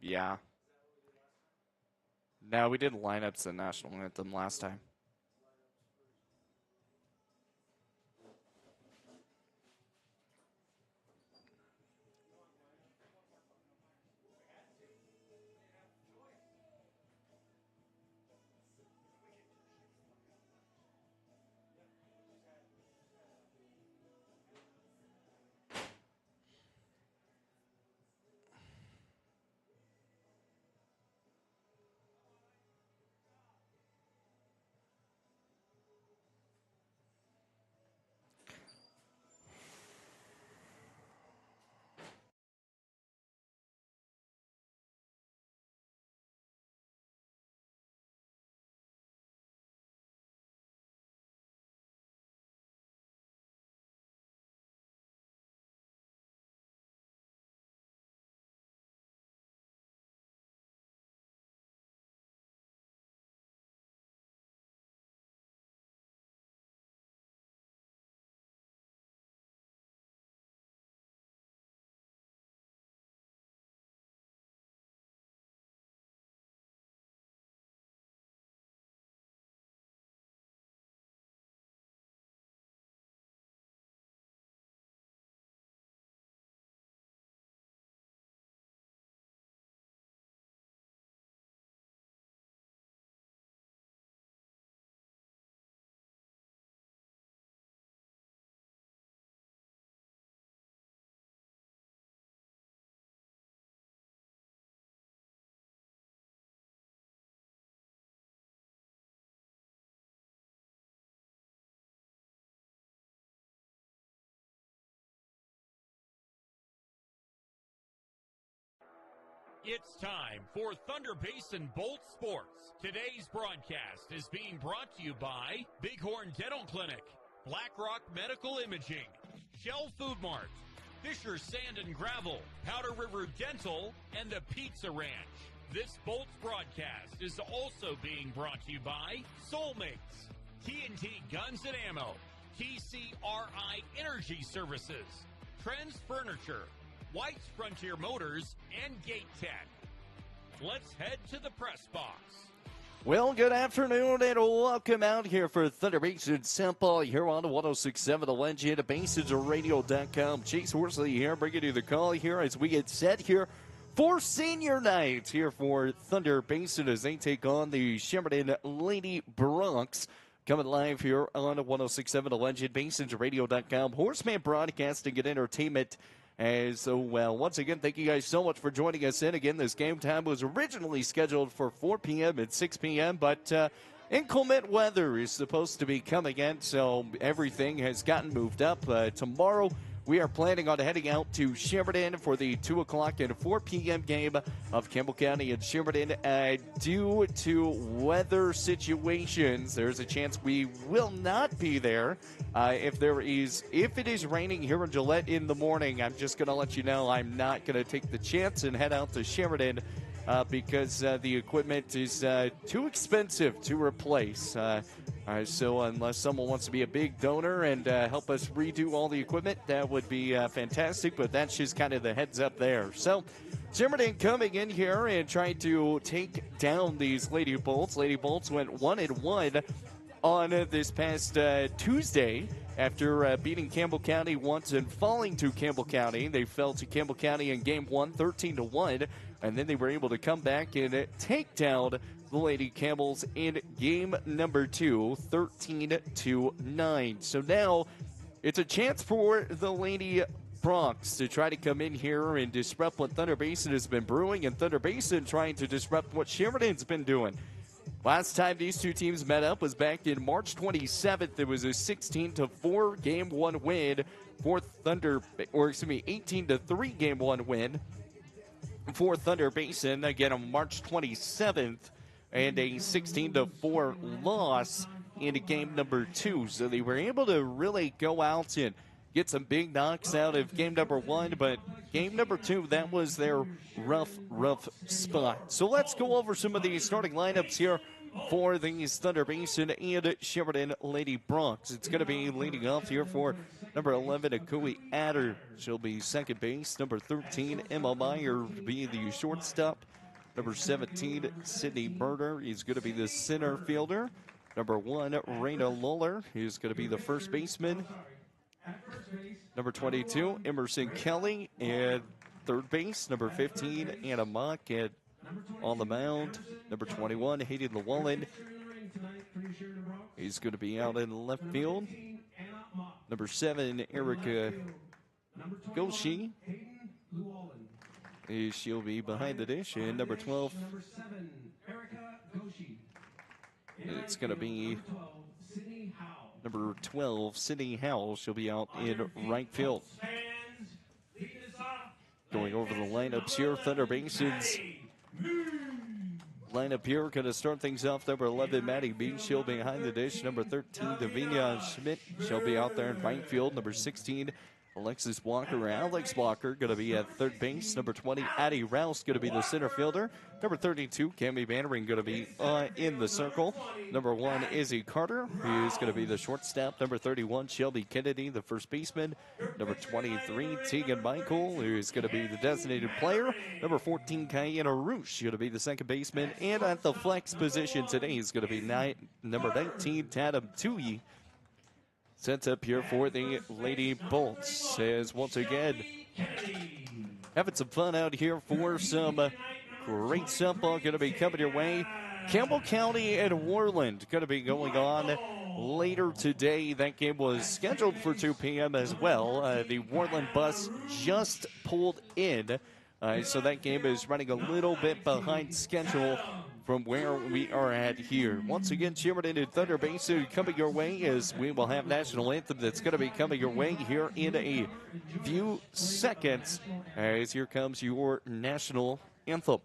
Yeah. No, we did lineups and national anthem last time. It's time for Thunder Basin Bolt Sports. Today's broadcast is being brought to you by Bighorn Dental Clinic, BlackRock Medical Imaging, Shell Food Mart, Fisher Sand and Gravel, Powder River Dental, and the Pizza Ranch. This Bolts broadcast is also being brought to you by Soulmates, TNT Guns and Ammo, TCRI Energy Services, Trends Furniture, White's Frontier Motors, and Gate Tech. Let's head to the press box. Well, good afternoon and welcome out here for Thunder Basin Simple here on 106.7 The Legend, BasensRadio.com. Chase Horsley here, bringing you the call here as we get set here for senior night here for Thunder Basin as they take on the Sheridan Lady Bronx. Coming live here on 106.7 The Legend, BasensRadio.com. Horseman Broadcasting and Entertainment. As well, once again, thank you guys so much for joining us in. Again, this game time was originally scheduled for 4 p.m. and 6 p.m., but inclement weather is supposed to be coming in, so everything has gotten moved up. Tomorrow, we are planning on heading out to Sheridan for the 2 o'clock and 4 p.m. game of Campbell County and Sheridan. Due to weather situations, there's a chance we will not be there. If it is raining here in Gillette in the morning, I'm just going to let you know I'm not going to take the chance and head out to Sheridan because the equipment is too expensive to replace. So unless someone wants to be a big donor and help us redo all the equipment, that would be fantastic, but that's just kind of the heads up there. So Sheridan coming in here and trying to take down these Lady Bolts. Lady Bolts went 1-1 on this past Tuesday after beating Campbell County once and falling to Campbell County. They fell to Campbell County in game 1, 13-1, and then they were able to come back and take down the Lady Camels in game number 2, 13-9. So now it's a chance for the Lady Bronx to try to come in here and disrupt what Thunder Basin has been brewing, and Thunder Basin trying to disrupt what Sheridan's been doing. Last time these two teams met up was back in March 27th. It was a 16-4 game 1 win for Thunder, 18-3 game 1 win for Thunder Basin. Again on March 27th, and a 16-4 loss in game number 2. So they were able to really go out and get some big knocks out of game number 1, but game number 2, that was their rough spot. So let's go over some of the starting lineups here for the Thunder Basin and Sheridan Lady Bronx. It's going to be leading off here for number 11, Akui Adder. She'll be second base. Number 13, Emma Meyer, be the shortstop. Number 17, Sydney Murder is going to be the center fielder. Number 1, Raina Luller is going to be the first baseman. Number 22, Emerson Kelly at third base. Number 15, Anna Mock on the mound. Number 21, Hayden Llewellyn. He's going to be out in left field. Number 7, Erica Goshi. She'll be behind the dish. And number 12, it's going to be number 12, Sydney Howell. She'll be out in right field. Going over the lineups here, Thunder Basin's lineup here. Going to start things off. Number 11, Maddie B. She'll be behind the dish. Number 13, Davinia Schmidt. She'll be out there in right field. Number 16, Alexis Walker, Alex Walker, going to be at third base. Number 20, Addie Rouse, going to be the center fielder. Number 32, Cami Bannering, going to be in the circle. Number 1, Izzy Carter, who is going to be the shortstop. Number 31, Shelby Kennedy, the first baseman. Number 23, Tegan Michael, who is going to be the designated player. Number 14, Kayana Roosh, going to be the second baseman. And at the flex position today is going to be number 19, Tatum Tui. Sets up here for the Lady Bolts. Says once again, having some fun out here for some great softball going to be coming your way. Campbell County and Worland going to be going on later today. That game was scheduled for 2 p.m. as well. The Worland bus just pulled in, so that game is running a little bit behind schedule from where we are at here. Once again, Sheridan and Thunder Basin coming your way as we will have national anthem that's going to be coming your way here in a few seconds. As here comes your national anthem.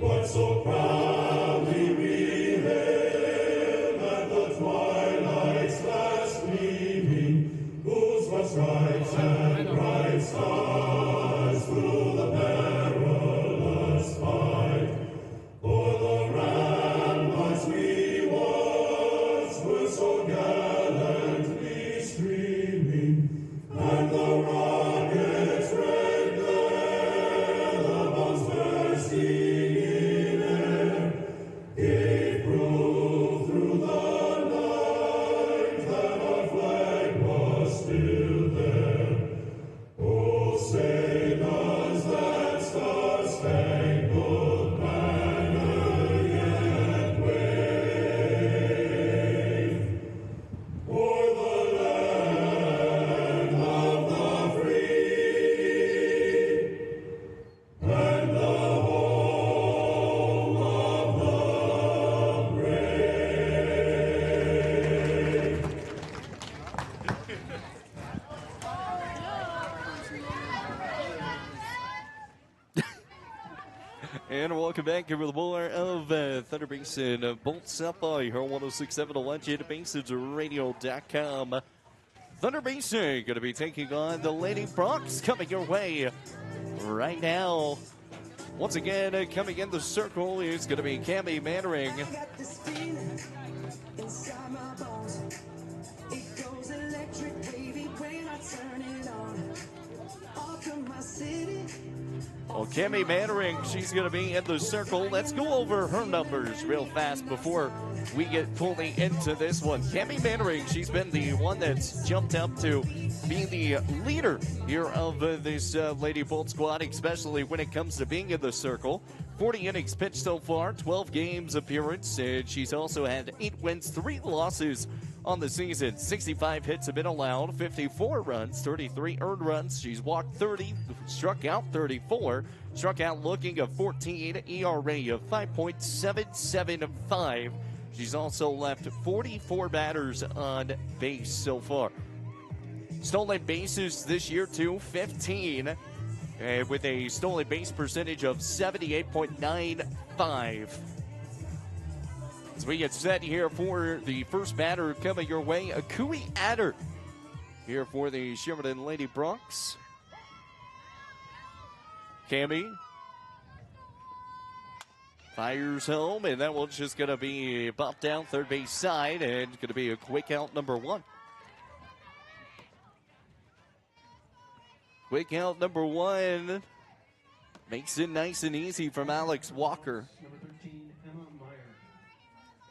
What so proudly we hail at the twilight's last gleaming, whose what stripes and bright stars through the perilous fight. For the ramparts we once were so gallantly streaming, and the rockets' red glare, the bombs bursting gave proof through the night that our flag was still there. Oh, say does that star-spangled banner yet wave o'er the land of the free and the home of the And welcome back over the more of Thunder Basin Bolts Softball here on 106.7 to Legend BasinsRadio.com. Thunder Basin going to be taking on the Lady Bronx coming your way right now. Once again, coming in the circle is going to be Cami Mannering. Well, Cami Mannering, she's going to be in the circle. Let's go over her numbers real fast before we get fully into this one. Cami Mannering, she's been the one that's jumped up to be the leader here of this Lady Bolt squad, especially when it comes to being in the circle. 40 innings pitched so far, 12 games appearance, and she's also had 8 wins, 3 losses on the season. 65 hits have been allowed, 54 runs, 33 earned runs. She's walked 30, struck out 34, struck out looking a 14, ERA of 5.775. She's also left 44 batters on base so far. Stolen bases this year, too, 15. With a stolen base percentage of 78.95. As we get set here for the first batter coming your way, Akui Adder here for the Sheridan Lady Bronx. Cammy fires home, and that one's just going to be popped down third base side, and going to be a quick out number one. Quick out number one makes it nice and easy from Alex Walker. Number 13, Emma Meyer.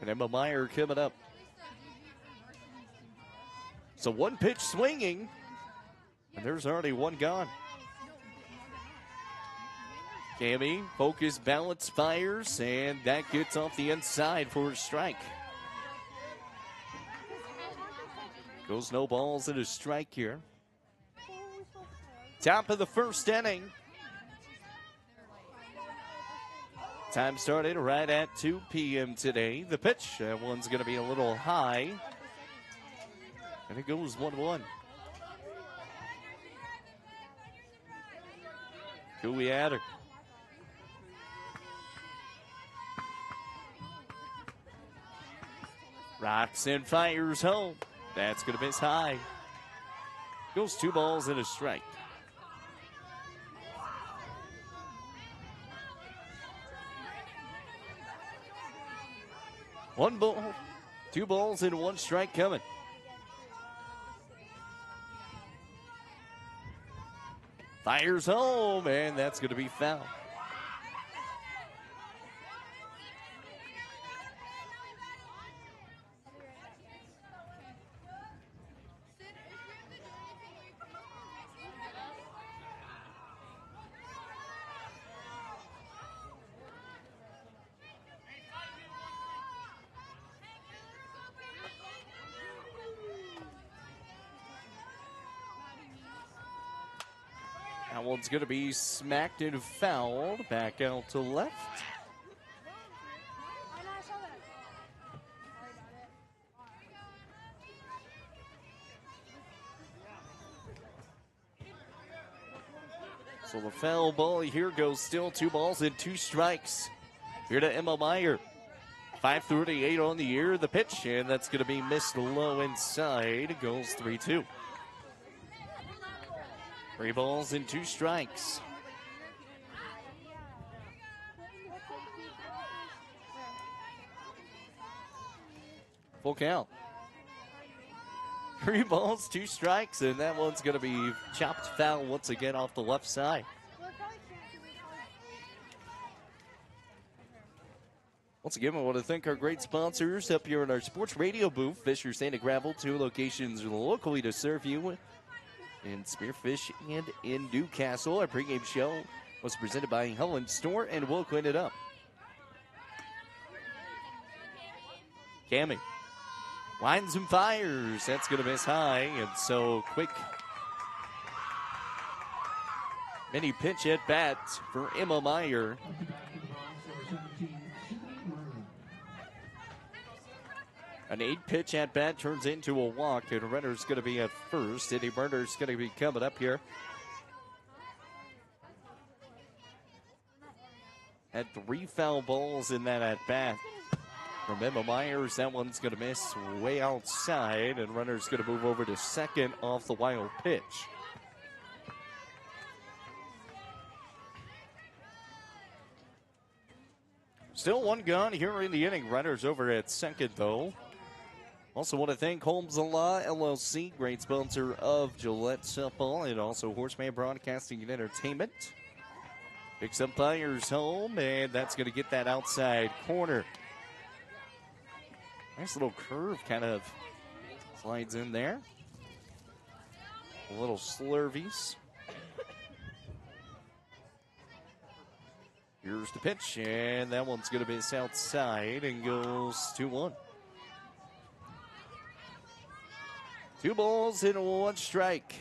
And Emma Meyer coming up. So one pitch swinging, and there's already one gone. Cammy, focus, balance, fires, and that gets off the inside for a strike. Goes no balls and a strike here. Top of the first inning. Time started right at 2 p.m. today. The pitch, that one's going to be a little high. And it goes 1-1. Gooey Adder. Rocks and fires home. That's going to miss high. Goes 2 balls and a strike. One ball, 2 balls and 1 strike coming. Fires home, and that's going to be foul. That one's going to be smacked and fouled. Back out to left. So the foul ball here goes still 2 balls and 2 strikes. Here to Emma Meyer. 5:38 on the year. The pitch, and that's going to be missed low inside. It goes 3-2. 3 balls and 2 strikes. Full count. 3 balls, 2 strikes, and that one's going to be chopped foul once again off the left side. Once again, I want to thank our great sponsors up here in our sports radio booth. Fisher Sand and Gravel, 2 locations locally to serve you in Spearfish and in Newcastle. Our pregame show was presented by Helen Store, and we'll clean it up. Cammy lines and fires. That's going to miss high, and so quick mini pitch at bat for Emma Meyer. An 8-pitch at bat turns into a walk, and Renner's going to be at first. Eddie Burner's going to be coming up here. Had 3 foul balls in that at bat from Emma Myers. That one's going to miss way outside, and Renner's going to move over to second off the wild pitch. Still 1 gone here in the inning. Renner's over at second, though. Also want to thank Holmes Law LLC, great sponsor of Gillette Softball, and also Horseman Broadcasting and Entertainment. Picks up fires home, and that's going to get that outside corner. Nice little curve kind of slides in there. A little slurvies. Here's the pitch, and that one's going to miss outside and goes 2-1. 2 balls and 1 strike.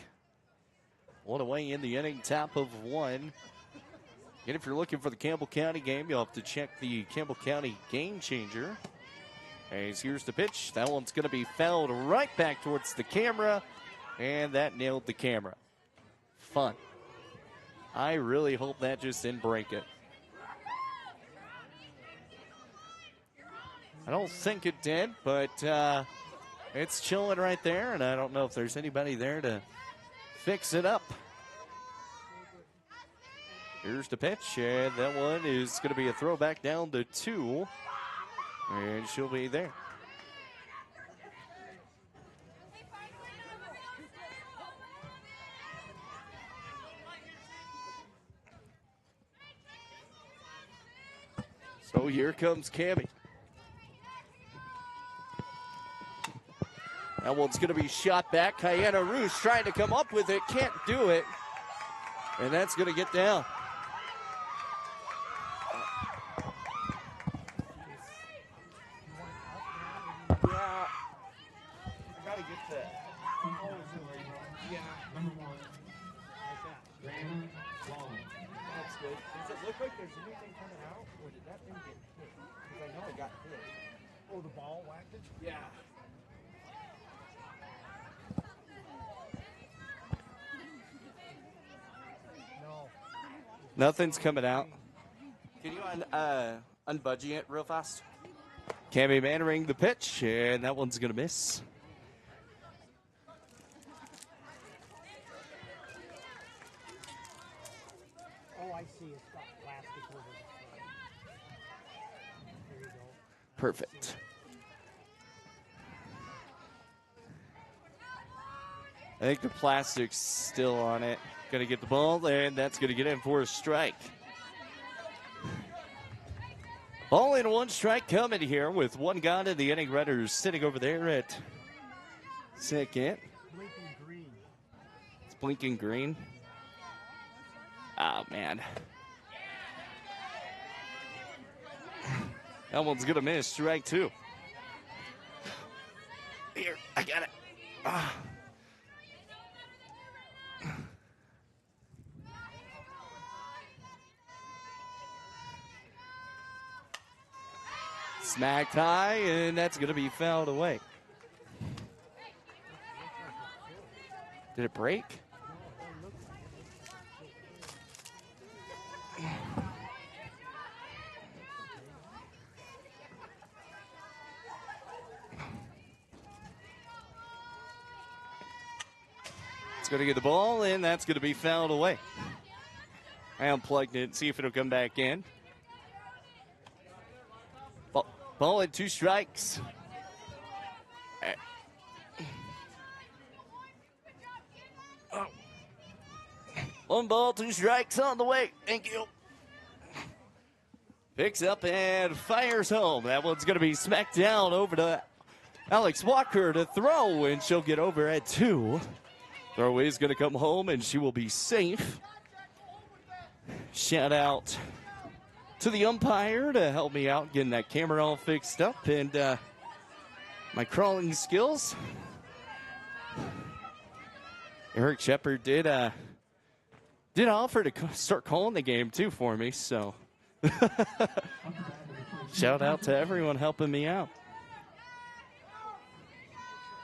1 away in the inning, top of 1. And if you're looking for the Campbell County game, you'll have to check the Campbell County Game Changer. As here's the pitch. That one's going to be fouled right back towards the camera. And that nailed the camera. Fun. I really hope that just didn't break it. I don't think it did, but it's chilling right there, and I don't know if there's anybody there to fix it up. Here's the pitch, and that one is going to be a throwback down to 2, and she'll be there. So here comes Cammie. That one's going to be shot back. Kiana Roos trying to come up with it. Can't do it. And that's going to get down. Yeah. I got to get that. Yeah. Number 1. Like that. Graham Long. That's good. Does it look like there's anything coming out, or did that thing get hit? Because I know it got hit. Oh, the ball whacked it? Yeah. No. Nothing's coming out. Can you unbudgie it real fast? Cammie Mannering the pitch, and that one's going to miss. Oh, I see. It's got plastic over it. There you go. Perfect. I think the plastic's still on it. Going to get the ball, and that's going to get in for a strike. Ball in, 1 strike coming here with 1 gone in the inning. Runners sitting over there at second. Blinking green. It's blinking green. Oh, man. That one's going to miss. Strike 2. Here, I got it. Ah. Smacked high, and that's going to be fouled away. Did it break? It's going to get the ball, and that's going to be fouled away. I unplugged it, see if it'll come back in. Ball in, 2 strikes. 1 ball, 2 strikes on the way. Thank you. Picks up and fires home. That one's going to be smacked down over to Alex Walker to throw, and she'll get over at 2. Throw is going to come home, and she will be safe. Shout out to the umpire to help me out getting that camera all fixed up and my crawling skills. Eric Shepard did offer to start calling the game too for me, so shout out to everyone helping me out.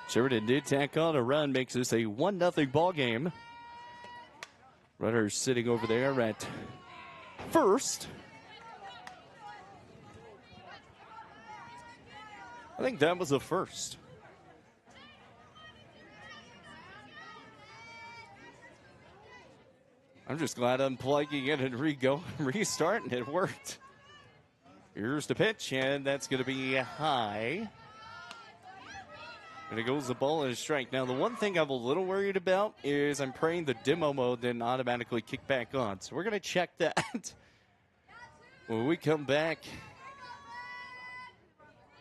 Sheridan did tack on a run, makes this a 1-0 ball game. Runners sitting over there at first. I think that was a first. I'm just glad unplugging it and restarting it worked. Here's the pitch, and that's going to be high. And it goes the ball and a strike. Now, the one thing I'm a little worried about is I'm praying the demo mode didn't automatically kick back on. So we're going to check that when we come back.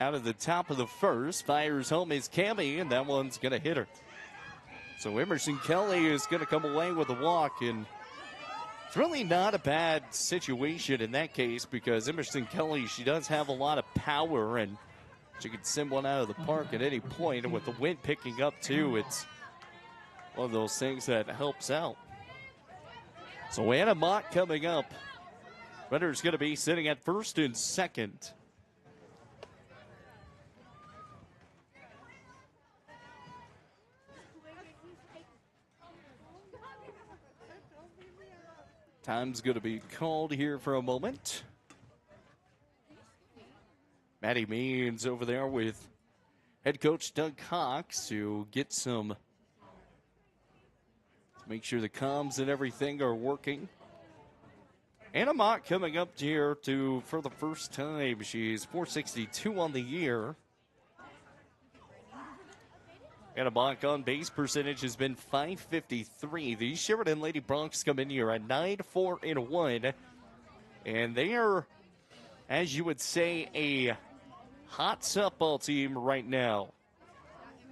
Out of the top of the first, fires home is Cammie, and that one's going to hit her. So Emerson Kelly is going to come away with a walk, and it's really not a bad situation in that case because Emerson Kelly, she does have a lot of power, and she can send one out of the park at any point. And with the wind picking up, too, it's one of those things that helps out. So Anna Mott coming up. Runner's going to be sitting at first and second. Time's going to be called here for a moment. Maddie Means over there with head coach Doug Cox to get some, to make sure the comms and everything are working. Anna Mott coming up here for the first time. She's 462 on the year. Anna Mott on base percentage has been .553. The Sheridan Lady Broncs come in here at 9-4-1. And they are, as you would say, a hot softball team right now.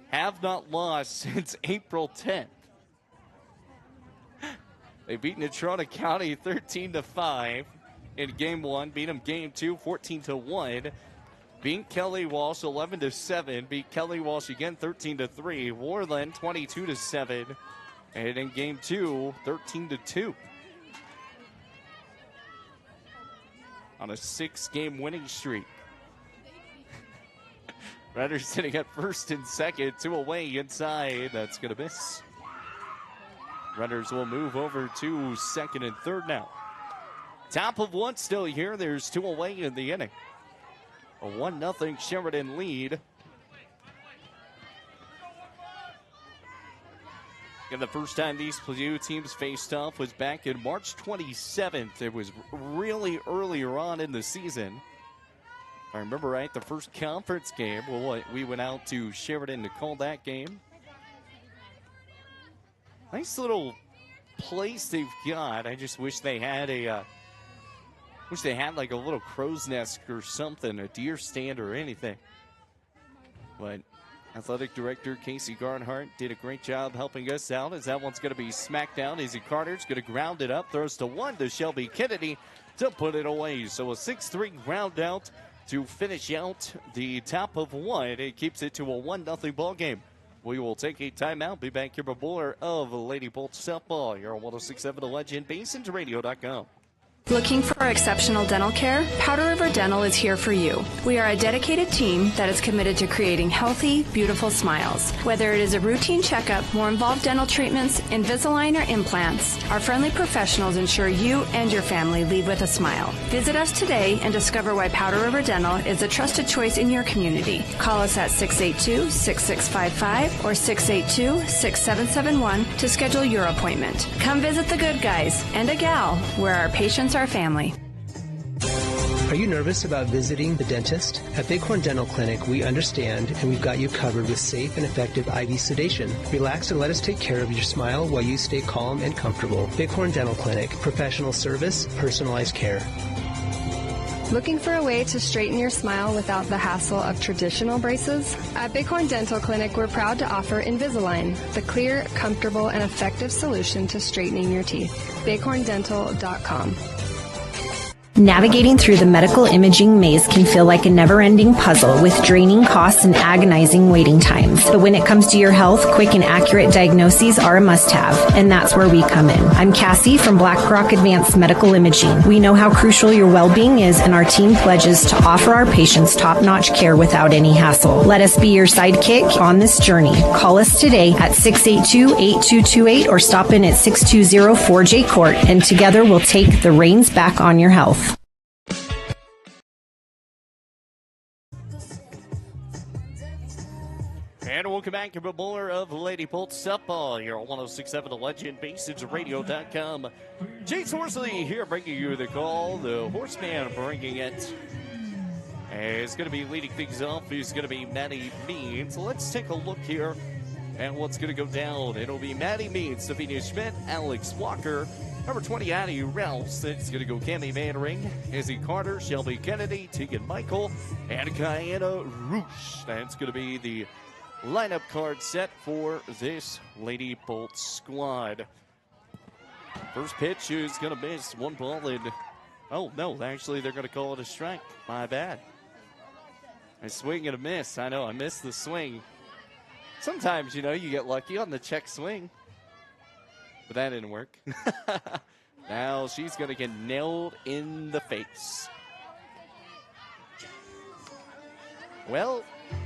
Have not lost since April 10th. They beat Natrona County 13-5 in game 1. Beat them game 2 14-1. Beat Kelly Walsh 11-7. Beat Kelly Walsh again 13-3. Warland 22-7. And in game 2 13-2. On a 6-game winning streak. Runners sitting at first and second, 2 away inside. That's going to miss. Runners will move over to second and third now. Top of 1 still here. There's 2 away in the inning. A 1-0 Sheridan lead. And the first time these two teams faced off was back in March 27th. It was really earlier on in the season. If I remember right, the first conference game, we went out to Sheridan to call that game. Nice little place they've got. I just wish they had like a little crow's nest or something, a deer stand or anything. But athletic director Casey Garnhart did a great job helping us out, as that one's going to be smacked down. Izzy Carter's going to ground it up, throws to 1 to Shelby Kennedy to put it away. So a 6-3 ground out to finish out the top of 1. It keeps it to a 1-0 ball game. We will take a timeout. Be back here for more of Lady Bolts Softball. You're on 106.7 The Legend, BasensRadio.com. Looking for exceptional dental care? Powder River Dental is here for you. We are a dedicated team that is committed to creating healthy, beautiful smiles. Whether it is a routine checkup, more involved dental treatments, Invisalign, or implants, our friendly professionals ensure you and your family leave with a smile. Visit us today and discover why Powder River Dental is a trusted choice in your community. Call us at 682-6655 or 682-6771 to schedule your appointment. Come visit the good guys and a gal where our patients are family. Are you nervous about visiting the dentist? At Bighorn Dental Clinic, we understand and we've got you covered with safe and effective IV sedation. Relax and let us take care of your smile while you stay calm and comfortable. Bighorn Dental Clinic, professional service, personalized care. Looking for a way to straighten your smile without the hassle of traditional braces? At Bighorn Dental Clinic, we're proud to offer Invisalign, the clear, comfortable, and effective solution to straightening your teeth. bighorndental.com. Navigating through the medical imaging maze can feel like a never-ending puzzle with draining costs and agonizing waiting times. But when it comes to your health, quick and accurate diagnoses are a must-have, and that's where we come in. I'm Cassie from BlackRock Advanced Medical Imaging. We know how crucial your well-being is, and our team pledges to offer our patients top-notch care without any hassle. Let us be your sidekick on this journey. Call us today at 682-8228 or stop in at 620 4J Court, and together we'll take the reins back on your health. And welcome back to more of Lady Bolts Softball here on 106.7 The Legend, BasensRadio.com. Chase Horsley here bringing you the call. The Horseman bringing it. It's going to be leading things off. He's going to be Maddie Means. Let's take a look here at what's going to go down. It'll be Maddie Means, Savina Schmidt, Alex Walker, number 20, Addie Rouse. It's going to go Cami Mannering, Izzy Carter, Shelby Kennedy, Tegan Michael, and Guyana Roosh. That's going to be the lineup card set for this Lady Bolts squad. First pitch is going to miss. One ball and, oh no, actually they're going to call it a strike. My bad. A swing and a miss. I know, I missed the swing. Sometimes, you know, you get lucky on the check swing. But that didn't work. Now she's going to get nailed in the face. Well,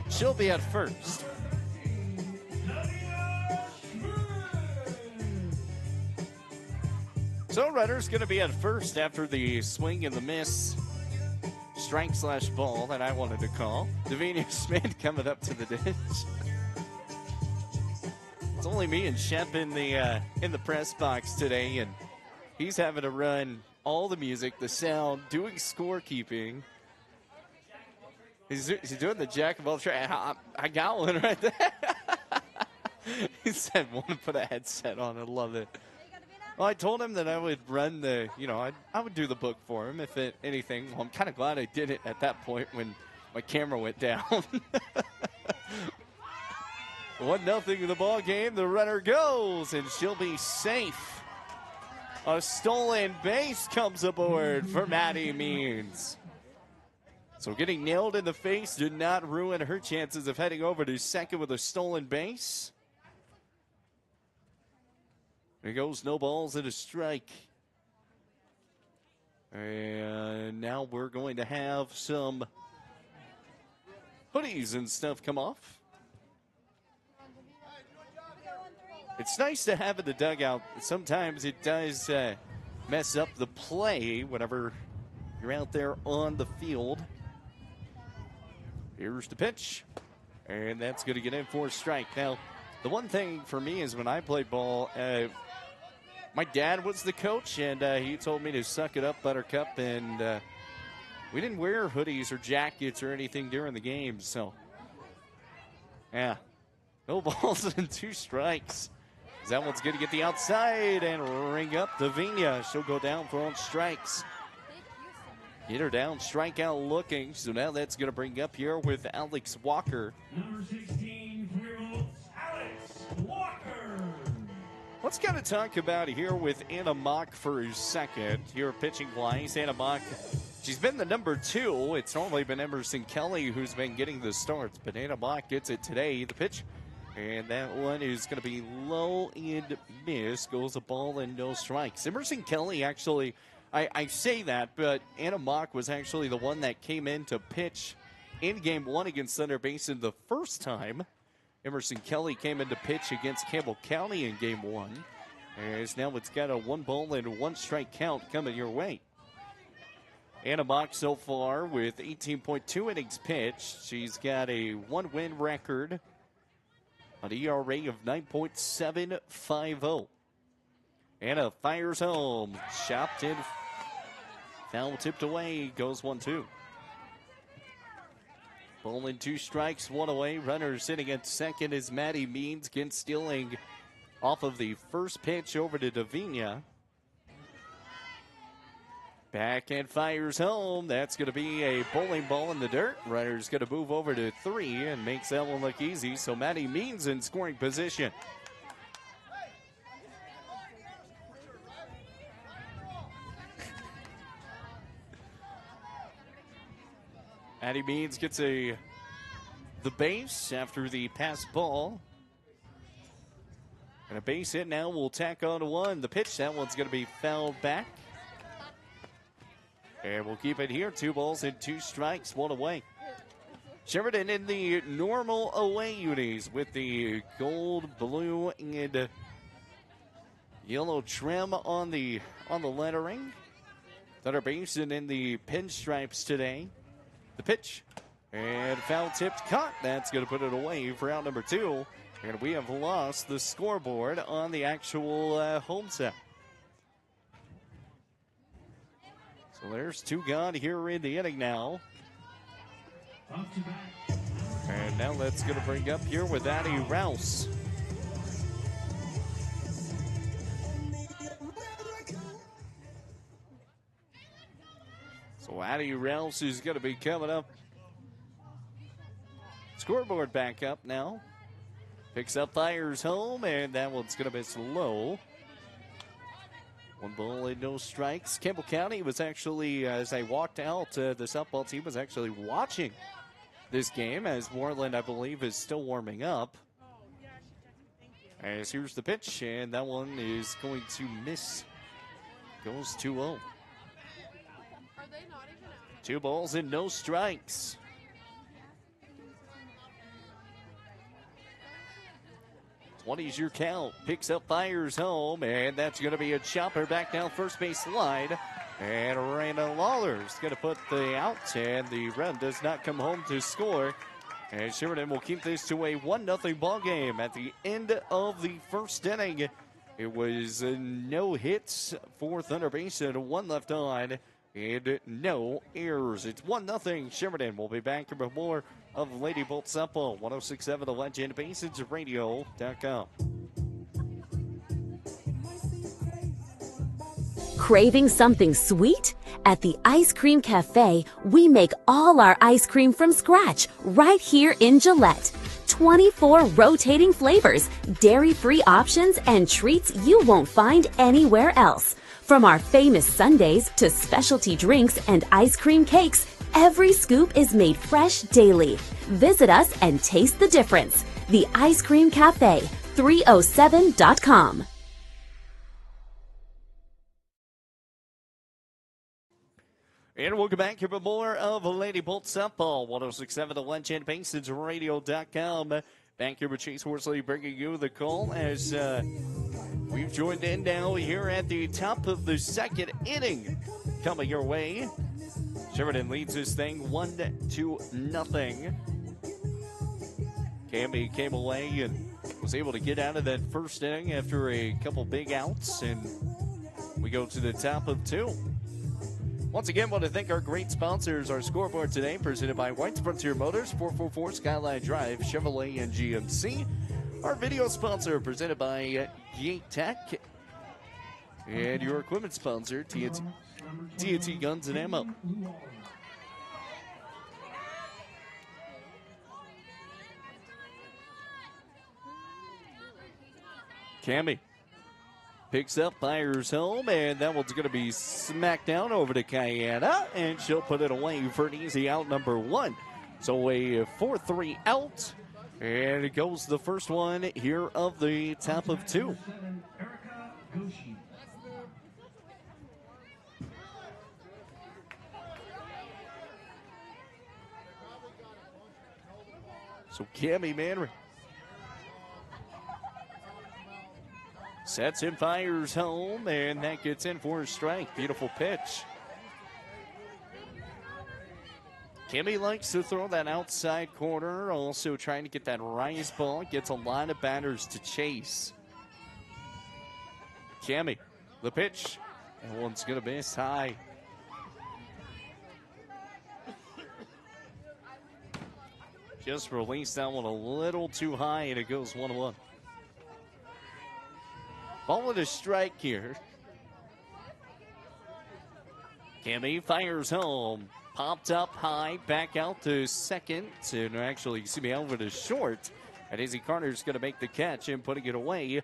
she'll be at first. So runner's going to be at first after the swing and the miss. Strike/ball that I wanted to call. Davinia Smith coming up to the ditch. It's only me and Shep in the press box today, and he's having to run all the music, the sound, doing scorekeeping. He's doing the jack of all trades. I got one right there. He said, "Want to put a headset on?" I love it. Well, I told him that I would run I would do the book for him if anything. Well, I'm kind of glad I did it at that point when my camera went down. 1-0 in the ball game. The runner goes, and she'll be safe. A stolen base comes aboard for Maddie Means. So getting nailed in the face did not ruin her chances of heading over to second with a stolen base. There goes no balls and a strike. And now we're going to have some hoodies and stuff come off. It's nice to have in the dugout. Sometimes it does mess up the play whenever you're out there on the field. Here's the pitch. And that's going to get in for a strike. Now, the one thing for me is when I played ball, my dad was the coach, and he told me to suck it up, Buttercup, and we didn't wear hoodies or jackets or anything during the game, so yeah, no balls and 2 strikes. That one's going to get the outside and ring up Davinia. She'll go down for on strikes. Get her down, strikeout looking, so now that's going to bring up here with Alex Walker. Number 16, 4-year-old Alex Walker. Let's kind of talk about here with Anna Mock for a second. Here pitching wise, Anna Mock, she's been the number 2. It's normally been Emerson Kelly who's been getting the starts, but Anna Mock gets it today. The pitch, and that one is going to be low and miss. Goes a ball and no strikes. Emerson Kelly actually, I say that, but Anna Mock was actually the one that came in to pitch in Game 1 against Thunder Basin the first time. Emerson Kelly came in to pitch against Campbell County in Game 1. As now it's got a 1 and 1 strike count coming your way. Anna Mock so far with 18.2 innings pitched. She's got a 1-win record, an ERA of 9.750. Anna fires home, chopped in, foul tipped away, goes 1-2. Ball in 2 strikes, 1 away. Runner sitting at second is Maddie Means, again stealing off of the first pitch over to Davinia. Backhand fires home. That's going to be a bowling ball in the dirt. Runner's going to move over to 3 and makes that one look easy. So Maddie Means in scoring position. Maddie Means gets the base after the pass ball. And a base hit now will tack on to 1. The pitch, that one's going to be fouled back. And we'll keep it here. 2 balls and 2 strikes, 1 away. Sheridan in the normal away unis with the gold, blue, and yellow trim on the lettering. Thunder Basin in the pinstripes today. The pitch, and foul tipped, caught. That's going to put it away for out number 2. And we have lost the scoreboard on the actual home set. So there's 2 gone here in the inning now. And now that's going to bring up here with Addie Rouse. So Addie Rouse is going to be coming up. Scoreboard back up now. Picks up, fires home, and that one's going to miss low. 1 ball and no strikes. Campbell County was actually, as I walked out, the softball team was actually watching this game as Moreland, I believe, is still warming up. As here's the pitch, and that one is going to miss. Goes 2-0. 2 balls and no strikes. 20's your count. Picks up, fires home, and that's going to be a chopper back down first base line. And Raina Lawler's going to put the out, and the run does not come home to score. And Sheridan will keep this to a 1-0 ball game at the end of the first inning. It was no hits for Thunder Basin, 1 left on, and no errors. It's 1-0 Sheridan. We'll be back here with more of Lady Bolt Simple, 106.7 The Legend, BasinsRadio.com. Craving something sweet? At the Ice Cream Cafe, we make all our ice cream from scratch right here in Gillette. 24 rotating flavors, dairy-free options, and treats you won't find anywhere else. From our famous sundaes to specialty drinks and ice cream cakes, every scoop is made fresh daily. Visit us and taste the difference. The Ice Cream Cafe, 307.com. And welcome back here for more of Lady Bolt Softball, 106.7 The Legend, BasinsRadio.com. Back here with Chase Horsley bringing you the call as we've joined in now here at the top of the second inning. Coming your way, Sheridan leads this thing 1-0. Camby came away and was able to get out of that first inning after a couple big outs, and we go to the top of 2. Once again, want to thank our great sponsors. Our scoreboard today presented by White's Frontier Motors, 444 Skyline Drive, Chevrolet and GMC. Our video sponsor presented by Gate Tech. And your equipment sponsor, TNT Guns and Ammo. Cammy picks up, fires home, and that one's going to be smacked down over to Kayana, and she'll put it away for an easy out number 1. So a 4-3 out, and it goes the first one here of the top of 2. So Cammy Manry sets him, fires home, and that gets in for a strike. Beautiful pitch. Kimmy likes to throw that outside corner, also trying to get that rise ball. Gets a line of batters to chase. Cammy, the pitch. That one's going to miss high. Just released that one a little too high, and it goes 1-1. Ball with a strike here. Cammy fires home. Popped up high, back out to second. And actually, over to short. And Izzy Carter's going to make the catch and putting it away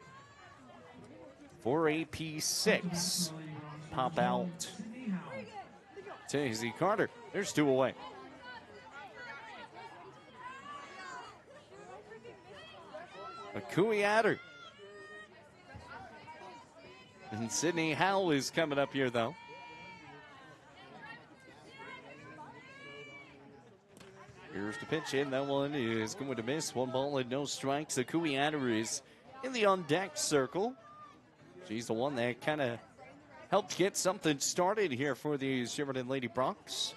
for a P6. Pop out to Izzy Carter. There's 2 away. Akui Adder. And Sydney Howell is coming up here, though. Here's the pitch in. That one is going to miss. 1 ball and no strikes. Akui Adder is in the on-deck circle. She's the one that kind of helped get something started here for the Sheridan Lady Bronx.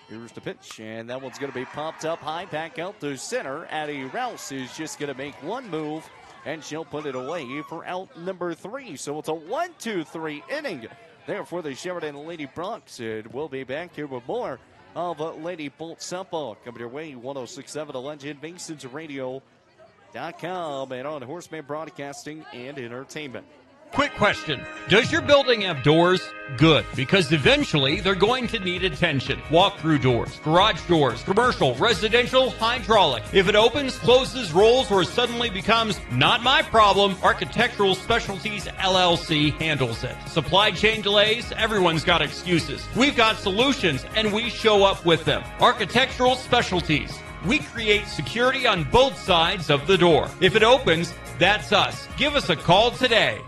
Here's the pitch, and that one's going to be popped up high, back out to center. Addie Rouse is just going to make 1 move, and she'll put it away for out number 3. So it's a 1-2-3 inning there for the Sheridan Lady Bronx. And we'll be back here with more of Lady Bolt Softball coming your way. 106.7 The Legend, BasinsRadio.com, and on Horseman Broadcasting and Entertainment. Quick question. Does your building have doors? Good, because eventually they're going to need attention. Walk-through doors, garage doors, commercial, residential, hydraulic. If it opens, closes, rolls, or suddenly becomes not my problem, Architectural Specialties LLC handles it. Supply chain delays, everyone's got excuses. We've got solutions, and we show up with them. Architectural Specialties. We create security on both sides of the door. If it opens, that's us. Give us a call today.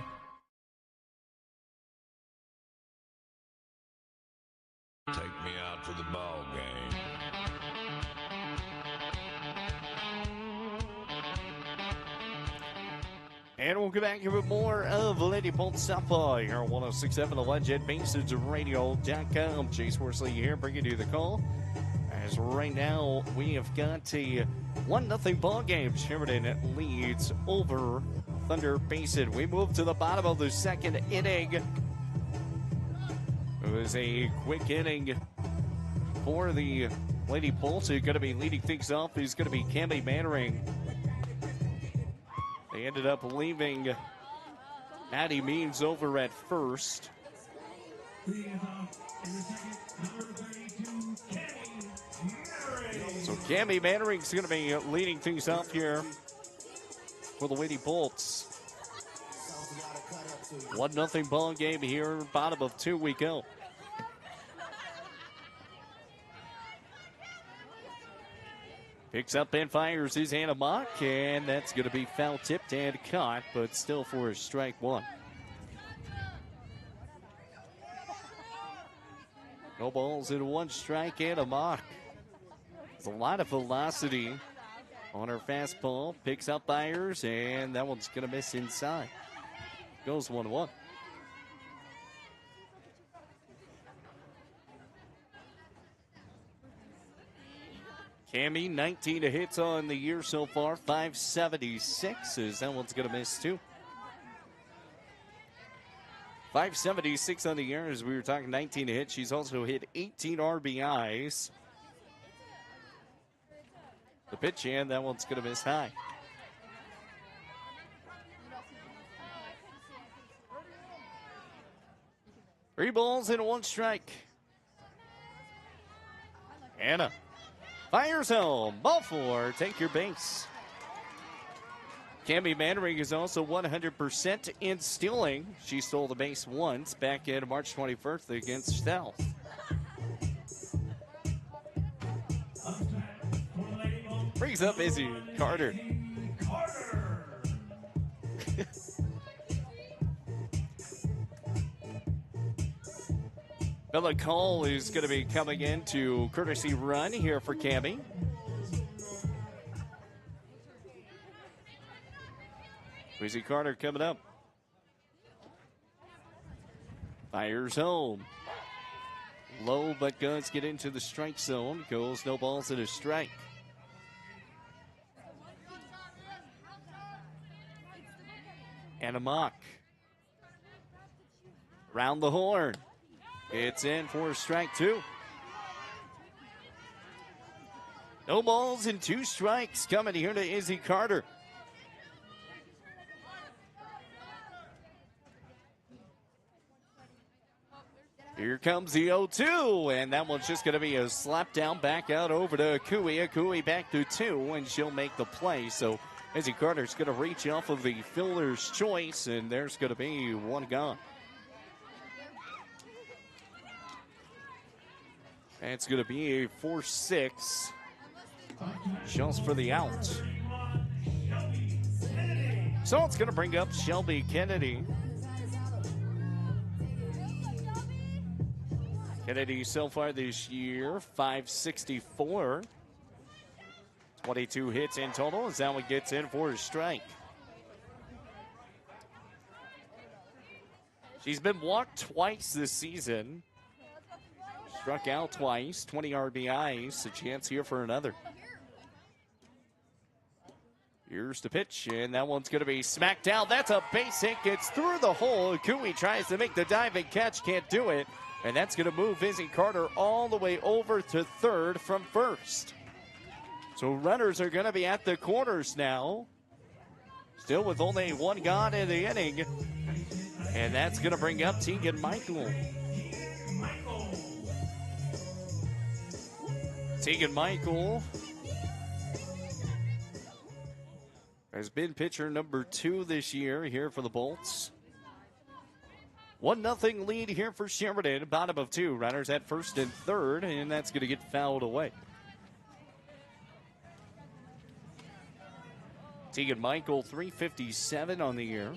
Take me out to the ball game. And we'll get back here with more of Lady Bolt Softball here on 106.7 The Legend, BaseRadio.com. Chase Worsley here, bringing you the call. As right now, we have got a 1-0 ball game. Sheridan leads over Thunder Basin. We move to the bottom of the second inning. It was a quick inning for the Lady Bolts. Who's going to be leading things off is going to be Cammie Mannering. They ended up leaving Addie Means over at first. So Cammie Mannering's going to be leading things off here for the Lady Bolts. 1-0 ball game here, bottom of 2 we go. Picks up and fires his Hannah Mock, and that's going to be foul tipped and caught, but still for a strike one. No balls in one strike and a mock. There's a lot of velocity on her fastball. Picks up fires, and that one's going to miss inside. Goes 1-1. Cammie, 19 hits on the year so far, 576, as that one's going to miss too. 576 on the year, as we were talking 19 hits. She's also hit 18 RBIs. The pitch in, that one's going to miss high. Three balls and one strike. Anna fires home. Ball four. Take your base. Cammie Mannering is also 100% in stealing. She stole the base once back in March 21st against Stealth. Brings up Izzy Carter. Bella Cole is going to be coming in to courtesy run here for Cammie. Izzy Carter coming up. Fires home. Low, but does get into the strike zone. Goes no balls and a strike. And a mock. Round the horn. It's in for strike two. No balls and two strikes coming here to Izzy Carter. Here comes the 0-2, and that one's just going to be a slap down back out over to Cooey. Cooey back to two, and she'll make the play. So Izzy Carter's going to reach off of the fielder's choice, and there's going to be one gone. And it's going to be a 4-6. Just for the out. So it's going to bring up Shelby Kennedy. Kennedy so far this year, 564. 22 hits in total as that one gets in for a strike. She's been walked twice this season. Struck out twice, 20 RBIs. A chance here for another. Here's the pitch, and that one's going to be smacked down. That's a base hit. It's through the hole. Cooey tries to make the diving catch, can't do it. And that's going to move Izzy Carter all the way over to third from first. So runners are going to be at the corners now. Still with only one gone in the inning. And that's going to bring up Tegan Michael. Tegan Michael has been pitcher number 2 this year here for the Bolts. 1-0 lead here for Sheridan. Bottom of 2. Runners at first and third, and that's going to get fouled away. Tegan Michael, 357 on the year.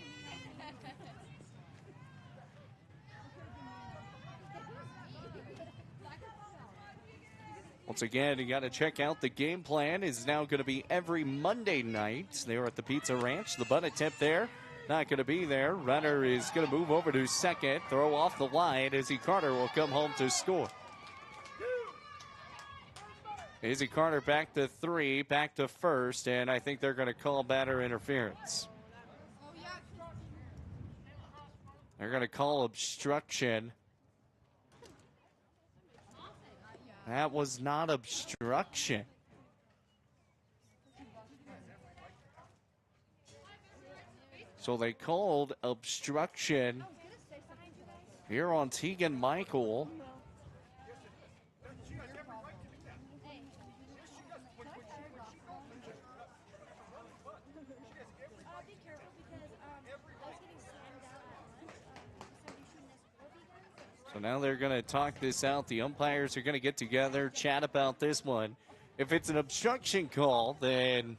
Once again, you got to check out the game plan. Is now going to be every Monday night. They are at the Pizza Ranch. The bunt attempt there not going to be there. Runner is going to move over to second, throw off the line. Izzy Carter will come home to score. Izzy Carter back to 3, back to first, and I think they're going to call batter interference. They're going to call obstruction. That was not obstruction. So they called obstruction here on Tegan Michael. So now they're going to talk this out. The umpires are going to get together, chat about this one. If it's an obstruction call, then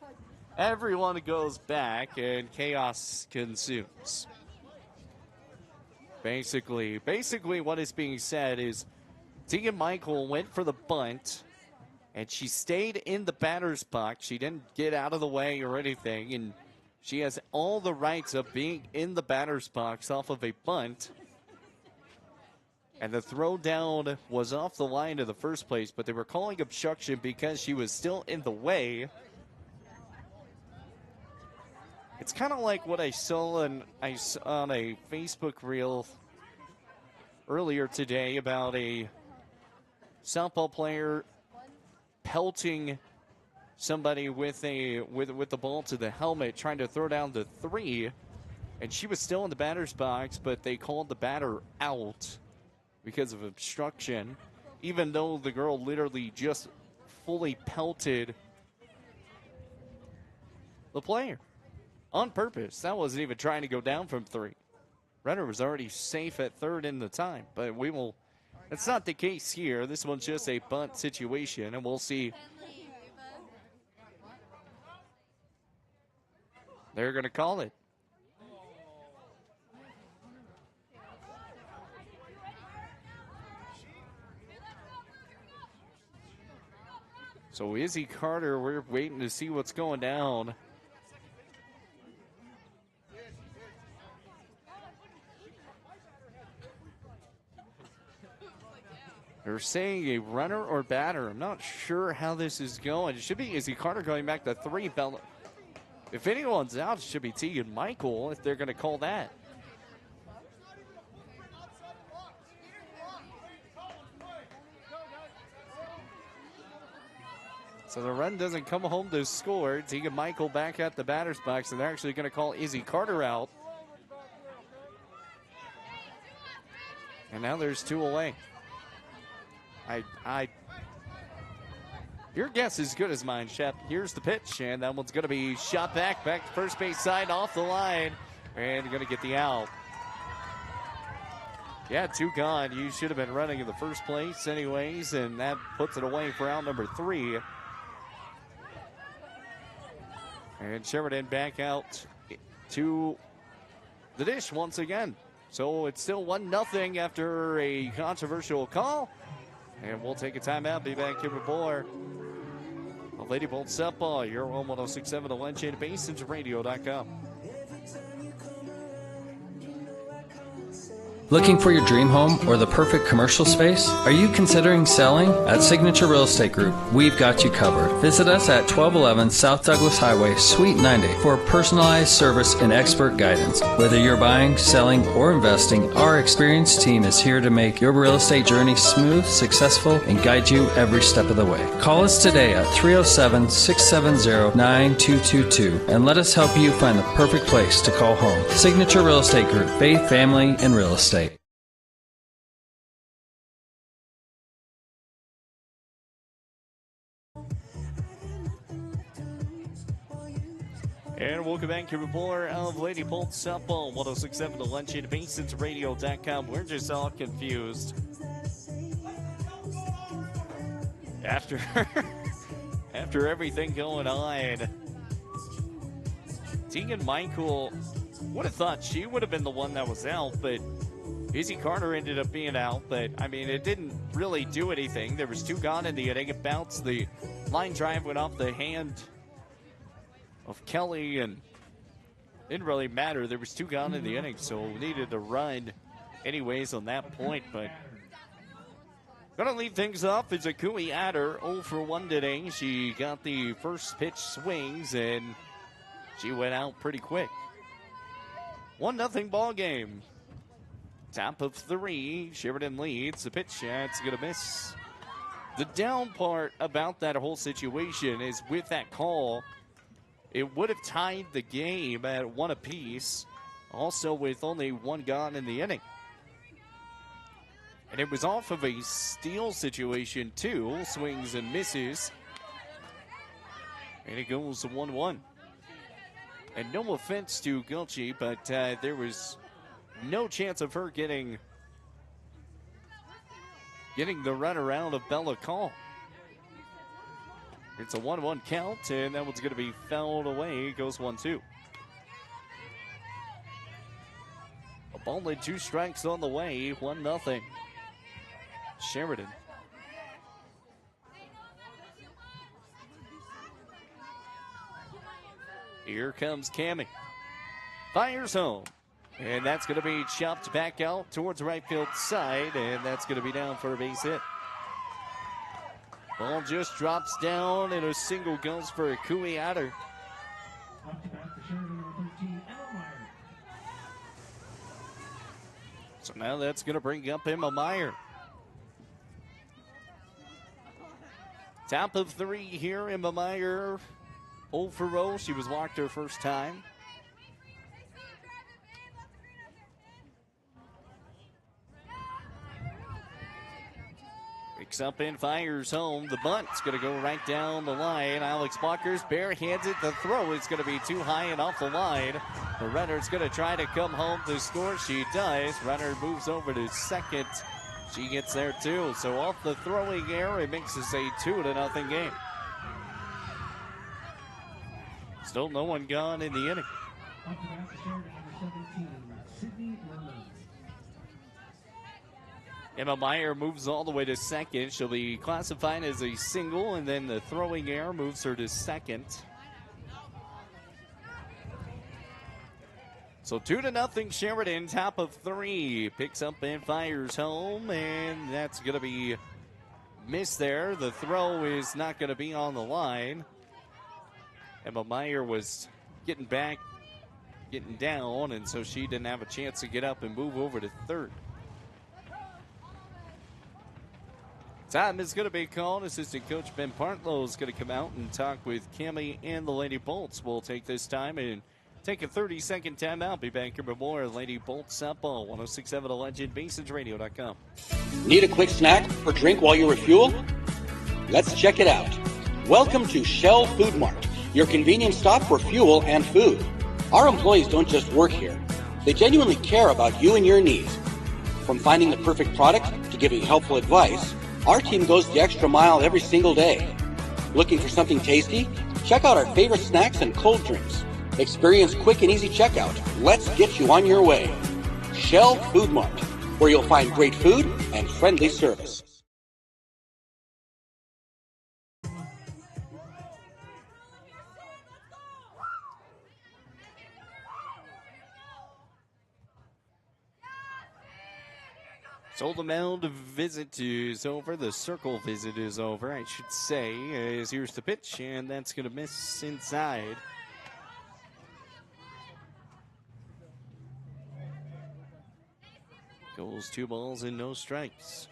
everyone goes back and chaos consumes. Basically what is being said is Tegan Michael went for the bunt, and she stayed in the batter's box. She didn't get out of the way or anything, and she has all the rights of being in the batter's box off of a bunt. And the throw down was off the line in the first place, but they were calling obstruction because she was still in the way. It's kind of like what I saw on a Facebook reel earlier today about a softball player pelting somebody with the ball to the helmet, trying to throw down the 3, and she was still in the batter's box, but they called the batter out because of obstruction, even though the girl literally just fully pelted the player on purpose. That wasn't even trying to go down from 3. Runner was already safe at third in the time, but that's not the case here. This one's just a bunt situation, and we'll see. They're going to call it. So Izzy Carter, we're waiting to see what's going down. They're saying a runner or batter. I'm not sure how this is going. It should be Izzy Carter going back to 3. If anyone's out, it should be Tegan Michael if they're going to call that. So the run doesn't come home to score. Tegan Michael back at the batter's box, and they're actually going to call Izzy Carter out. And now there's 2 away. Your guess is as good as mine, Shep. Here's the pitch, and that one's going to be shot back to first base side, off the line, and going to get the out. Yeah, 2 gone. You should have been running in the first place anyways, and that puts it away for out number 3. And Sheridan back out to the dish once again. So it's still 1-0 after a controversial call. And we'll take a timeout. Be back here with more of Lady Bolt Softball. Your home 106.7 The Lunch at BasonsRadio.com. Looking for your dream home or the perfect commercial space? Are you considering selling? At Signature Real Estate Group, we've got you covered. Visit us at 1211 South Douglas Highway, Suite 90 for personalized service and expert guidance. Whether you're buying, selling, or investing, our experienced team is here to make your real estate journey smooth, successful, and guide you every step of the way. Call us today at 307-670-9222 and let us help you find the perfect place to call home. Signature Real Estate Group, faith, family, and real estate. And welcome back to more of Lady Bolt Softball, 106.7 The Lunch at BasonsRadio.com. We're just all confused. After everything going on, Tegan Michael would have thought she would have been the one that was out, but Izzy Carter ended up being out. But, I mean, it didn't really do anything. There was 2 gone in the inning. It bounced. The line drive went off the hand of Kelly, and Didn't really matter. There was 2 gone in the inning, so we needed to run anyways on that point. But going to lead things off is Akui Adder, 0 for 1 today. She got the first pitch swings, and she went out pretty quick. 1-0 ball game. Top of 3. Sheridan leads. The pitch, it's going to miss. The down part about that whole situation is with that call, it would have tied the game at 1 apiece, also with only 1 gone in the inning. And it was off of a steal situation, too. Swings and misses. And it goes to 1-1. And no offense to Gulchi, but there was no chance of her getting the runaround of Bella Call. It's a 1-1 count, and that one's going to be fouled away. It goes 1-2. A ball and 2 strikes on the way. 1-0. Sheridan. Here comes Cammie. Fires home. And that's going to be chopped back out towards right field side, and that's going to be down for a base hit. Ball just drops down, and a single goes for Akui Adder. So now that's going to bring up Emma Meyer. Top of 3 here, Emma Meyer, 0 for 0. She was walked her first time. Picks up and fires home. The bunt's going to go right down the line. Alex Blockers barehands it. The throw is going to be too high and off the line. The runner's going to try to come home to score. She does. Runner moves over to second. She gets there too. So off the throwing error, it makes this a 2-0 game. Still no one gone in the inning. Emma Meyer moves all the way to second. She'll be classified as a single, and then the throwing error moves her to second. So 2-0 Sheridan, top of 3. Picks up and fires home, and that's going to be missed there. The throw is not going to be on the line. Emma Meyer was getting back, getting down, and so she didn't have a chance to get up and move over to third. Time is going to be called. Assistant Coach Ben Partlow is going to come out and talk with Cammie and the Lady Bolts. We'll take this time and take a 30-second timeout. Be back here with more Lady Bolts Softball, 106.7 The Legend, BasensRadio.com. Need a quick snack or drink while you refuel? Let's check it out. Welcome to Shell Food Mart, your convenience stop for fuel and food. Our employees don't just work here. They genuinely care about you and your needs. From finding the perfect product to giving helpful advice, our team goes the extra mile every single day. Looking for something tasty? Check out our favorite snacks and cold drinks. Experience quick and easy checkout. Let's get you on your way. Shell Food Mart, where you'll find great food and friendly service. So the mound visit is over. The circle visit is over, I should say. As here's the pitch, and that's going to miss inside. Goes 2 balls and no strikes.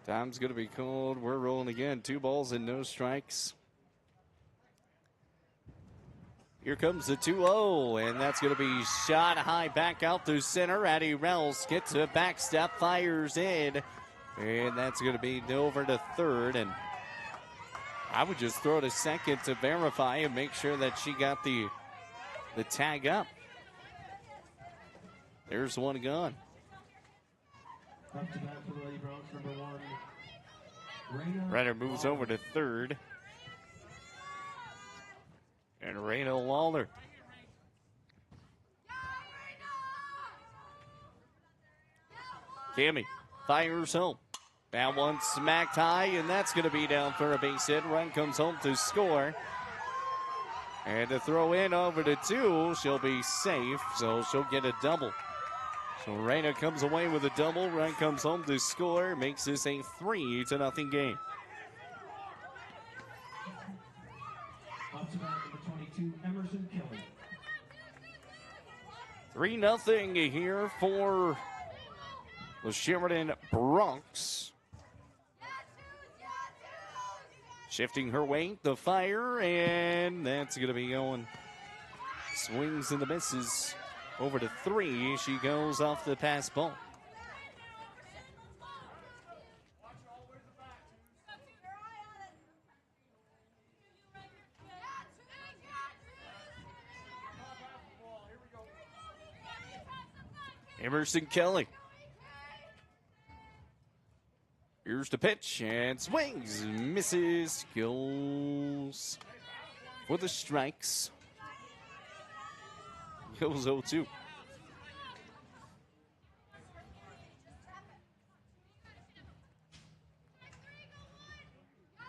Time's going to be called. We're rolling again. 2 balls and no strikes. Here comes the 2-0, and that's going to be shot high back out through center. Addie Rels gets a back step, fires in, and that's going to be over to third. And I would just throw it a second to verify and make sure that she got the tag up. There's one gone. Runner moves over to third. And Rayna Lawler. Cammy fires home. That one smacked high, and that's going to be down for a base hit. Run comes home to score. And to throw in over to 2, she'll be safe, so she'll get a double. So Reina comes away with a double. Run comes home to score. Makes this a 3-0 game. Up to bat number 22, Emerson Kelly. 3-0 here for the Sheridan Bronx. Shifting her weight, the fire, and that's going to be going. Swings and the misses. Over to 3. She goes off the pass ball. Emerson Kelly. Here's the pitch and swings, misses, goes for the strikes. Goes 0-2.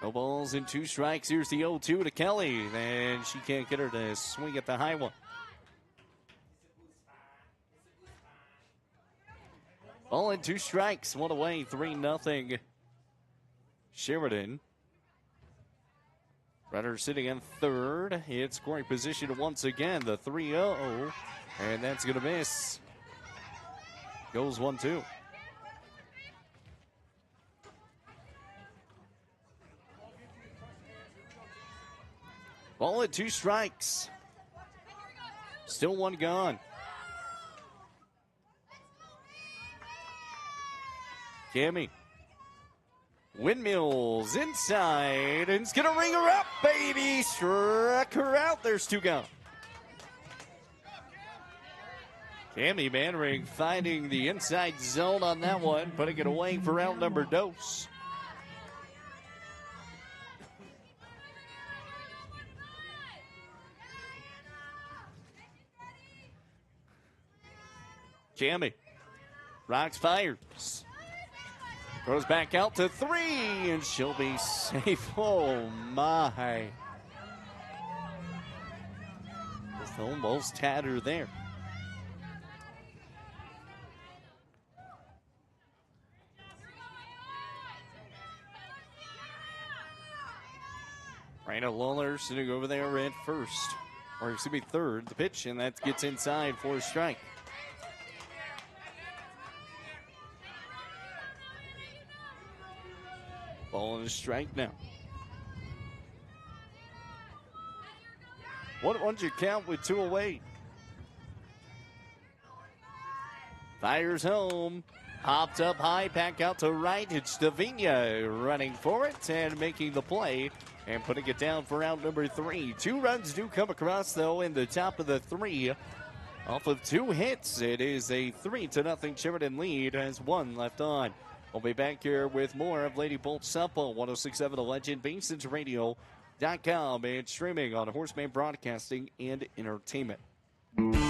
No balls and 2 strikes. Here's the 0-2 to Kelly. And she can't get her to swing at the high one. Ball and 2 strikes. 1 away. 3-0. Sheridan. Runner sitting in third. It's scoring position once again. The 3-0. And that's going to miss. Goes 1-2. Ball at 2 strikes. Still 1 gone. Cammy. Windmills inside, and it's going to ring her up, baby. Struck her out. There's 2 gone. Cammy Manring finding the inside zone on that one, putting it away for out number dos. Cammy. Rocks fires. Throws back out to 3, and she'll be safe. Oh, my. Just almost had her there. Raina Lawler sitting over there at first. Or excuse me, third. The pitch, and that gets inside for a strike. Ball and a strike now. Once you count with 2 away. Fires home. Hopped up high, back out to right. It's Davinia running for it and making the play and putting it down for out number 3. 2 runs do come across, though, in the top of the 3. Off of 2 hits, it is a 3-0 Sheridan lead. Has 1 left on. We'll be back here with more of Lady Bolt Softball, 106.7 The Legend, BasensRadio.com, and streaming on Horseman Broadcasting and Entertainment.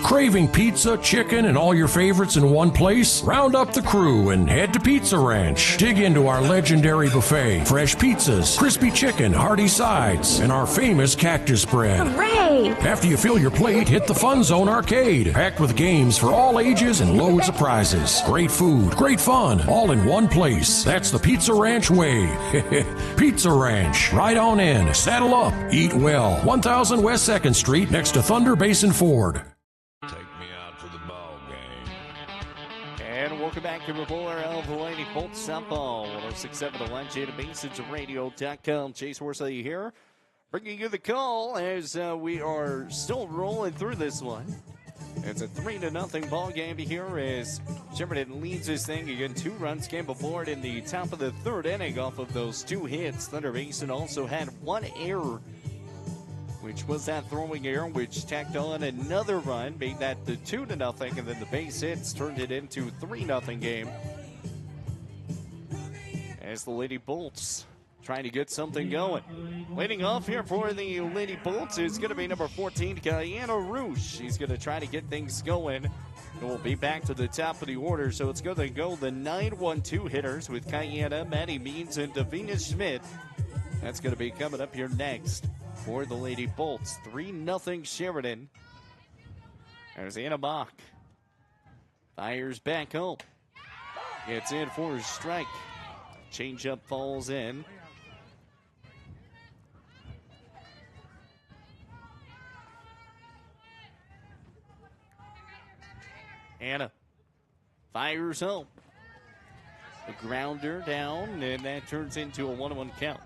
Craving pizza, chicken, and all your favorites in one place? Round up the crew and head to Pizza Ranch. Dig into our legendary buffet. Fresh pizzas, crispy chicken, hearty sides, and our famous cactus bread. Hooray! After you fill your plate, hit the Fun Zone Arcade. Packed with games for all ages and loads of prizes. Great food, great fun, all in one place. That's the Pizza Ranch way. Pizza Ranch. Right on in. Saddle up. Eat well. 1000 West 2nd Street next to Thunder Basin Ford. And welcome back to more of the Lady Bolt Softball, 106.7 The Legend, BasensRadio.com. Chase Horsley here, bringing you the call as we are still rolling through this one. It's a 3-0 ball game here as Sheridan leads this thing. Again, 2 runs came aboard in the top of the 3rd inning off of those 2 hits. Thunder Basin also had 1 error, which was that throwing error, which tacked on another run, made that the 2-0, and then the base hits turned it into 3-0 game. As the Lady Bolts trying to get something going. Leading off here for the Lady Bolts is going to be number 14, Guyana Rouge. She's going to try to get things going We'll be back to the top of the order, so it's going to go the 9-1-2 hitters with Kayana, Maddie Means, and Davina Schmidt. That's going to be coming up here next for the Lady Bolts. 3-0 Sheridan. There's Anna Mock. Fires back home. It's in for a strike. Changeup falls in. Anna fires home. A grounder down, and that turns into a 1-1 count.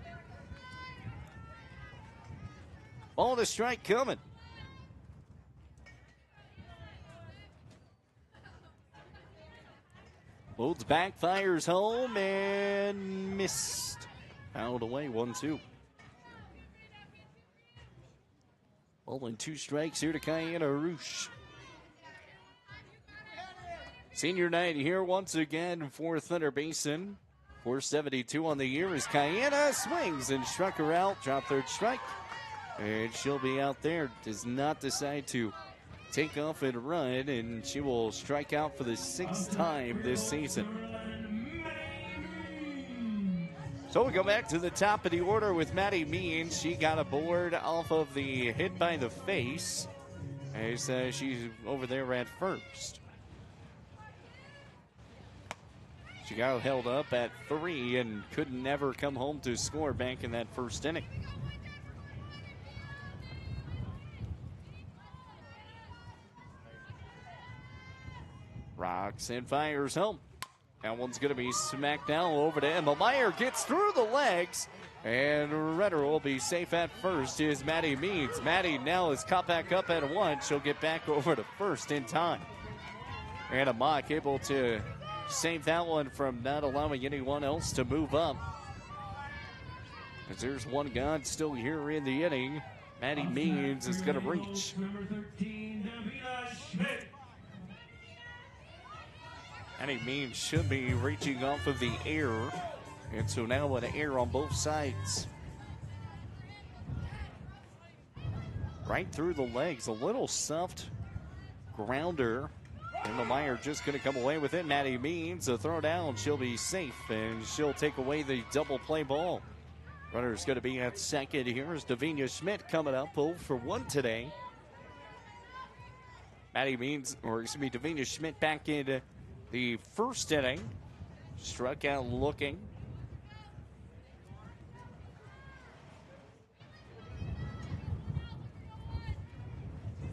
Ball to strike coming. Loads back, fires home, and missed. Fouled away, 1-2. Ball and 2 strikes here to Kayana Roosh. Senior night here once again for Thunder Basin. 472 on the year as Kayana swings and struck her out. Drop third strike. And she'll be out there. Does not decide to take off and run. And she will strike out for the 6th time this season. So we go back to the top of the order with Maddie Means. She got a board off of the hit by the face. As she's over there at first. She got held up at 3 and could never come home to score back in that first inning. Rocks and fires home. That one's going to be smacked down over to Emma Meyer. Gets through the legs. And Redder will be safe at first is Maddie Means. Maddie now is caught back up at 1. She'll get back over to first in time. Anna Mock able to save that one from not allowing anyone else to move up. As there's one gone still here in the inning. Maddie Means is going to reach. Maddie Means should be reaching off of the air. And so now an air on both sides. Right through the legs. A little soft grounder. Emma Meyer just going to come away with it. Maddie Means a throw down. She'll be safe, and she'll take away the double play ball. Runner's going to be at second. Here's Davina Schmidt coming up 0 for 1 today. Davina Schmidt back in the first inning. Struck out looking.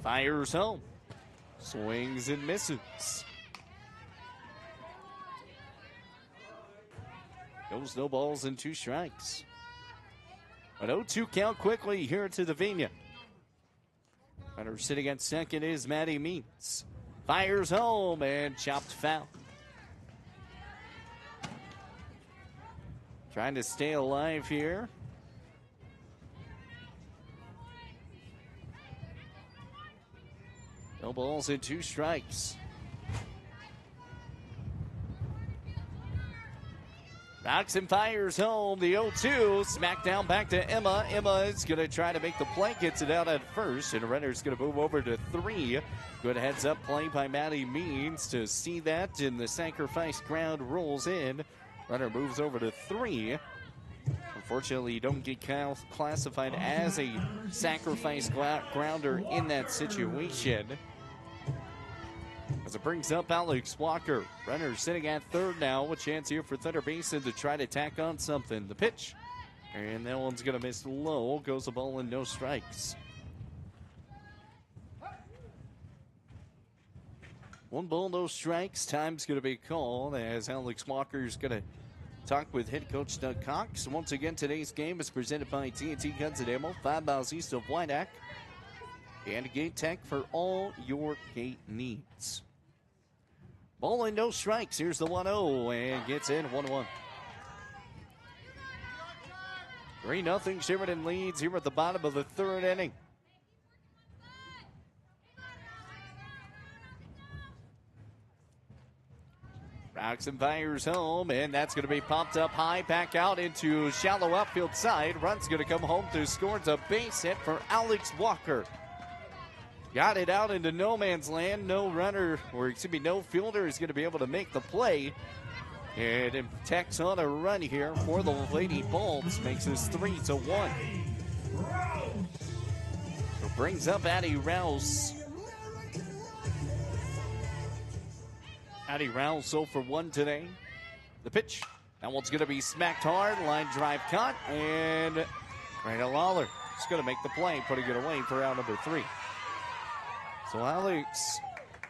Fires home. Swings and misses. Goes no balls and 2 strikes. An 0-2 count quickly here to Davina. Runner sitting at second is Maddie Means. Fires home and chopped foul. Trying to stay alive here. No balls and 2 strikes. Knocks and fires home. The 0-2. Smack down back to Emma. Emma is going to try to make the play. Gets it out at first. And Renner's going to move over to 3. Good heads up play by Maddie Means to see that. And the sacrifice ground rolls in. Renner moves over to 3. Unfortunately, you don't get classified as a sacrifice grounder in that situation. As it brings up Alex Walker. Runner sitting at third now. A chance here for Thunder Basin to try to tack on something. The pitch. And that one's going to miss low. Goes the ball and no strikes. 1 ball, no strikes. Time's going to be called as Alex Walker is going to talk with head coach Doug Cox. Once again, today's game is presented by TNT Guns and Ammo, 5 miles east of Wyandotte. And Gate Tech for all your gate needs. Ball and no strikes. Here's the 1-0 and gets in 1-1. 3-0 Sheridan leads here at the bottom of the 3rd inning. Rocks and fires home, and that's going to be popped up high, back out into shallow outfield side. Run's going to come home to score. It's a base hit for Alex Walker. Got it out into no man's land. No runner, or excuse me, no fielder is going to be able to make the play. And it tacks on a run here for the Lady Bolts. Makes this 3-1. It brings up Addie Rouse. Addie Rouse 0 for 1 today. The pitch. That one's going to be smacked hard. Line drive cut. And Raina Lawler is going to make the play, putting it away for out number 3. So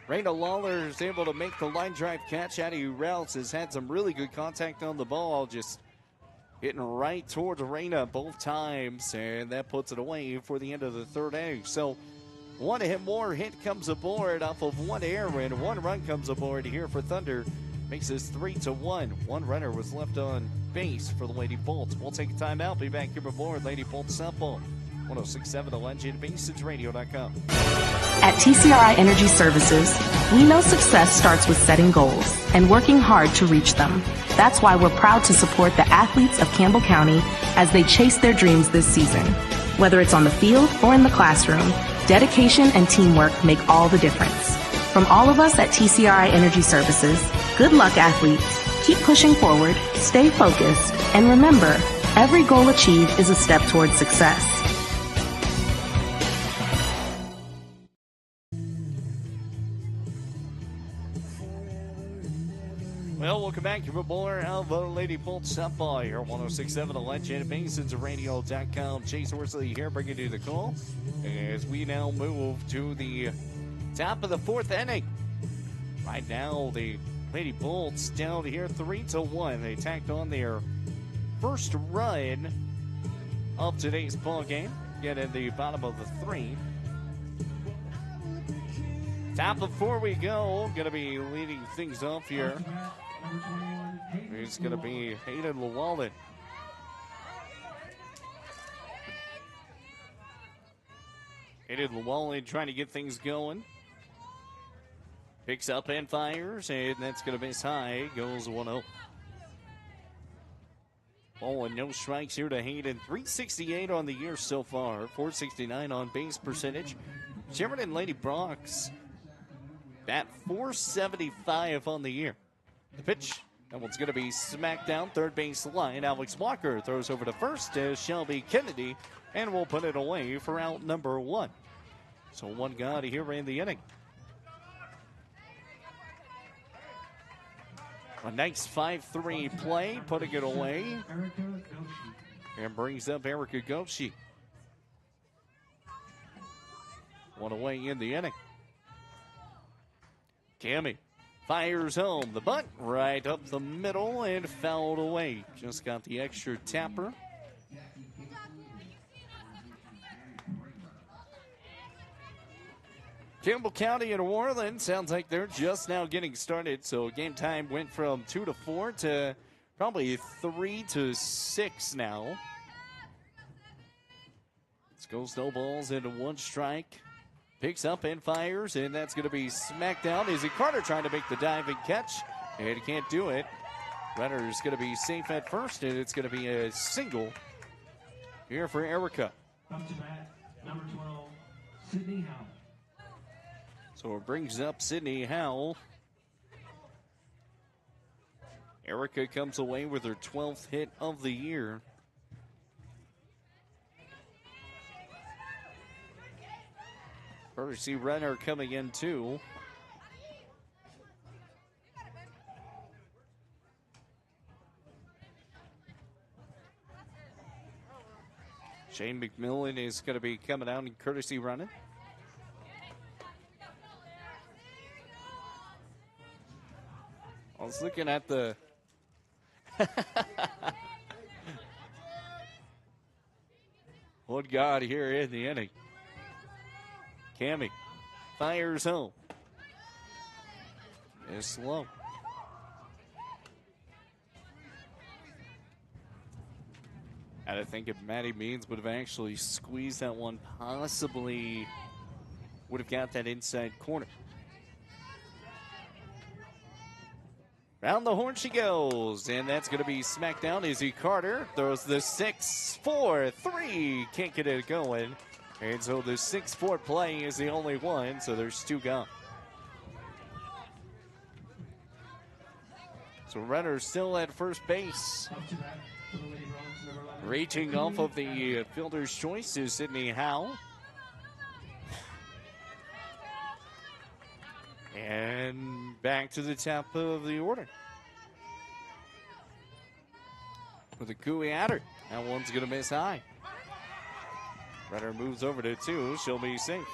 Raina Lawler is able to make the line drive catch. Addie Rouse has had some really good contact on the ball, just hitting right towards Raina both times, and that puts it away for the end of the third inning. So one more hit comes aboard off of one error, and 1 run comes aboard here for Thunder. Makes this 3-1. 1 runner was left on base for the Lady Bolts. We'll take a timeout. Be back here before Lady Bolts softball. 106.7 The Legend, BaseSidsRadio.com. At TCRI Energy Services, we know success starts with setting goals and working hard to reach them. That's why we're proud to support the athletes of Campbell County as they chase their dreams this season. Whether it's on the field or in the classroom, dedication and teamwork make all the difference. From all of us at TCRI Energy Services, good luck, athletes. Keep pushing forward, stay focused, and remember, every goal achieved is a step towards success. Well, welcome back to more of Lady Bolts softball here, 106.7 The Legend, BaseSidsRadio.com. Chase Horsley here bringing you the call as we now move to the top of the 4th inning. Right now, the Lady Bolts down here 3-1. They tacked on their first run of today's ball game. Get in the bottom of the 3. Top of 4 we go. Going to be leading things off here. It's going to be Hayden Llewellyn. Hayden Llewellyn trying to get things going. Picks up and fires, and that's going to miss high. Goes 1-0. Oh, and no strikes here to Hayden. 368 on the year so far. 469 on base percentage. Sheridan Lady Bronx at 475 on the year. The pitch, that one's going to be smacked down third base line. Alex Walker throws over to first to Shelby Kennedy, and we'll put it away for out number 1. So 1 guy here in the inning. A nice 5-3 play, putting it away, and brings up Erica Goshi. 1 away in the inning. Cammy fires home. The bunt right up the middle and fouled away. Just got the extra tapper. Campbell County and Orland sounds like they're just now getting started. So game time went from 2 to 4 to probably 3 to 6 now. Let's go snowballs into 1 strike. Picks up and fires, and that's going to be smacked down. Izzy Carter trying to make the diving catch, and he can't do it. Runner is going to be safe at first, and it's going to be a single here for Erica. Up to bat, number 12, Sydney Howell. So it brings up Sydney Howell. Erica comes away with her 12th hit of the year. Courtesy runner coming in too. Shane McMillan is going to be coming out in courtesy running. I was looking at the what God here in the inning. Cammy fires home. It's slow. And I think if Maddie Means would have actually squeezed that one, possibly would have got that inside corner. Round the horn she goes, and that's going to be smacked down. Izzy Carter throws the 6-4-3. Can't get it going. And so the 6-4 play is the only one, so there's 2 gone. So runner still at first base. Reaching off of the fielder's choice is Sydney Howe. And back to the top of the order. With a Cooey Adder. That one's going to miss high. Runner moves over to 2. She'll be safe.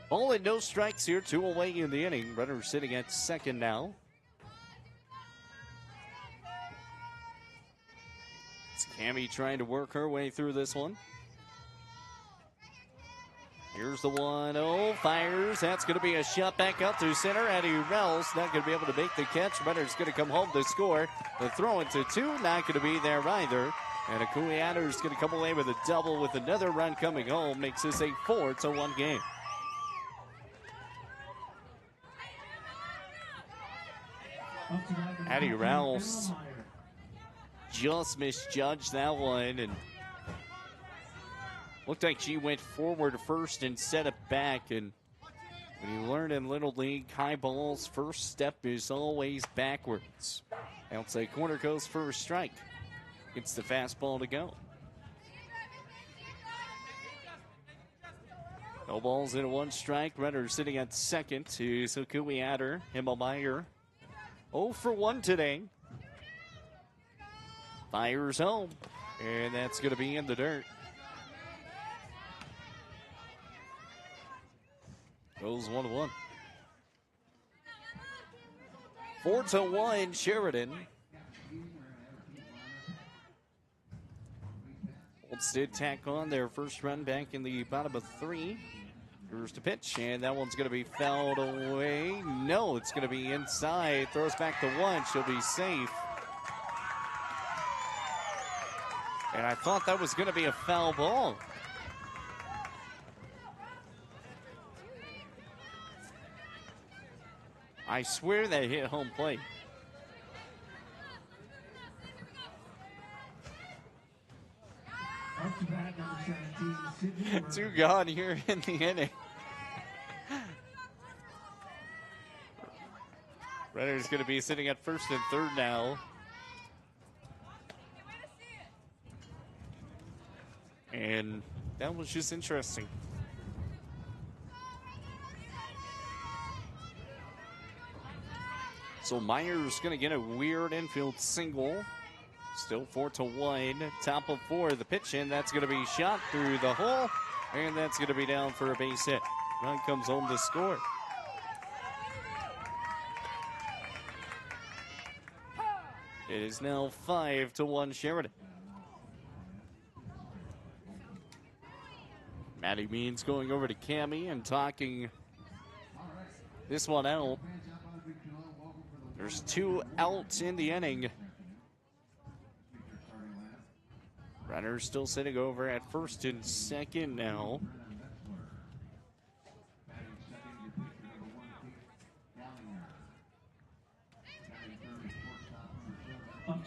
Ball and no strikes here. 2 away in the inning. Runner sitting at second now. It's Cammie trying to work her way through this one. Here's the 1-0, fires. That's going to be a shot back out through center. Addie Rels not going to be able to make the catch. Runner's going to come home to score. The throw into 2, not going to be there either. And Akui Adder is going to come away with a double with another run coming home. Makes this a 4-1 game. Addie Rels just misjudged that one and looked like she went forward first instead of back. And when you learn in Little League, high balls, first step is always backwards. Outside corner goes for a strike. Gets the fastball to go. No balls in 1 strike. Runner sitting at second to Sukui Adder. Himmelmeyer 0 for 1 today. Fires home. And that's going to be in the dirt. Goes 1-1. 4-1 Sheridan. Colts did tack on their first run back in the bottom of 3. Here's the pitch, and that one's going to be fouled away. No, it's going to be inside. Throws back to 1. She'll be safe. And I thought that was going to be a foul ball. I swear that hit home plate. Two gone here in the inning. Runner's going to be sitting at first and third now. And that was just interesting. So Myers going to get a weird infield single. Still 4-1. Top of 4. The pitch in. That's going to be shot through the hole. And that's going to be down for a base hit. Run comes home to score. It is now 5-1 Sheridan. Maddie Means going over to Cammie and talking this one out. There's 2 outs in the inning. Runner still sitting over at first and second now.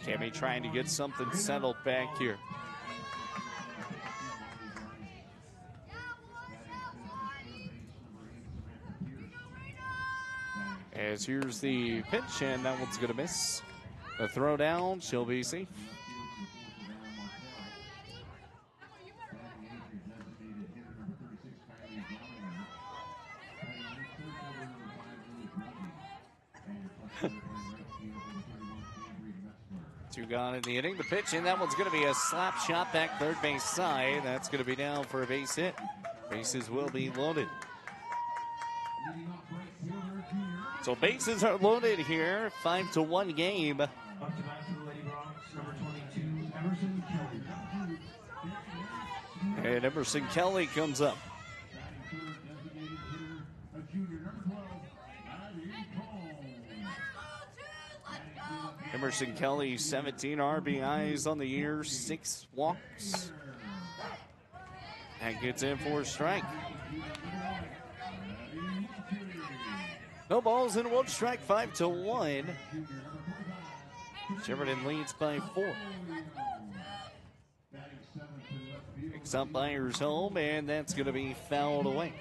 Cammie trying to get something settled back here. As here's the pitch, and that one's going to miss. The throw down, she'll be safe. Two gone in the inning. The pitch, and that one's going to be a slap shot back third base side. That's going to be down for a base hit. Bases will be loaded. So bases are loaded here. 5-1 game. Up to bat for the Lady Bronx, number 22, Emerson Kelly. And Emerson Kelly comes up. Emerson Kelly, 17 RBIs on the year, 6 walks. And gets in for a strike. No balls in 1 strike, 5-1. Sheridan leads by 4. Picks up Byers home, and that's going to be fouled away.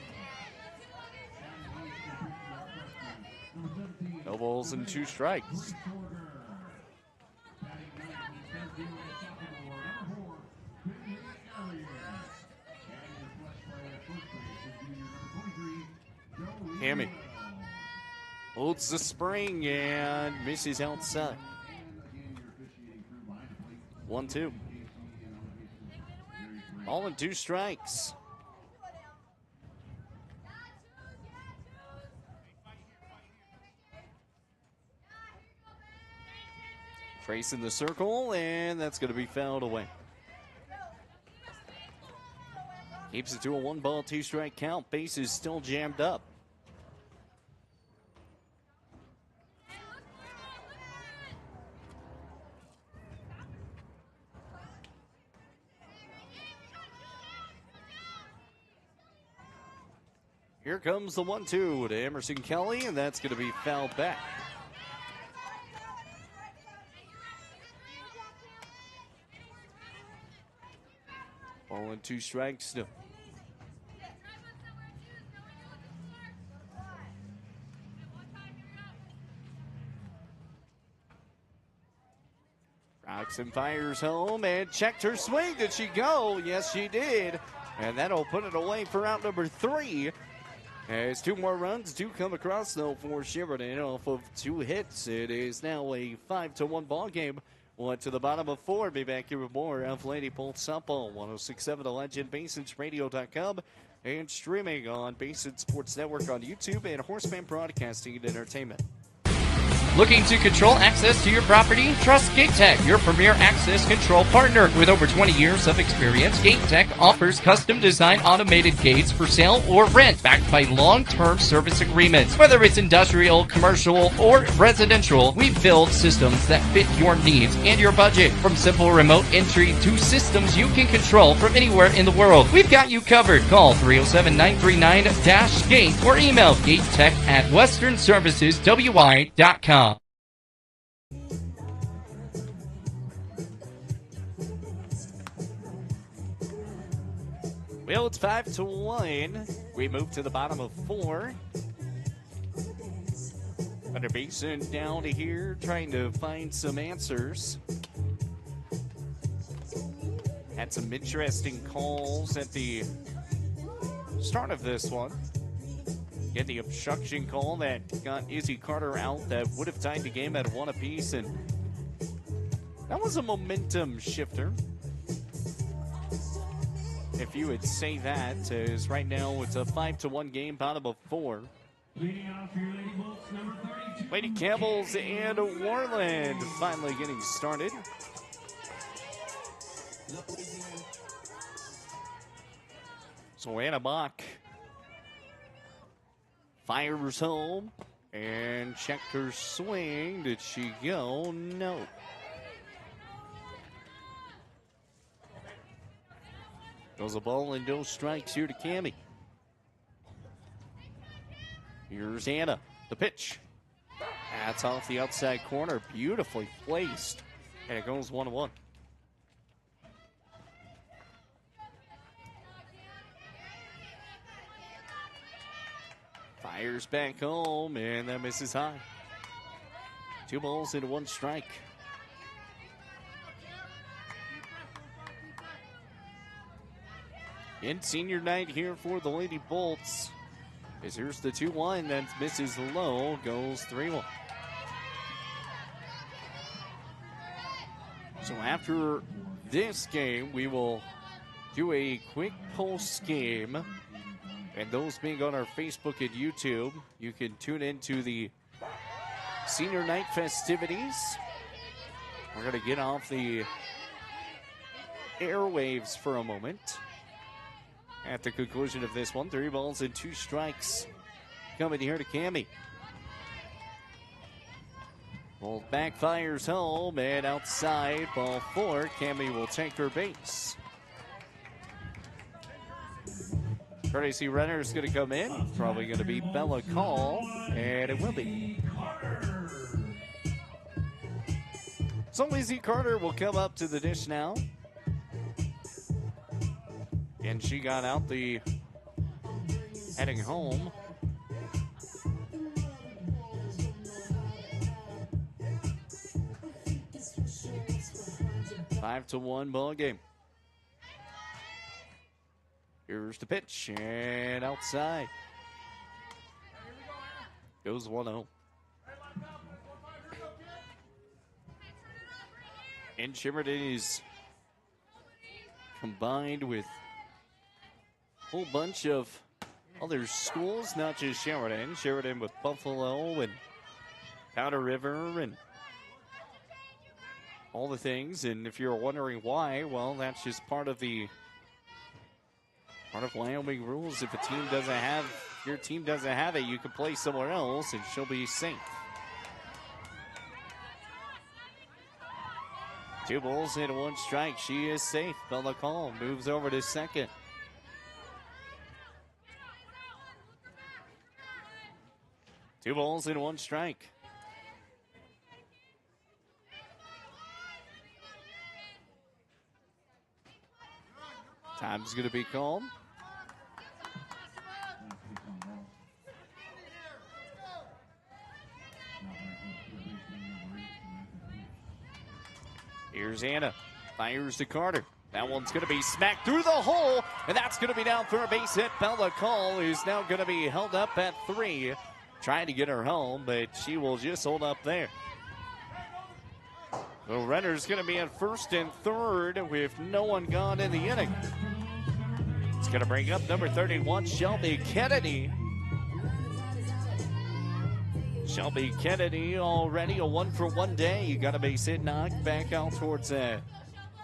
No balls and 2 strikes. Hammy holds the spring and misses outside. 1-2. All in 2 strikes. Tracing the circle, and that's going to be fouled away. Keeps it to a 1-ball, 2-strike count. Base is still jammed up. Here comes the 1-2 to Emerson Kelly, and that's going to be fouled back. All in 2 strikes still. Roxon fires home and checked her swing. Did she go? Yes, she did. And that'll put it away for out number 3. As 2 more runs do come across, though, for Sheridan off of 2 hits. It is now a 5-1 ball game. 1 to the bottom of 4. Be back here with more of Lady Bolt Softball. 106.7 The Legend, BasonRadio.com, and streaming on Basin Sports Network on YouTube and Horseman Broadcasting and Entertainment. Looking to control access to your property? Trust GateTech, your premier access control partner. With over 20 years of experience, GateTech offers custom design automated gates for sale or rent, backed by long-term service agreements. Whether it's industrial, commercial, or residential, we build systems that fit your needs and your budget. From simple remote entry to systems you can control from anywhere in the world, we've got you covered. Call 307-939-GATE or email gatetech@westernserviceswi.com. Well, it's 5-1. We move to the bottom of 4. Thunder Basin down to here, trying to find some answers. Had some interesting calls at the start of this one. Get the obstruction call that got Izzy Carter out that would have tied the game at 1 apiece, and that was a momentum shifter, if you would say that, as right now it's a 5-1 game, bottom of 4. Leading off your Lady Bolts, number 32. Lady Campbells and Warland finally getting started. So Anna Mock fires home and checked her swing. Did she go? No. Goes a ball and no strikes here to Cammie. Here's Anna. The pitch. That's off the outside corner. Beautifully placed. And it goes 1-1. Fires back home, and that misses high. 2 balls and 1 strike. In senior night here for the Lady Bolts. As here's the 2-1 that misses low, goes 3-1. So after this game, we will do a quick post game. And those being on our Facebook and YouTube, you can tune into the senior night festivities. We're going to get off the airwaves for a moment. At the conclusion of this one, 3 balls and 2 strikes coming here to Cammie. Ball backfires home and outside, ball 4. Cammie will take her base. Courtesy runner is going to come in. Probably going to be Bella Call, and it will be. So Izzy Carter will come up to the dish now. And she got out the heading home. Five to 1 ball game. Here's the pitch and outside. Goes 1-0. And Sheridan is combined with a whole bunch of other schools, not just Sheridan. Sheridan with Buffalo and Powder River and all the things. And if you're wondering why, well, that's just part of Wyoming rules. If your team doesn't have it, you can play somewhere else and she'll be safe. 2 balls and 1 strike. She is safe. Bella Call moves over to second. Two balls and 1 strike. Time's going to be called. Here's Anna. Fires to Carter. That one's going to be smacked through the hole, and that's going to be down for a base hit. Bella Call is now going to be held up at 3. Trying to get her home, but she will just hold up there. The runner's going to be at first and third with no one gone in the inning. It's going to bring up number 31, Shelby Kennedy. Shelby Kennedy already a 1-for-1 day. You got a base hit knocked back out towards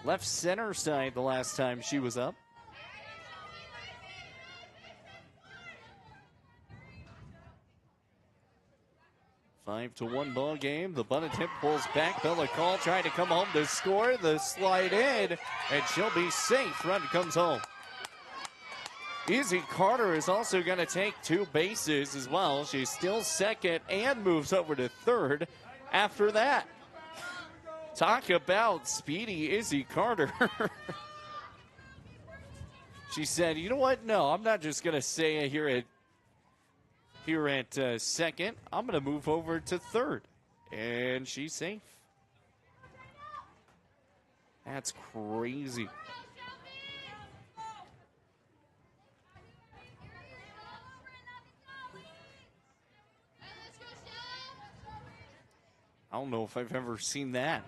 left center side the last time she was up. Five to 1 ball game. The bunt attempt pulls back. Bella Call trying to come home to score. The slide in, and she'll be safe. Run comes home. Izzy Carter is also going to take 2 bases as well. She's still second and moves over to third after that. Talk about speedy Izzy Carter. She said, you know what? No, I'm not just going to stay here at second. I'm going to move over to third. And she's safe. That's crazy. I don't know if I've ever seen that.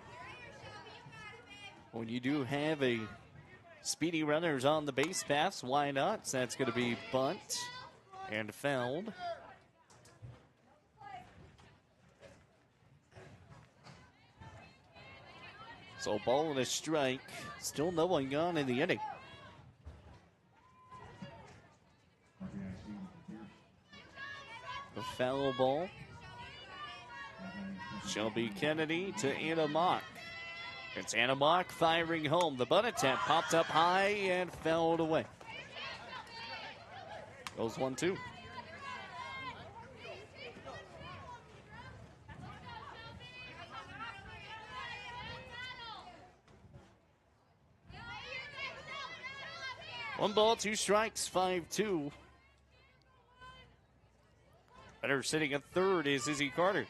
When you do have a speedy runners on the base paths, why not? So that's going to be bunt and fouled. So ball and a strike. Still no one gone in the inning. The foul ball. Shelby Kennedy to Anna Mock. It's Anna Mock firing home. The bunt attempt popped up high and fouled away. Goes 1-2. One ball, 2 strikes, 5-2. Better sitting at third is Izzy Carter.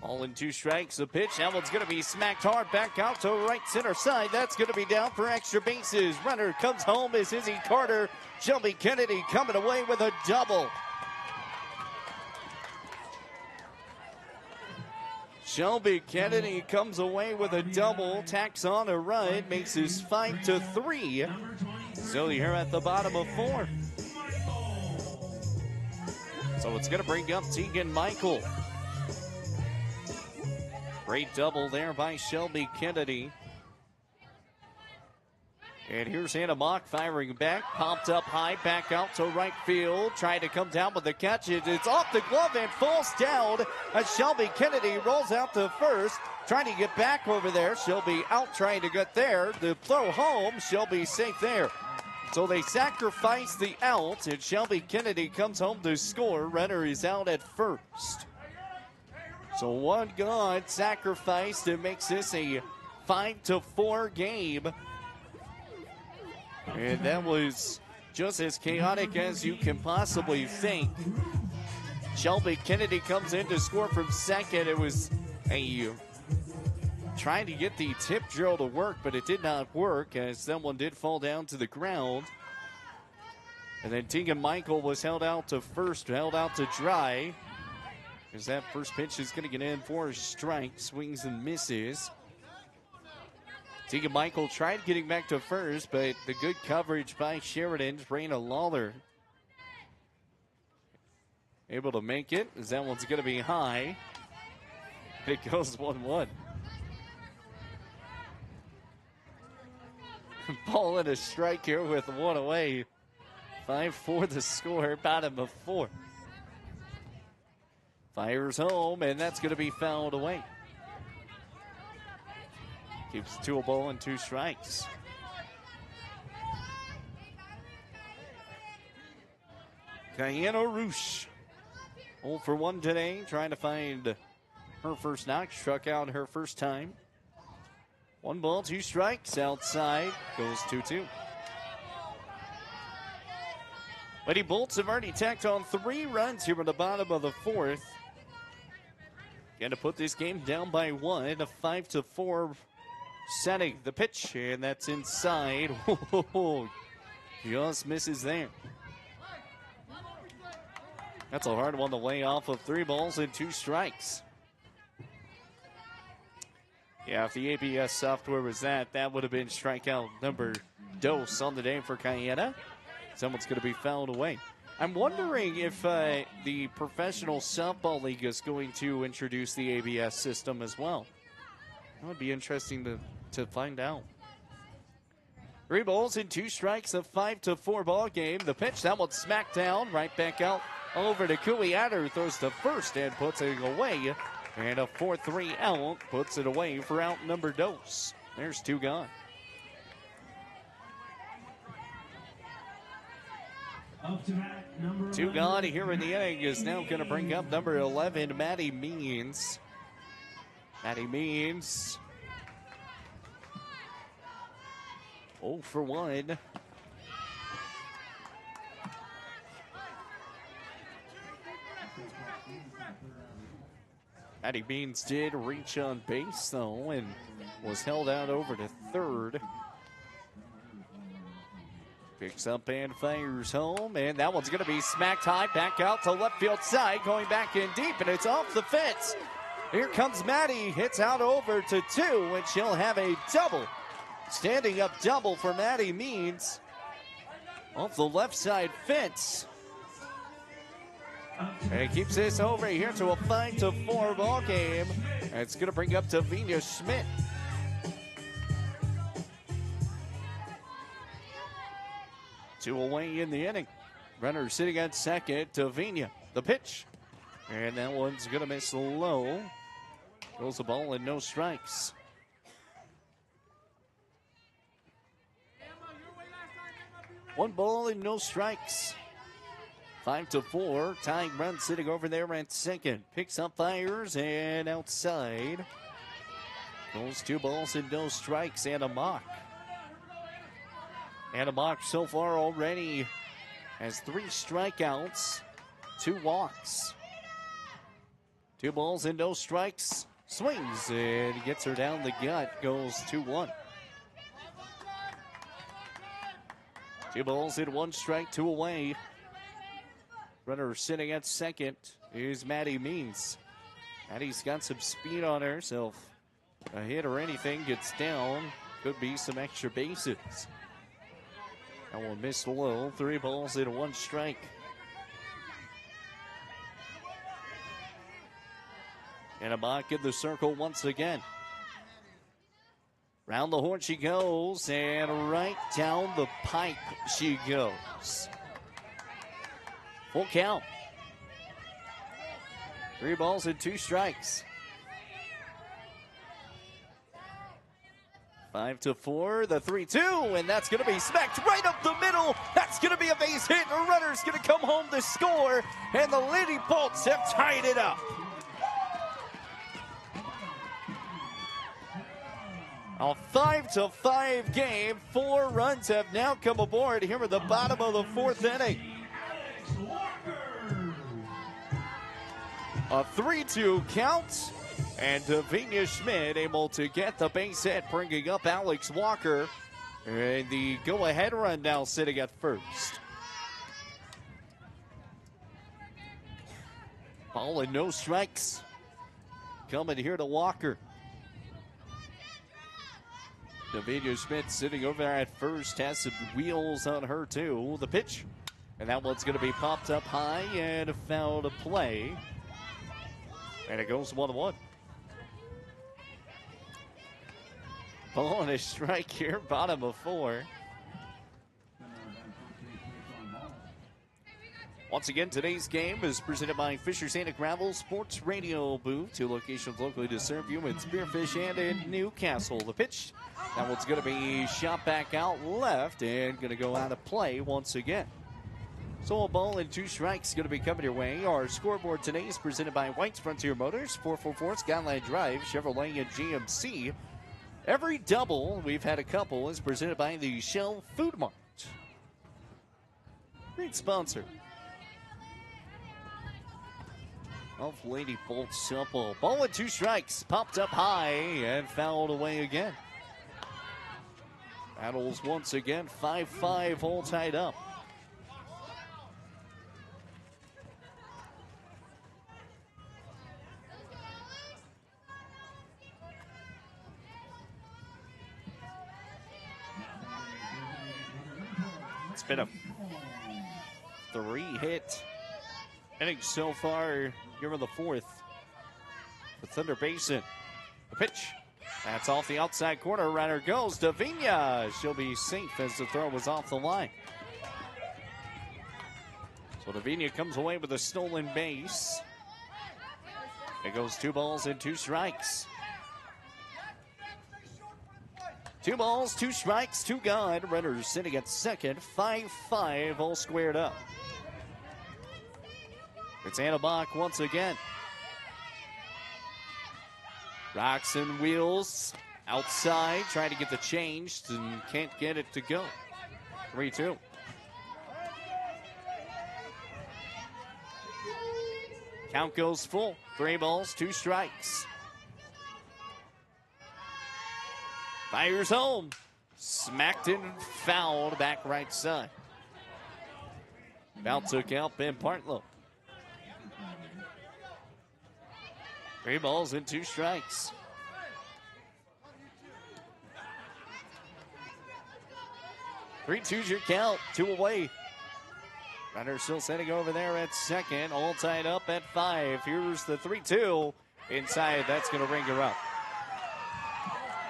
All in 2 strikes. The pitch. That one's going to be smacked hard back out to right center side. That's going to be down for extra bases. Runner comes home is Izzy Carter. Shelby Kennedy coming away with a double. Shelby Kennedy comes away with a double, tacks on a run, makes his 5-3. So here at the bottom of 4. So it's going to bring up Tegan Michael. Great double there by Shelby Kennedy. And here's Hannah Mock firing back, popped up high, back out to right field, trying to come down with the catch. It's off the glove and falls down as Shelby Kennedy rolls out to first, trying to get back over there. She'll be out trying to get there. The throw home, she'll be safe there. So they sacrifice the out, and Shelby Kennedy comes home to score. Runner is out at first. So one gone, sacrificed. It makes this a 5-4 game. And that was just as chaotic as you can possibly think. Shelby Kennedy comes in to score from second. It was trying to get the tip drill to work, but it did not work as someone did fall down to the ground. And then Tegan Michael was held out to first, held out to dry. As that first pitch is going to get in for a strike, swings and misses. Tegan Michael tried getting back to first, but the good coverage by Sheridan, Raina Lawler, able to make it, as that one's going to be high. It goes 1-1. Ball and a strike here with one away. 5-4 the score, bottom of 4. Fires home, and that's going to be fouled away. Keeps 2 a ball and 2 strikes. Diana Roosh, 0 for 1 today, trying to find her first knock. Struck out her first time. 1 ball, 2 strikes. Outside goes 2-2. Lady Bolts have already tacked on 3 runs here in the bottom of the 4th. Going to put this game down by 1, a 5-4 setting. The pitch, and that's inside. Just misses there. That's a hard one to lay off of 3 balls and 2 strikes. Yeah, if the ABS software was that would have been strikeout number dose on the day for Cayena. Someone's going to be fouled away. I'm wondering if the Professional Softball League is going to introduce the ABS system as well. That would be interesting to find out. 3 balls and 2 strikes, a 5-4 ball game. The pitch, that one's smacked down, right back out over to Kuiatter, throws to first and puts it away. And a 4-3 out puts it away for out number dose. There's 2 gone. Up to bat, number 2 gone here in the inning is now going to bring up number 11, Maddie Means. Maddie Means 0 for 1. Maddie Means did reach on base, though, and was held out over to third. Picks up and fires home, and that one's going to be smacked high, back out to left field side, going back in deep, and it's off the fence. Here comes Maddie, hits out over to 2, and she'll have a double. Standing up double for Maddie Means off the left side fence. And it keeps this over here to a 5-4 ball game. And it's going to bring up Tavinia Schmidt. Two away in the inning. Runner sitting at second, Tavinia. The pitch. And that one's going to miss low. Goes the ball and no strikes. One ball and no strikes. 5-4. Tying run sitting over there at second. Picks up, fires, and outside. Goes 2 balls and no strikes. And a mock. And a mock so far already has 3 strikeouts, 2 walks. 2 balls and no strikes. Swings and gets her down the gut. Goes 2-1. 2 balls and 1 strike, 2 away. Runner sitting at second is Maddie Means. Maddie's got some speed on her, so if a hit or anything gets down, could be some extra bases. That one missed low. 3 balls and 1 strike. And a mock in the circle once again. Round the horn she goes, and right down the pipe she goes. Full count. 3 balls and 2 strikes. 5-4, the 3-2, and that's going to be smacked right up the middle. That's going to be a base hit. The runner's going to come home to score, and the Lady Bolts have tied it up. A 5-5 game. 4 runs have now come aboard here at the bottom of the 4th inning. A 3-2 count, and Davinia Schmidt able to get the base hit, bringing up Alex Walker. And the go-ahead run now sitting at first. Ball and no strikes. Coming here to Walker. Davinia Schmidt sitting over there at first, has some wheels on her too. The pitch, and that one's going to be popped up high and foul to play. And it goes 1-1. Ball and a strike here, bottom of 4. Once again, today's game is presented by Fisher Santa Gravel Sports Radio Booth. 2 locations locally to serve you in Spearfish and in Newcastle. The pitch, that one's going to be shot back out left and going to go out of play once again. So a ball and 2 strikes going to be coming your way. Our scoreboard today is presented by White's Frontier Motors, 444 Skyline Drive, Chevrolet and GMC. Every double, we've had a couple, is presented by the Shell Food Mart. Great sponsor of Lady Bolt Simple. Ball and 2 strikes, popped up high and fouled away again. Battles once again, 5-5, all tied up. It's been a 3-hit inning so far here in the 4th for Thunder Basin. The pitch, that's off the outside corner. Runner goes. Davinia, she'll be safe as the throw was off the line. So Davinia comes away with a stolen base. It goes 2 balls and 2 strikes. 2 balls, 2 strikes, 2 gone. Runners sitting at second. 5-5, all squared up. It's Anna Bach once again. Rocks and wheels outside, trying to get the change and can't get it to go. 3-2. Count goes full. 3 balls, 2 strikes. Fires home. Smacked and fouled back right side. Foul took out Ben Partlow. 3 balls and 2 strikes. Three two's your count. 2 away. Runner still sitting over there at second. All tied up at 5. Here's the 3-2. Inside, that's going to ring her up.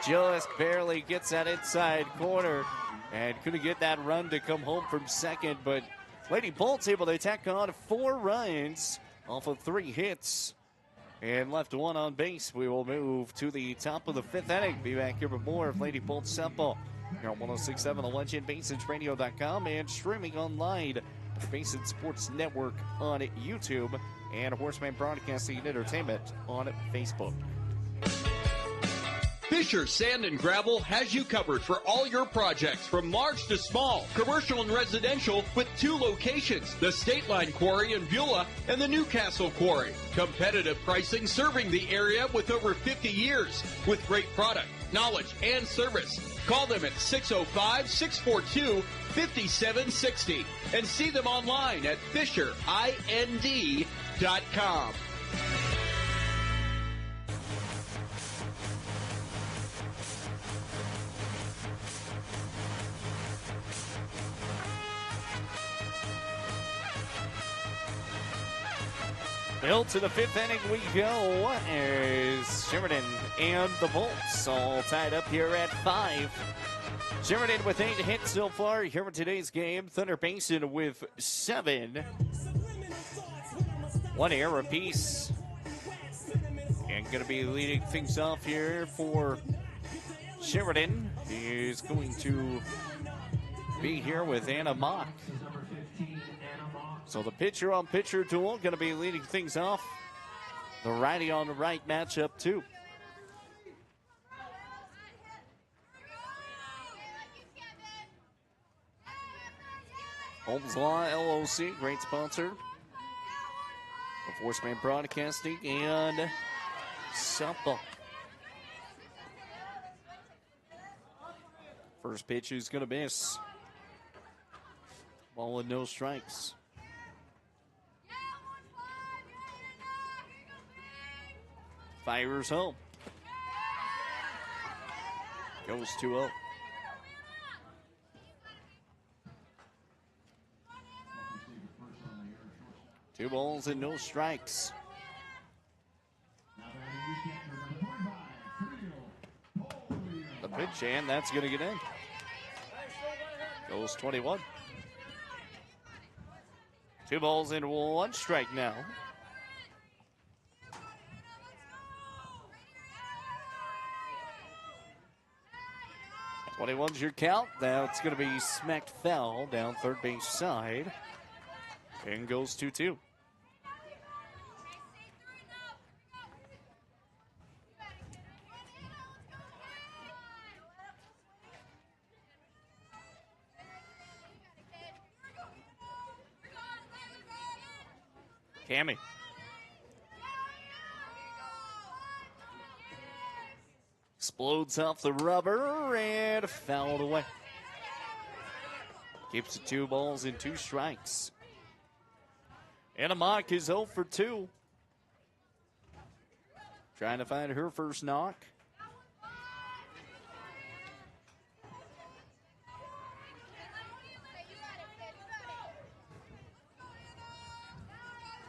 Just barely gets that inside corner and couldn't get that run to come home from second, but Lady Bolt's able to tack on 4 runs off of 3 hits and left 1 on base. We will move to the top of the 5th inning. Be back here with more of Lady Bolt Simple here on 106.7 The Legend, BasinRadio.com, and streaming online at the Basin Sports Network on YouTube and Horseman Broadcasting and Entertainment on Facebook. Fisher Sand and Gravel has you covered for all your projects from large to small, commercial and residential, with 2 locations, the State Line Quarry in Beulah and the Newcastle Quarry. Competitive pricing serving the area with over 50 years with great product, knowledge, and service. Call them at 605-642-5760 and see them online at FisherIND.com. Bill, to the fifth inning we go as Sheridan and the Bolts all tied up here at 5. Sheridan with 8 hits so far here in today's game. Thunder Basin with 7. 1 error apiece. And going to be leading things off here for Sheridan. He's going to be here with Anna Mock. So the pitcher on pitcher duel going to be leading things off. The righty on the right matchup too. Holmes Law LLC, great sponsor of Horseman Broadcasting and softball. First pitch is going to miss. Ball with no strikes. Fires home. Goes 2-0. Two balls and no strikes. The pitch, and that's going to get in. Goes 21. 2 balls and 1 strike now. 21's your count. That's going to be smacked foul down third base side. And goes 2-2. Cammy. Explodes off the rubber and fouled away. Keeps it 2 balls and 2 strikes. Anna Mock is 0 for 2. Trying to find her first knock.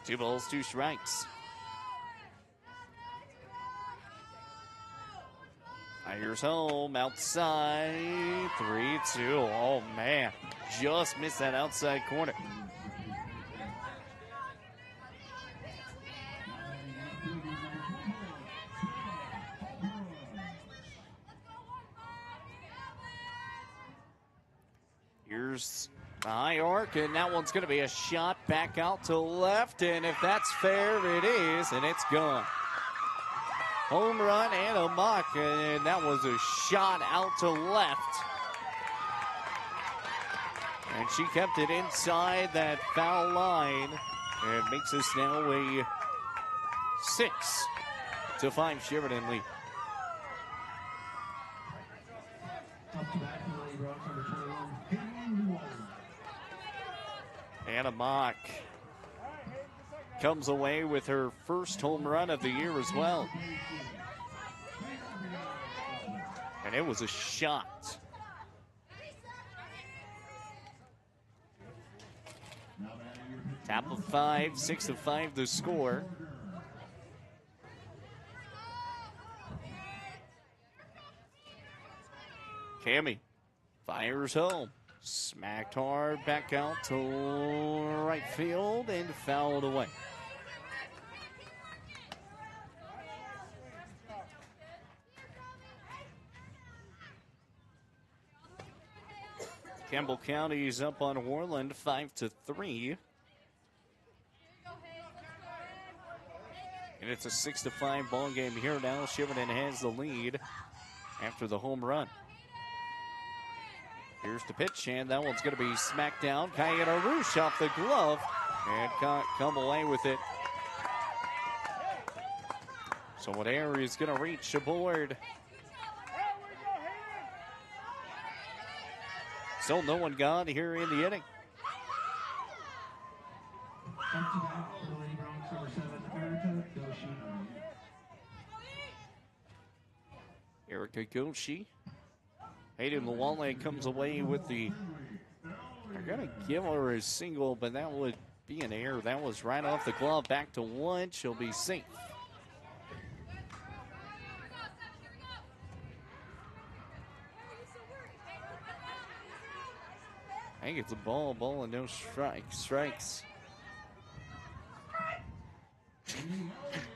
Two balls, 2 strikes. Fires home, outside, 3-2. Oh, man. Just missed that outside corner. Here's the high arc, and that one's going to be a shot back out to left, and if that's fair, it is, and it's gone. Home run and a mock, and that was a shot out to left. And she kept it inside that foul line, and makes us now a 6-5 Sheridan lead. Anna Mock comes away with her first home run of the year as well. And it was a shot. Top of 5, 6-5 the score. Cammy fires home. Smacked hard back out to right field and fouled away. Campbell County is up on Worland 5-3. And it's a 6-5 ball game here now. Sheridan has the lead after the home run. Here's the pitch, and that one's going to be smacked down. Kayana Roosh off the glove and can't come away with it. So Adair is going to reach aboard. Still no one gone here in the inning. Erica Goshi. Hayden Lawale comes away with the... They're going to give her a single, but that would be an error. That was right off the glove. Back to one. She'll be safe. I think it's a ball, and no strikes.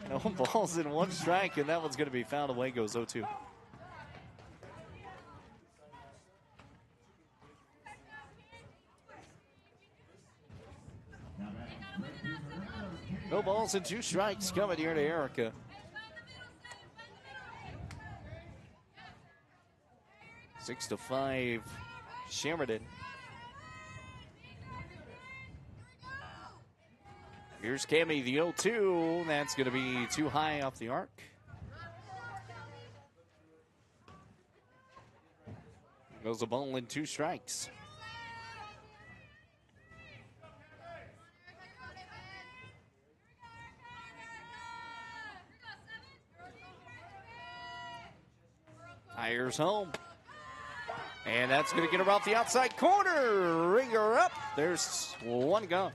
No balls and one strike, and that one's going to be fouled away. Goes 0-2. No balls and 2 strikes coming here to Erica. Six to 5, Sheridan. Here's Cammie, the 0-2. That's going to be too high off the arc. Goes a ball and 2 strikes. Fires home. And that's going to get her off the outside corner. Ring her up. There's one gone.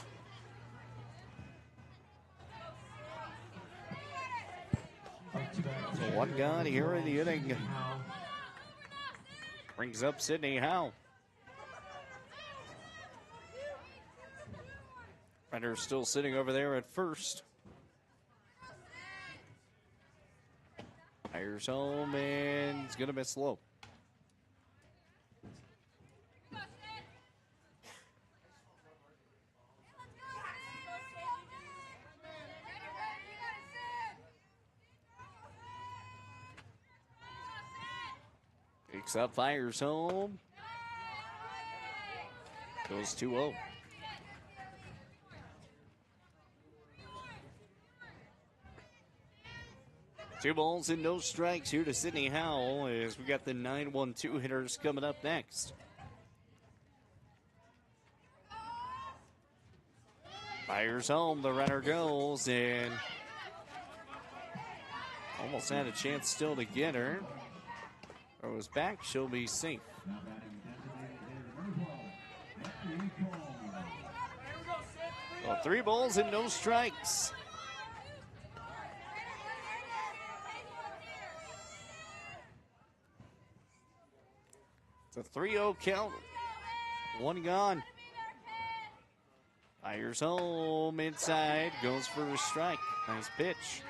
So one gone here in the inning. Brings up Sydney Howe. Runner still sitting over there at first. Fires home and it's going to miss low. Picks up, fires home. Goes 2-0. Two balls and no strikes here to Sydney Howell as we got the 9-1-2 hitters coming up next. Fires home, the runner goes, and almost had a chance still to get her. Throws back, she'll be safe. So 3 balls and no strikes. It's a 3-0 count. One gone. Fires home inside. Goes for a strike. Nice pitch.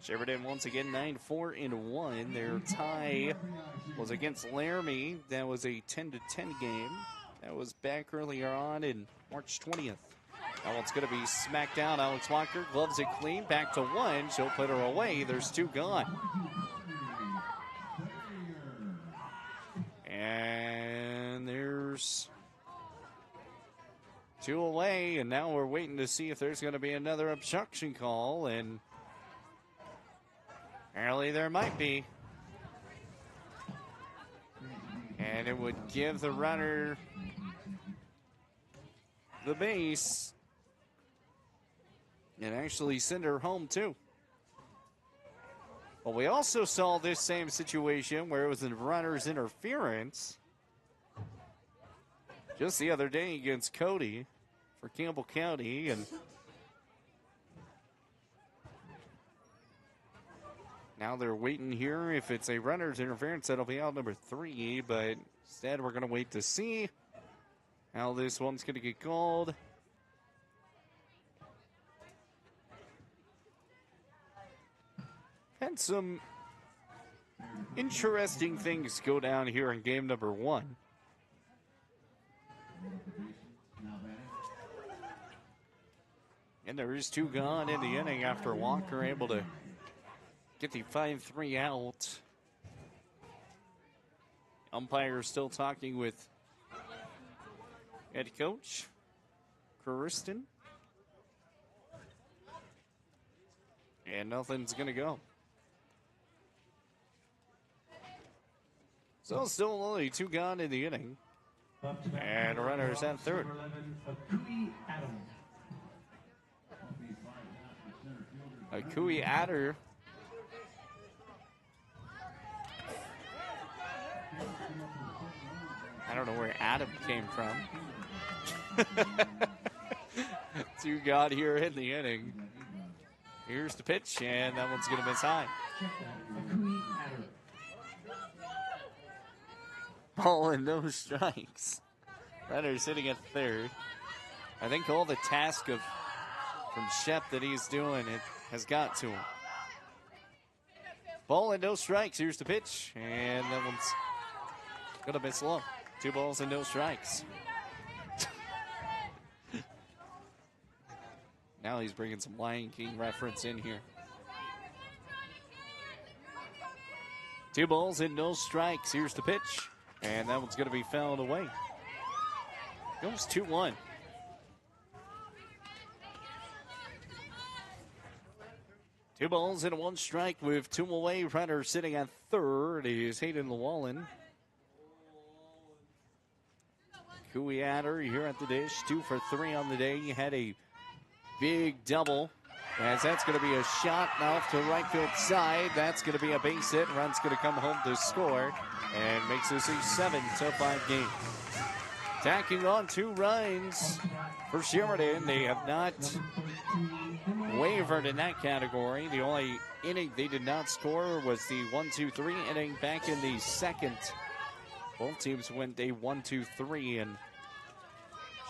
Sheridan once again 9-4-1. Their tie was against Laramie. That was a 10-10 game. That was back earlier on in March 20th. That one's going to be smacked down. Alex Walker gloves it clean. Back to one. She'll put her away. There's 2 gone. And there's 2 away. And now we're waiting to see if there's going to be another obstruction call. And apparently there might be. And it would give the runner the base. And actually send her home too. But we also saw this same situation where it was a runner's interference just the other day against Cody for Campbell County. And now they're waiting here. If it's a runner's interference, that'll be out number 3. But instead, we're going to wait to see how this one's going to get called. Had some interesting things go down here in game number 1. And there is 2 gone in the inning after Walker able to get the 5-3 out. Umpire still talking with head coach Kirsten. And nothing's going to go. So still only 2 gone in the inning. And runners at third. Akui Adder. don't know where Adam came from. 2 gone here in the inning. Here's the pitch, and that one's going to miss high. Ball and no strikes. Runner sitting at third. I think all the task from Shep that he's doing, it has got to him. Ball and no strikes. Here's the pitch, and that one's going to miss low. 2 balls and no strikes. Now he's bringing some Lion King reference in here. 2 balls and no strikes. Here's the pitch, and that one's going to be fouled away. Goes 2-1. Two balls and 1 strike with 2 away. Runner sitting at third is Hayden Llewellyn. Cooey Adder here at the dish. 2 for 3 on the day. He had a big double. As that's going to be a shot off to right field side. That's going to be a base hit. Run's going to come home to score. And makes this a 7-5 game. Tacking on 2 runs for Sheridan. They have not wavered in that category. The only inning they did not score was the 1-2-3 inning back in the second. Both teams went a 1-2-3, and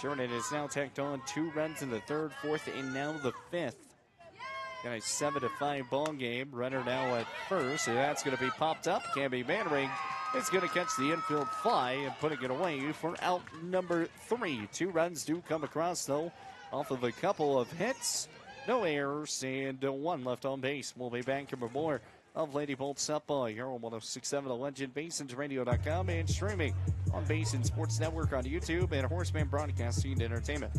Sheridan has now tacked on 2 runs in the third, fourth, and now the fifth. Got a 7-5 ball game. Runner now at first, and that's going to be popped up. Camby Mannering is going to catch the infield fly and putting it away for out number 3. 2 runs do come across, though, off of a couple of hits. No errors, and 1 left on base. We'll be back for more of Lady Bolt Softball here on 106.7 The Legend, BasonsRadio.com, and streaming on Basin Sports Network on YouTube and Horseman Broadcasting and Entertainment.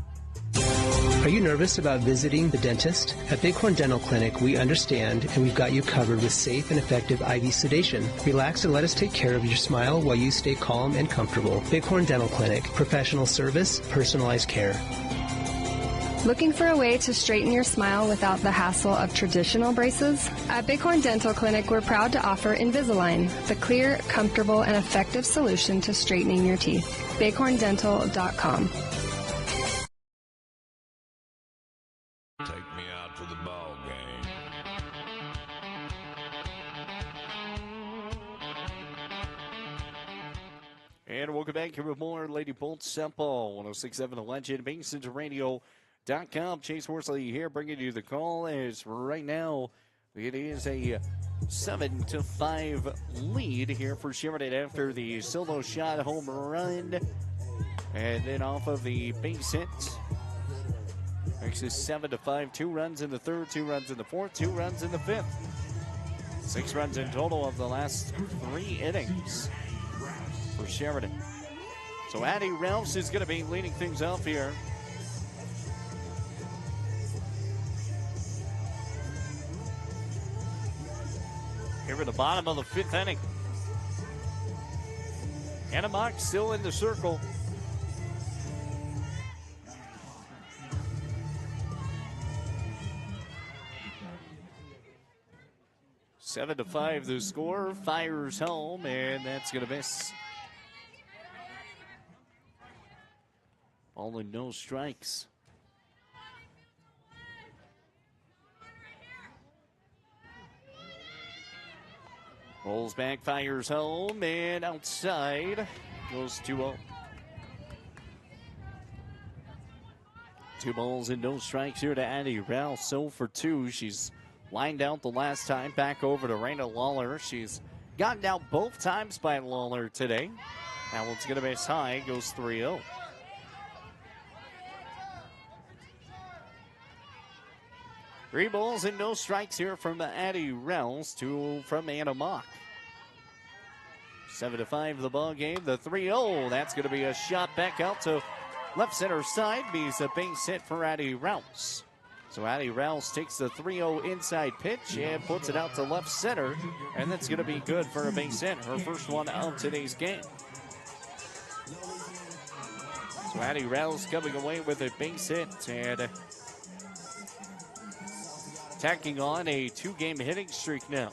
Are you nervous about visiting the dentist? At Bighorn Dental Clinic, we understand and we've got you covered with safe and effective IV sedation. Relax and let us take care of your smile while you stay calm and comfortable. Bighorn Dental Clinic, professional service, personalized care. Looking for a way to straighten your smile without the hassle of traditional braces? At Bighorn Dental Clinic, we're proud to offer Invisalign, the clear, comfortable, and effective solution to straightening your teeth. BighornDental.com. Take me out to the ball game. And welcome back here with more Lady Bolt Softball, 106.7 The Legend, BasonsRadio.com. Chase Horsley here bringing you the call as right now it is a 7-5 lead here for Sheridan after the solo shot home run. And then off of the base hit, makes it 7-5. 2 runs in the third, 2 runs in the fourth, 2 runs in the fifth. 6 runs in total of the last 3 innings for Sheridan. So Addie Rouse is going to be leading things off here. Here at the bottom of the 5th inning. Anna Mock still in the circle. Seven to 5 the score. Fires home, and that's going to miss. All in no strikes. Rolls back, fires home, and outside goes 2-0. 2 balls and no strikes here to Addie Rouse. So for 2, she's lined out the last time. Back over to Raina Lawler. She's gotten out both times by Lawler today. That one's going to miss high. Goes 3-0. Three balls and no strikes here from Addie Rouse. 2 from Anna Mock. 7-5 the ball game. The 3-0. That's going to be a shot back out to left center side. Means a base hit for Addie Rouse. So Addie Rouse takes the 3-0 inside pitch and puts it out to left center. And that's going to be good for a base hit. Her first one of today's game. So Addie Rouse coming away with a base hit and tacking on a 2-game hitting streak now.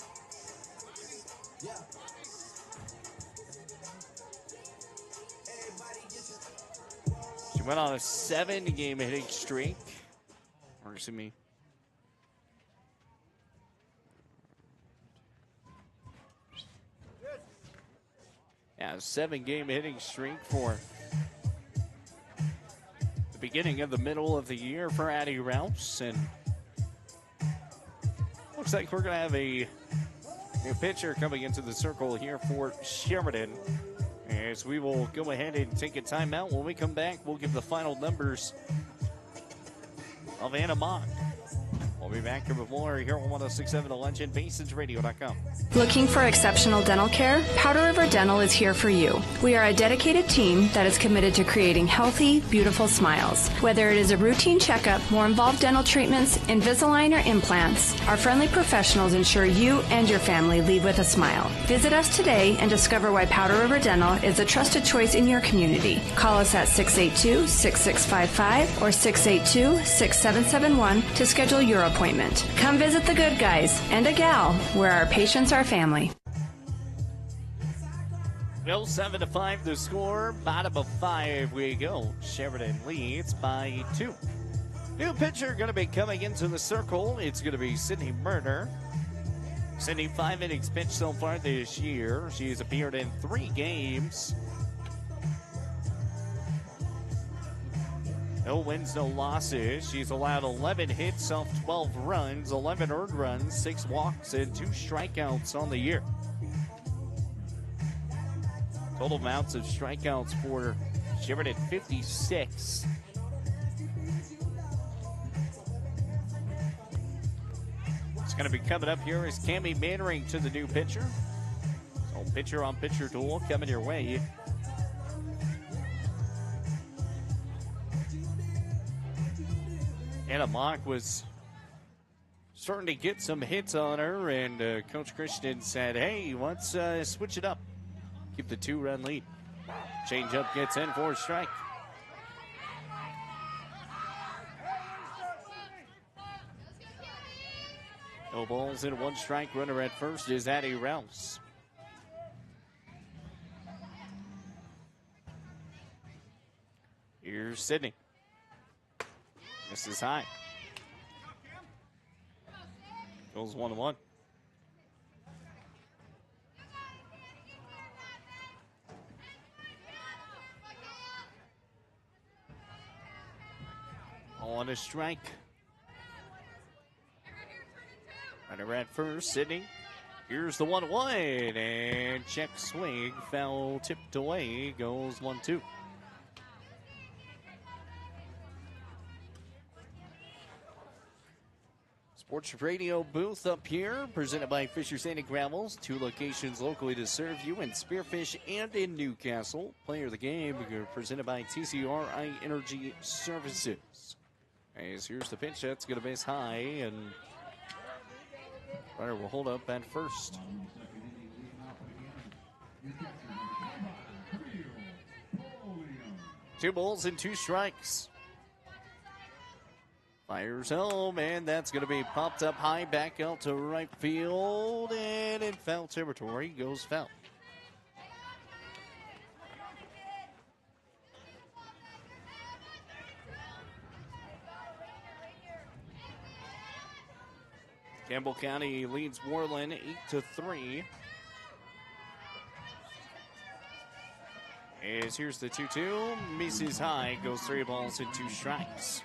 went on a 7-game hitting streak. Or excuse me. Yeah, a 7-game hitting streak for the beginning of the middle of the year for Addie Rouse. And looks like we're going to have a new pitcher coming into the circle here for Sheridan. As we will go ahead and take a timeout. When we come back, we'll give the final numbers of Anna Mock. We'll be back here with more here on 106.7 The Legend, BasensRadio.com. Looking for exceptional dental care? Powder River Dental is here for you. We are a dedicated team that is committed to creating healthy, beautiful smiles. Whether it is a routine checkup, more involved dental treatments, Invisalign, or implants, our friendly professionals ensure you and your family leave with a smile. Visit us today and discover why Powder River Dental is a trusted choice in your community. Call us at 682-6655 or 682-6771 to schedule your appointment. Come visit the good guys and a gal where our patients are family. Well, 7-5 the score. Bottom of 5 we go. Sheridan leads by 2. New pitcher going to be coming into the circle. It's going to be Sydney Murner. Sydney, 5 innings pitched so far this year. She's appeared in 3 games. No wins, no losses. She's allowed 11 hits off 12 runs, 11 earned runs, 6 walks, and 2 strikeouts on the year. Total amounts of strikeouts for Sheridan, 56. It's going to be coming up here is Cammie Mannering to the new pitcher. So pitcher on pitcher duel coming your way. Anna Mock was starting to get some hits on her, and Coach Christian said, hey, let's switch it up. Keep the 2-run lead. Changeup gets in for a strike. No balls and 1 strike. Runner at first is Addie Rouse. Here's Sydney. This is high. Goes 1-1. On a strike. Runner at first, Sydney. Here's the 1-1, and check swing, foul tipped away, goes 1-2. Sports Radio booth up here, presented by Fisher Sand and Gravels. 2 locations locally to serve you in Spearfish and in Newcastle. Player of the game presented by TCRI Energy Services. As here's the pitch, that's going to miss high, and runner will hold up at first. Two balls and 2 strikes. Fires home, and that's going to be popped up high back out to right field, and in foul territory goes foul. Campbell County leads Worland 8-3. As here's the 2-2, misses high, goes 3 balls and 2 strikes.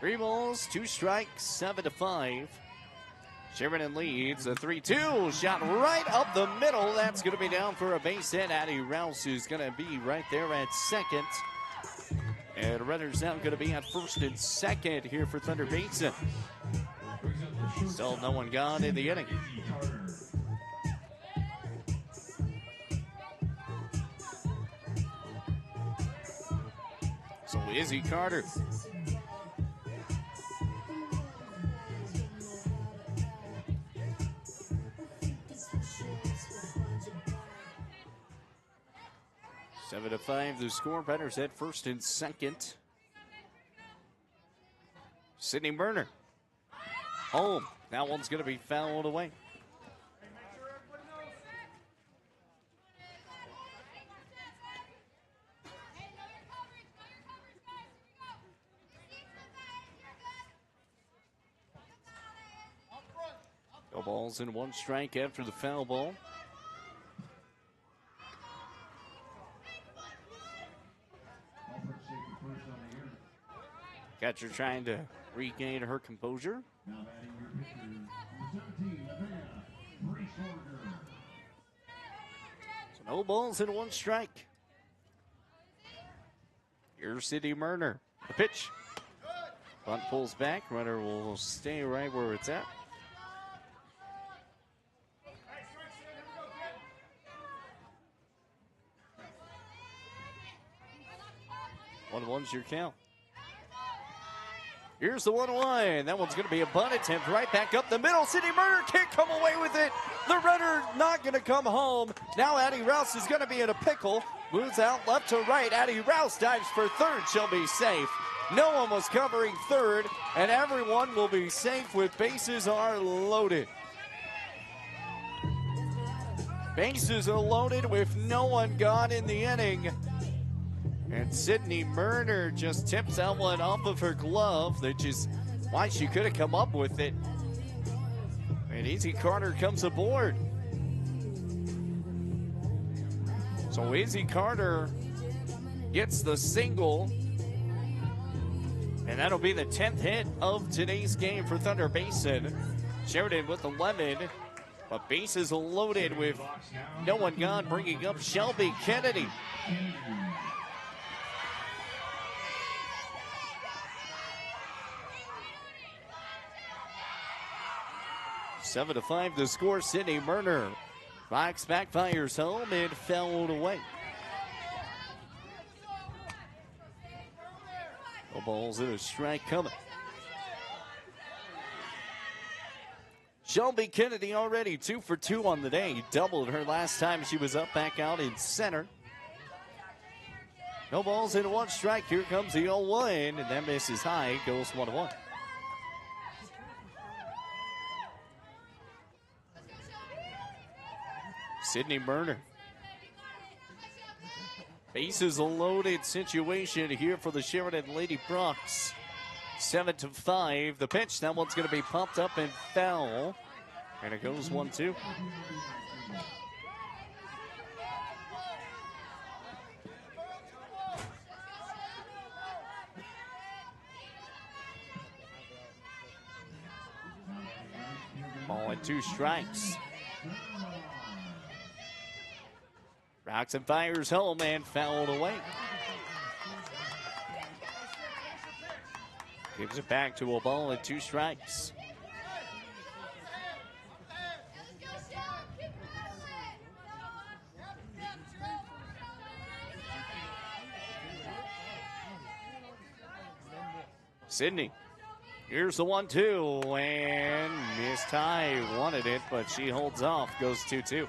Three balls, 2 strikes, 7-5. Sheridan leads a 3-2 shot right up the middle. That's going to be down for a base hit. Addie Rouse is going to be right there at second. And runners now going to be at first and second here for Thunder Basin. Still no one gone in the inning. So Izzy Carter. Seven to 5, the score. Runners at first and second. Sydney Murner. Home. That one's going to be fouled away. balls and 1 strike after the foul ball. Catcher trying to regain her composure. So no balls and 1 strike. Here's Sydney Murner. The pitch. Bunt pulls back. Runner will stay right where it's at. One's your count. Here's the 1-1. That one's going to be a bunt attempt right back up the middle. Sydney Murner can't come away with it. The runner not going to come home. Now Addie Rouse is going to be in a pickle. Moves out left to right. Addie Rouse dives for third. She'll be safe. No one was covering third, and everyone will be safe with bases are loaded. Bases are loaded with no one gone in the inning. And Sydney Murner just tips that one off of her glove, which is why she could have come up with it. And Izzy Carter comes aboard. So Izzy Carter gets the single. And that'll be the 10th hit of today's game for Thunder Basin. Sheridan with 11. But bases loaded with no one gone, bringing up Shelby Kennedy. 7-5 the score. Sydney Murner. Fox backfires home and fouled away. No balls and a strike coming. Shelby Kennedy already 2 for 2 on the day. Doubled her last time she was up back out in center. No balls and 1 strike. Here comes the 0-1, and that misses high. Goes 1-1. Sydney Murner. Bases a loaded situation here for the Sheridan Lady Bucks. 7-5. The pitch. That one's going to be popped up and foul. And it goes 1-2. Ball and 2 strikes. Rocks and fires home and fouled away. Gives it back to a ball and 2 strikes. Sydney. Here's the 1-2 and missed high. Wanted it, but she holds off. Goes 2-2.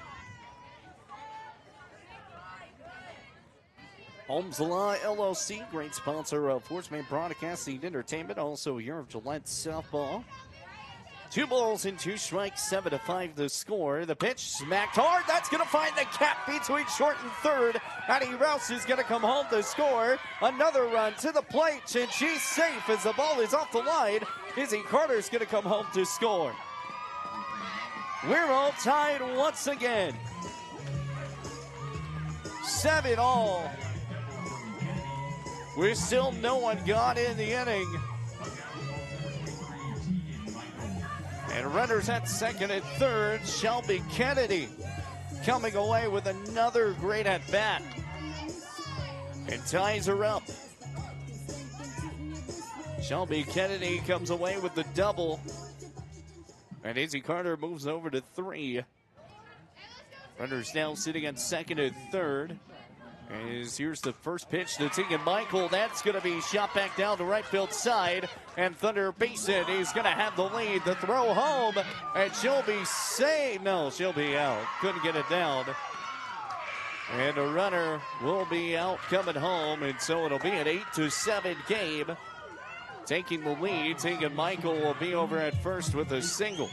Holmes Law LLC, great sponsor of Horseman Broadcasting Entertainment, also here of Gillette Softball. 2 balls and 2 strikes, 7-5 the score. The pitch smacked hard. That's going to find the gap between short and third. Addie Rouse is going to come home to score. Another run to the plate, and she's safe as the ball is off the line. Izzy Carter's going to come home to score. We're all tied once again. 7-all. We're still no one gone in the inning. And runners at second and third. Shelby Kennedy coming away with another great at-bat. And ties her up. Shelby Kennedy comes away with the double. And Izzy Carter moves over to 3. Runners now sitting at second and third. Here's the first pitch to Tegan Michael. That's going to be shot back down the right field side. And Thunder Basin is going to have the lead. The throw home. And she'll be safe. No, she'll be out. Couldn't get it down. And a runner will be out coming home. And so it'll be an 8-7 game. Taking the lead. Tegan Michael will be over at first with a single.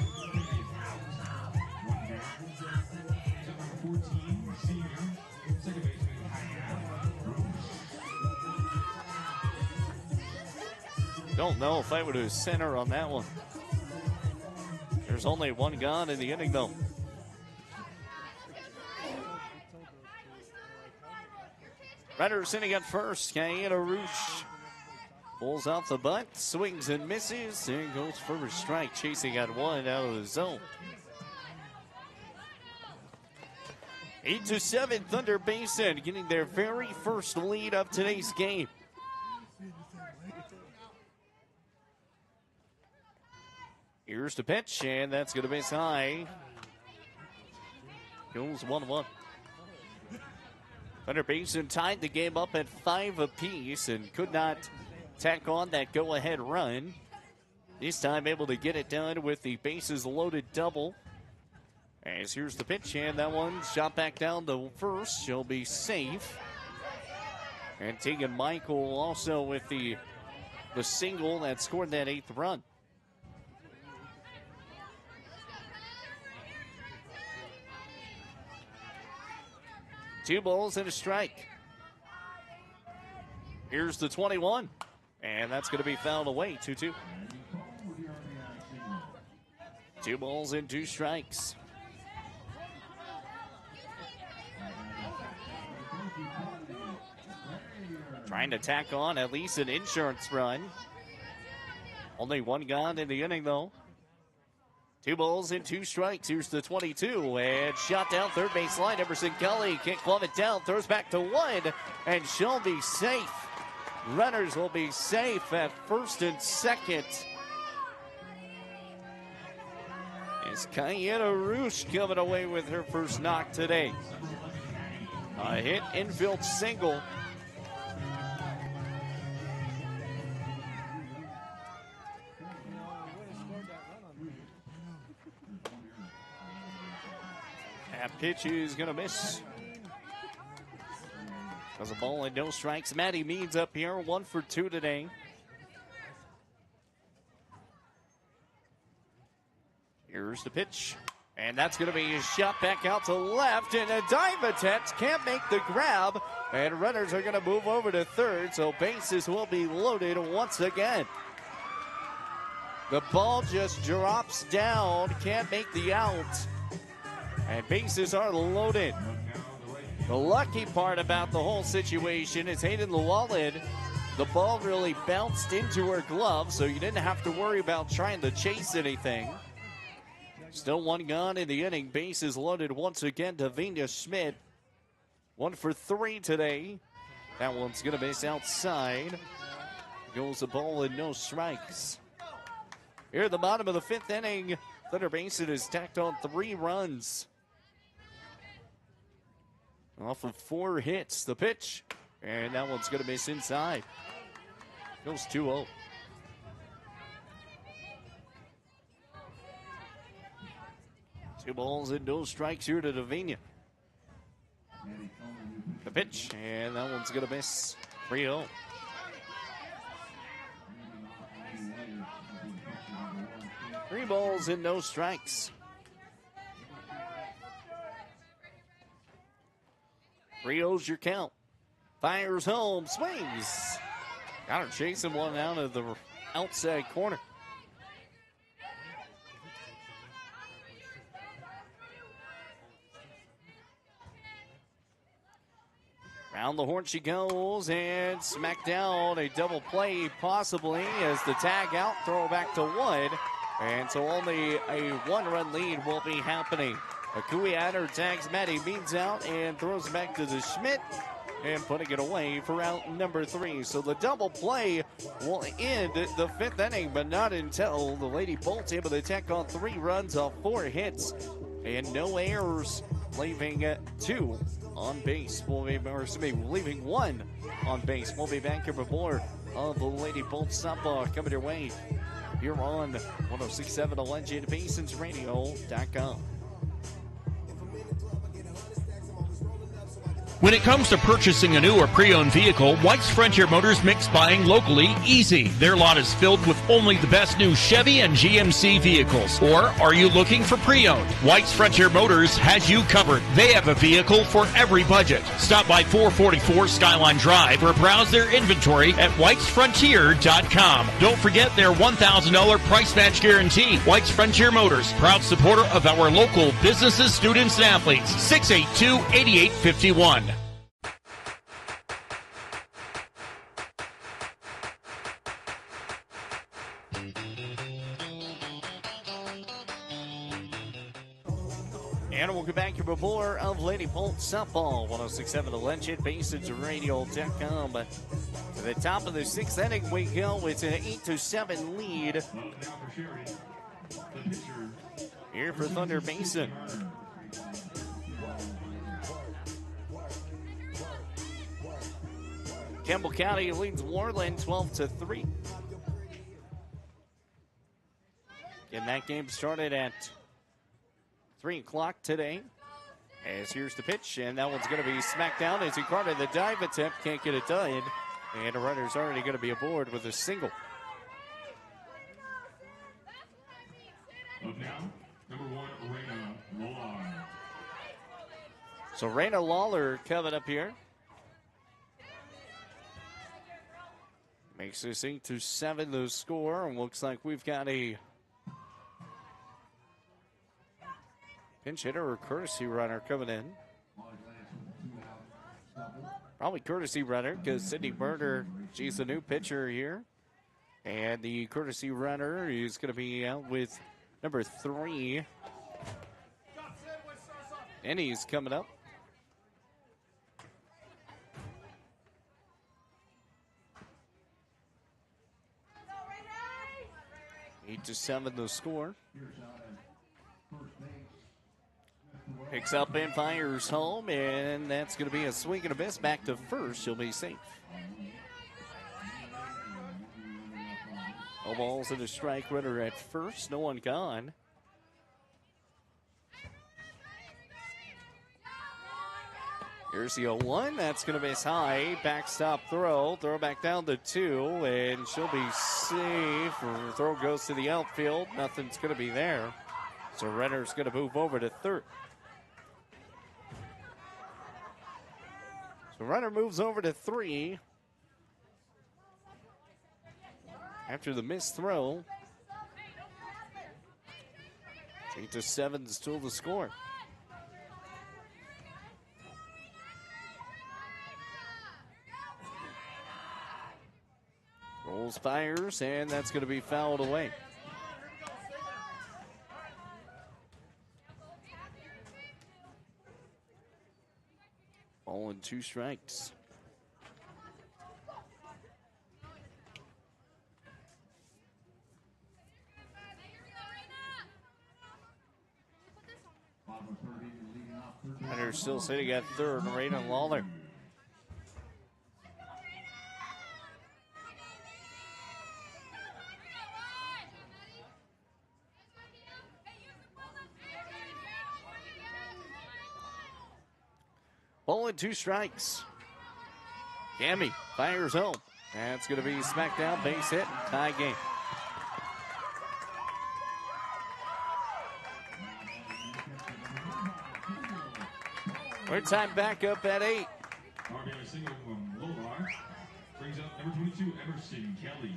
Don't know if I would have sent her on that one. There's only one gone in the inning, though. Runners sitting at first. Guyana Rouge pulls out the butt, swings and misses, and goes for a strike, chasing at one out of the zone. 8-7, Thunder Basin getting their very first lead of today's game. Here's the pitch, and that's going to miss high. Goes 1-1. Thunder Basin tied the game up at 5 apiece and could not tack on that go-ahead run. This time able to get it done with the bases loaded double. As here's the pitch, and that one shot back down to first. She'll be safe. And Tegan Michael also with the single that scored that 8th run. Two balls and a strike. Here's the 21. And that's going to be fouled away, 2-2. 2 balls and 2 strikes. Trying to tack on at least an insurance run. Only one gone in the inning, though. 2 balls and 2 strikes. Here's the 22, and shot down third base line. Emerson Kelly can't glove it down. Throws back to one, and she'll be safe. Runners will be safe at first and second. Is Guyana Rouge coming away with her first knock today? A hit infield single. That pitch is going to miss. There's a ball and no strikes. Maddie Meads up here, 1 for 2 today. Here's the pitch. And that's going to be a shot back out to left. And a dive attempt. Can't make the grab. And runners are going to move over to third. So bases will be loaded once again. The ball just drops down. Can't make the out. And bases are loaded. The lucky part about the whole situation is Hayden Llewellyn, the ball really bounced into her glove, so you didn't have to worry about trying to chase anything. Still one gone in the inning. Bases loaded once again. Davina Schmidt, 1 for 3 today. That one's going to miss outside. Goes the ball and no strikes. Here at the bottom of the 5th inning, Thunder Basin has tacked on 3 runs. Off of 4 hits, the pitch, and that one's going to miss inside. Goes 2-0. Two balls and no strikes here to Davina. The pitch, and that one's going to miss. 3-0. Three balls and no strikes. Rio's your count. Fires home, swings. Got her chasing one out of the outside corner. Round the horn she goes and smacked down. A double play possibly as the tag out, throw back to Wood. And so only a 1-run lead will be happening. Akui Adder tags Maddie Meads out and throws back to the Schmidt and putting it away for out number 3. So the double play will end the 5th inning, but not until the Lady Bolts able to tack on 3 runs off 4 hits and no errors, leaving 2 on base. Leaving 1 on base. We'll be back here for more of the Lady Bolts softball coming your way here on 106.7 Legend BasinsRadio.com. When it comes to purchasing a new or pre-owned vehicle, White's Frontier Motors makes buying locally easy. Their lot is filled with only the best new Chevy and GMC vehicles. Or are you looking for pre-owned? White's Frontier Motors has you covered. They have a vehicle for every budget. Stop by 444 Skyline Drive or browse their inventory at whitesfrontier.com. Don't forget their $1,000 price match guarantee. White's Frontier Motors, proud supporter of our local businesses, students, and athletes. 682-8851. And we'll get back here with more of Lady Bolt Softball. 106.7 The Legend, BasinRadio.com. To the top of the sixth inning we go. It's an 8-7 lead here for Thunder Basin. Campbell County leads Warland 12-3. And that game started at 3 o'clock today. As here's the pitch, and that one's going to be smacked down as he caught the dive attempt. Can't get it done. And the runner's already going to be aboard with a single. Up now, number 1, Raina Lawler. So Raina Lawler coming up here. Makes this 8-7 the score, and looks like we've got a pinch hitter or courtesy runner coming in. Probably courtesy runner because Sydney Berner, she's the new pitcher here. And the courtesy runner is going to be out with number 3. And he's coming up. Eight to 7 the score. Picks up and fires home, and that's going to be a swing and a miss back to first. She'll be safe. No balls and a strike, runner at first. No one gone. Here's the 0-1. That's going to miss high. Backstop throw. Throw back down to 2, and she'll be safe. Throw goes to the outfield. Nothing's going to be there. So runner's going to move over to third. So runner moves over to 3. After the missed throw. 8-7 is still the score. Rolls, fires, and that's going to be fouled away. Ball and 2 strikes. Runner still sitting at third, Raina Lawler. Ball and 2 strikes. Gammy fires home. That's going to be smacked down, base hit, tie game. Third time back up at 8. RBI single from Lovar brings up number 22, Emerson Kelly.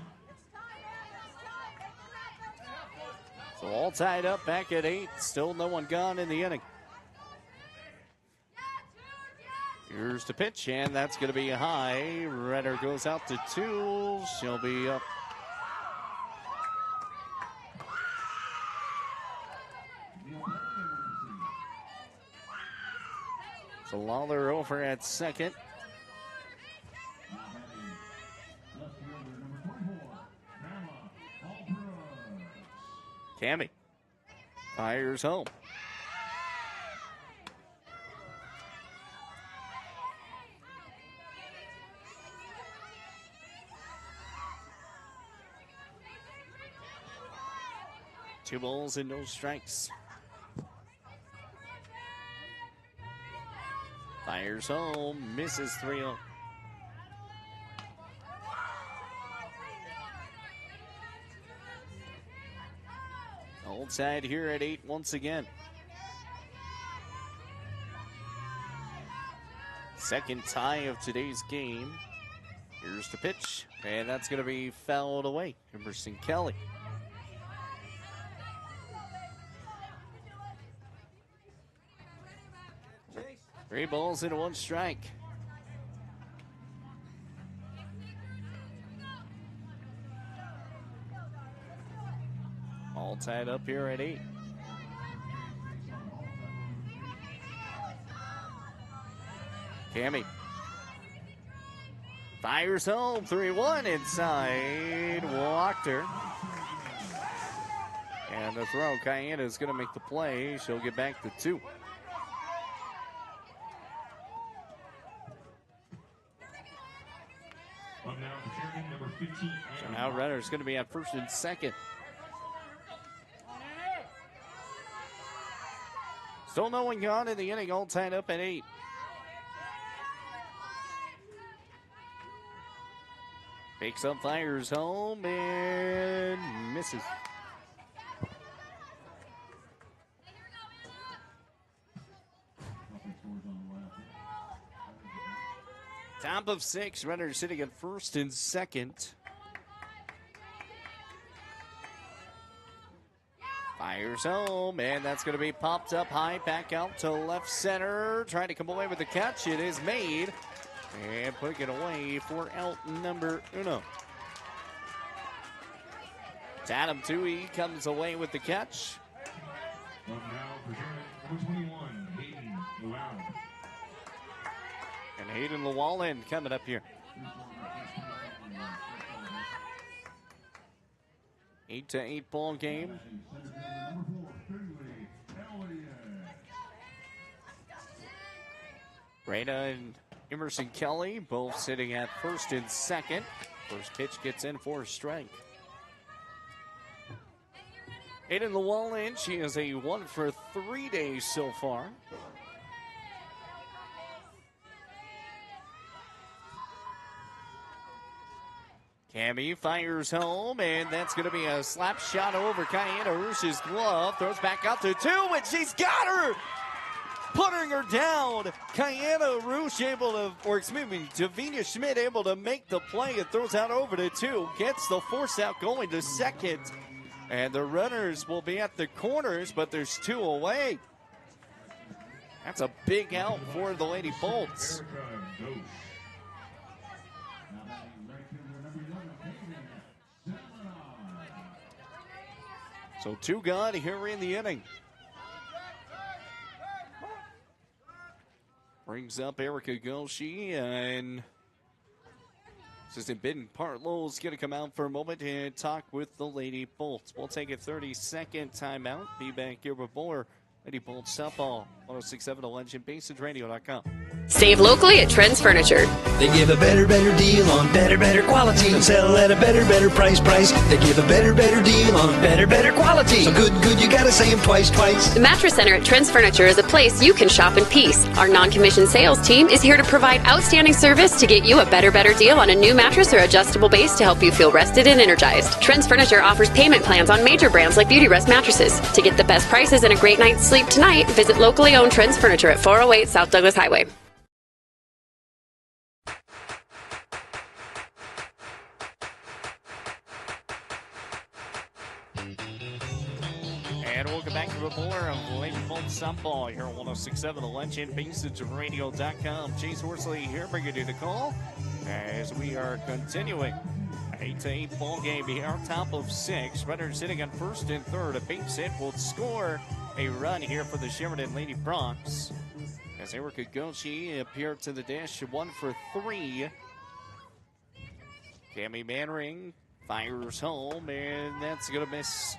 So all tied up back at 8. Still no one gone in the inning. Here's the pitch, and that's going to be high. Redder goes out to 2. She'll be up. So Lawler over at second. Cammy fires home. Two balls and no strikes. Fires home, misses 3-0. Old side here at 8 once again. Second tie of today's game. Here's the pitch, and that's going to be fouled away. Emerson Kelly. Three balls into one strike. All tied up here at 8. Cammy fires home, 3-1 inside. Wachter. And the throw, Cayenne is going to make the play. She'll get back to 2. Up now for Sheridan, number 15. So now runner's going to be at first and second. Still no one gone in the inning, all tied up at 8. Picks up, fires home, and misses. Top of 6, runners sitting at first and second. Fires home, and that's going to be popped up high, back out to left center. Trying to come away with the catch. It is made. And putting it away for out number 1. Tatum Tui comes away with the catch. Up now for Sheridan, number 21, Hayden Llewellyn. And Hayden Llewellyn coming up here. 8-8 ball game. Rada and Emerson Kelly both sitting at first and second. First pitch gets in for a strike. Hayden Llewellyn, she is a 1 for 3 days so far. Cammy fires home, and that's going to be a slap shot over Kiana Rush's glove. Throws back out to 2, and she's got her! Putting her down. Kiana Rush able to, or excuse me, Davina Schmidt able to make the play. It throws out over to 2. Gets the force out going to second. And the runners will be at the corners, but there's 2 away. That's a big out for the Lady Bolts. So 2 gone here in the inning. Brings up Erica Goshi, and assistant Ben Partlow is going to come out for a moment and talk with the Lady Bolts. We'll take a 30-second timeout. Be back here with more Lady Bolts softball. 106.7 The Legend, BasinRadio.com. Save locally at Trends Furniture. They give a better deal on better quality. And sell at a better price. They give a better deal on better quality. So good, you gotta say them twice. The Mattress Center at Trends Furniture is a place you can shop in peace. Our non-commissioned sales team is here to provide outstanding service to get you a better deal on a new mattress or adjustable base to help you feel rested and energized. Trends Furniture offers payment plans on major brands like Beauty Rest mattresses. To get the best prices and a great night's sleep tonight, visit locally owned Trends Furniture at 408 South Douglas Highway. And welcome back to the more of Lady Bolts softball here on 106.7 The Legend, BasinRadio.com. Chase Horsley here bringing you the call as we are continuing. 8-8 ball game here, top of 6. Runners sitting on first and third. A base hit will score a run here for the Sheridan Lady Bronx. As Erica Goshi appeared to the dish, 1 for 3. Cammy Manring fires home, and that's going to miss.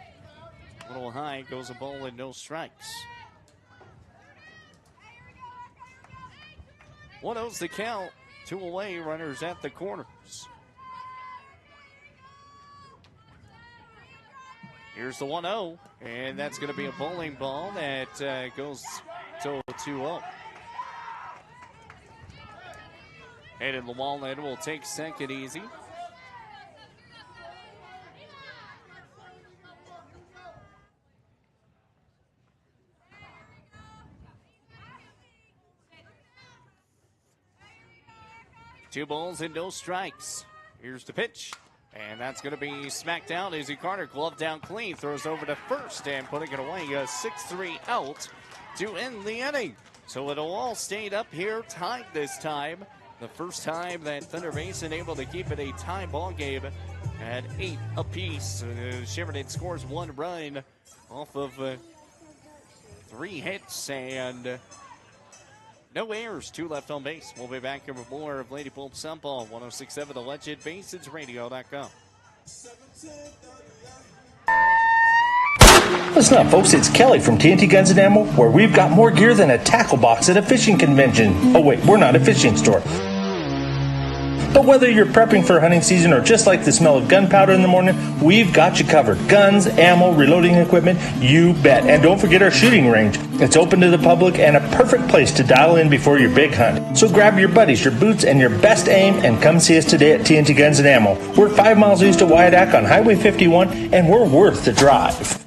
A little high, goes a ball and no strikes. 1-0's the count. 2 away, runners at the corners. Here's the 1-0, and that's going to be a bowling ball that goes to 2-0. Hayden Llewellyn will take second easy. Two balls and no strikes. Here's the pitch. And that's going to be smacked down. Izzy Carter, glove down clean, throws over to first and putting it away. A 6-3 out to end the inning. So it'll all stayed up here, tied this time. The first time that Thunder Basin able to keep it a tie ball game at 8 apiece. Sheridan scores 1 run off of 3 hits and no errors, 2 left on base. We'll be back here with more of Lady Bolt Softball, 106.7 The Legend, BasonsRadio.com. Listen up, folks. It's Kelly from TNT Guns and Ammo, where we've got more gear than a tackle box at a fishing convention. Oh, wait, we're not a fishing store. But whether you're prepping for hunting season or just like the smell of gunpowder in the morning, we've got you covered. Guns, ammo, reloading equipment, you bet. And don't forget our shooting range. It's open to the public and a perfect place to dial in before your big hunt. So grab your buddies, your boots, and your best aim and come see us today at TNT Guns and Ammo. We're 5 miles east of Wyandotte on Highway 51, and we're worth the drive.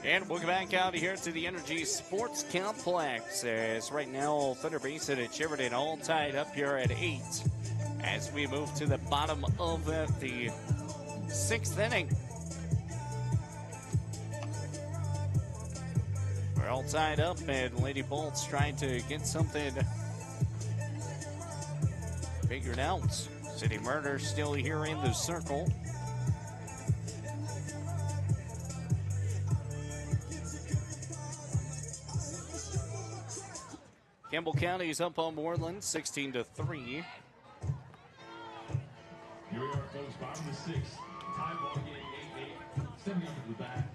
And we'll go back out here to the Energy Sports Complex as right now Thunder Basin and Sheridan all tied up here at 8 as we move to the bottom of the 6th inning. We're all tied up and Lady Bolt's trying to get something figured out. City Murder still here in the circle. Campbell County is up on Moreland, 16-3. Here we are, folks. Bottom of the 6th. Tie ball game, 8-8. 7 to the back.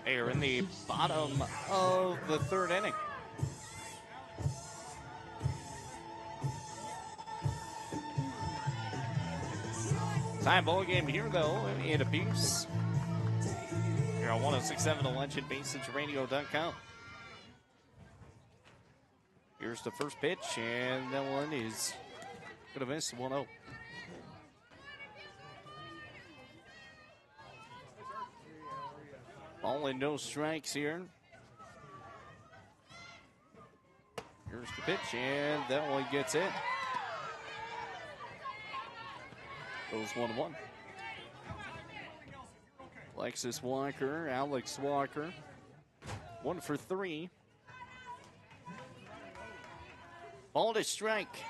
They are in the bottom of the 3rd inning. Tie ball game here, though, 8 apiece. Here on 106.7 The Legend, BasonsRadio.com. Here's the first pitch, and that one is going to miss 1-0. All in, no strikes here. Here's the pitch, and that one gets in. Goes 1-1. Alexis Walker, Alex Walker, 1 for 3. Ball to strike.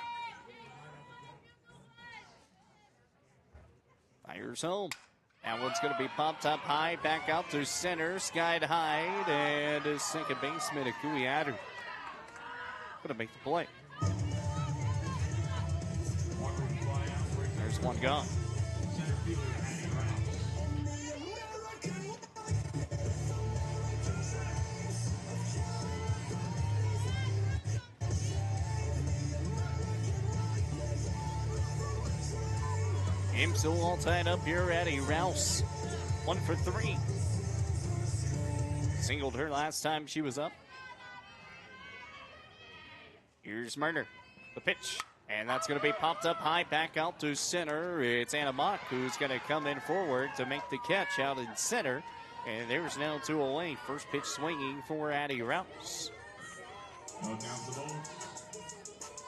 Fires home. That one's going to be popped up high, back out to center, skied high, and his second baseman, Akui Adder, going to make the play. There's one gone. Game still all tied up here at a Rouse. 1 for 3. Singled her last time she was up. Here's Murder. The pitch. And that's going to be popped up high, back out to center. It's Anna Mock who's going to come in forward to make the catch out in center. And there's now 2 away. First pitch swinging for Addie Rouse.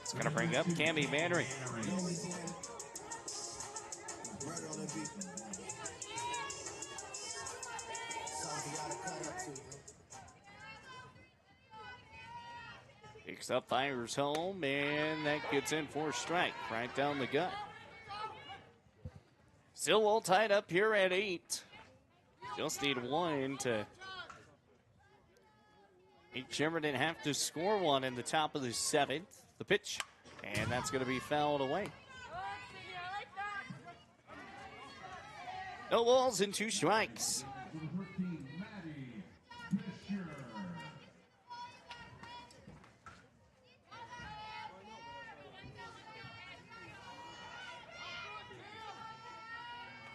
It's going to bring up Cammie Mannering. Picks up, fires home, and that gets in for a strike right down the gut. Still all tied up here at 8. Just need one to make Sheridan have to score one in the top of the 7th. The pitch, and that's going to be fouled away. No balls and 2 strikes.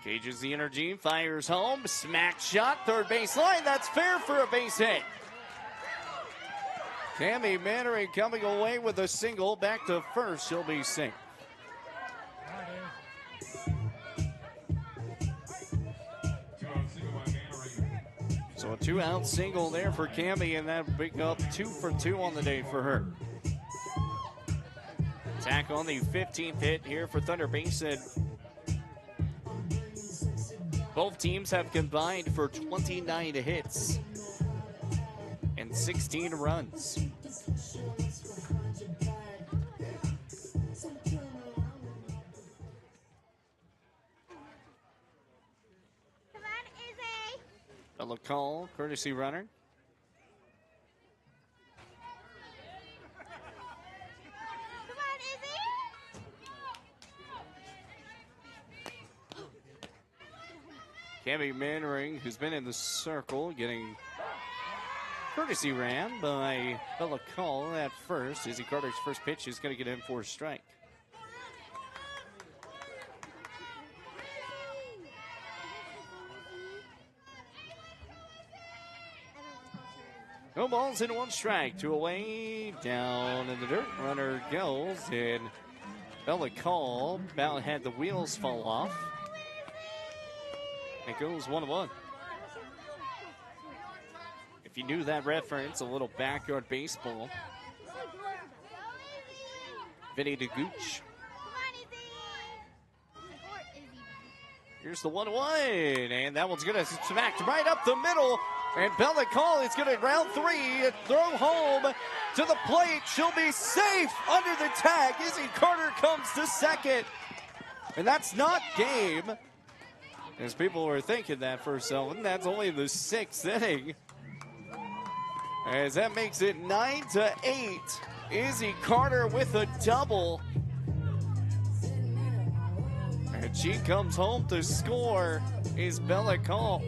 Cages the energy, fires home, smack shot, third base line. That's fair for a base hit. Cammy Mannering coming away with a single. Back to first. She'll be safe. So a 2-out single there for Cammy, and that big up 2 for 2 on the day for her. Attack on the 15th hit here for Thunder Basin. Both teams have combined for 29 hits and 16 runs. A call, courtesy runner. Cammy Mannering, who's been in the circle, getting courtesy ran by Bella Call at first. Izzy Carter's first pitch is going to get in for a strike. No balls in 1 strike. 2 away, down in the dirt. Runner goes, and Bella Call about had the wheels fall off. It goes 1-1. If you knew that reference, a little backyard baseball. Vinny DeGooch. Here's the 1-1, and that one's going to smack right up the middle. And Bella Call is going to round 3, throw home to the plate. She'll be safe under the tag. Izzy Carter comes to second. And that's not game. As people were thinking that for a second, that's only the 6th inning. As that makes it 9-8. Izzy Carter with a double. And she comes home to score is Bella Call.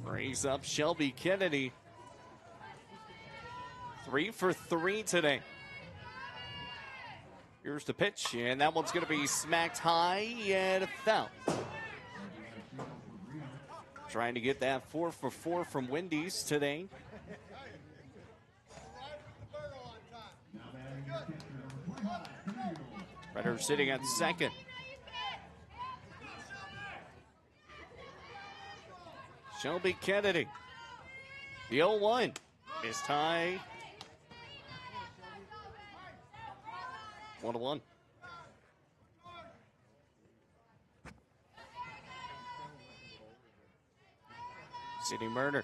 Brings up Shelby Kennedy. 3 for 3 today. Here's the pitch, and that one's going to be smacked high and a foul. Trying to get that 4 for 4 from Wendy's today. Redder sitting at second. Shelby Kennedy. The 0-1 is tied. 1-1. City Murder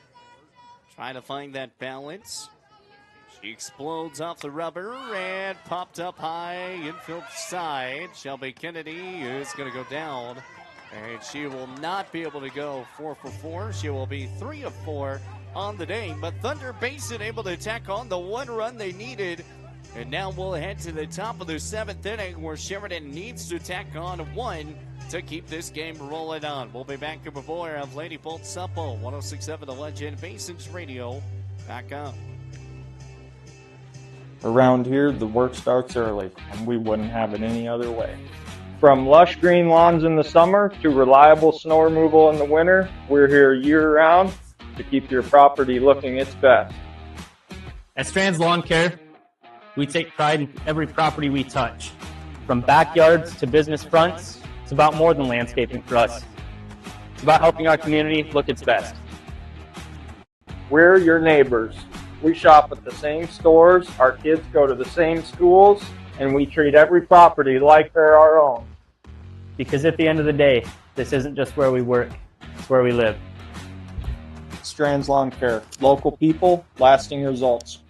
trying to find that balance. She explodes off the rubber and popped up high infield side. Shelby Kennedy is going to go down, and she will not be able to go 4 for 4. She will be 3 of 4 on the day, but Thunder Basin able to tack on the 1 run they needed. And now we'll head to the top of the 7th inning where Sheridan needs to tack on 1 to keep this game rolling on. We'll be back here before of Lady Bolt Supple, 106.7 The Legend, Basins Radio. Back up. Around here, the work starts early, and we wouldn't have it any other way. From lush green lawns in the summer to reliable snow removal in the winter, we're here year-round to keep your property looking its best. At Strands Lawn Care, we take pride in every property we touch. From backyards to business fronts, it's about more than landscaping for us. It's about helping our community look its best. We're your neighbors. We shop at the same stores, our kids go to the same schools, and we treat every property like they're our own. Because at the end of the day, this isn't just where we work, it's where we live. Strands Lawn Care. Local people, lasting results.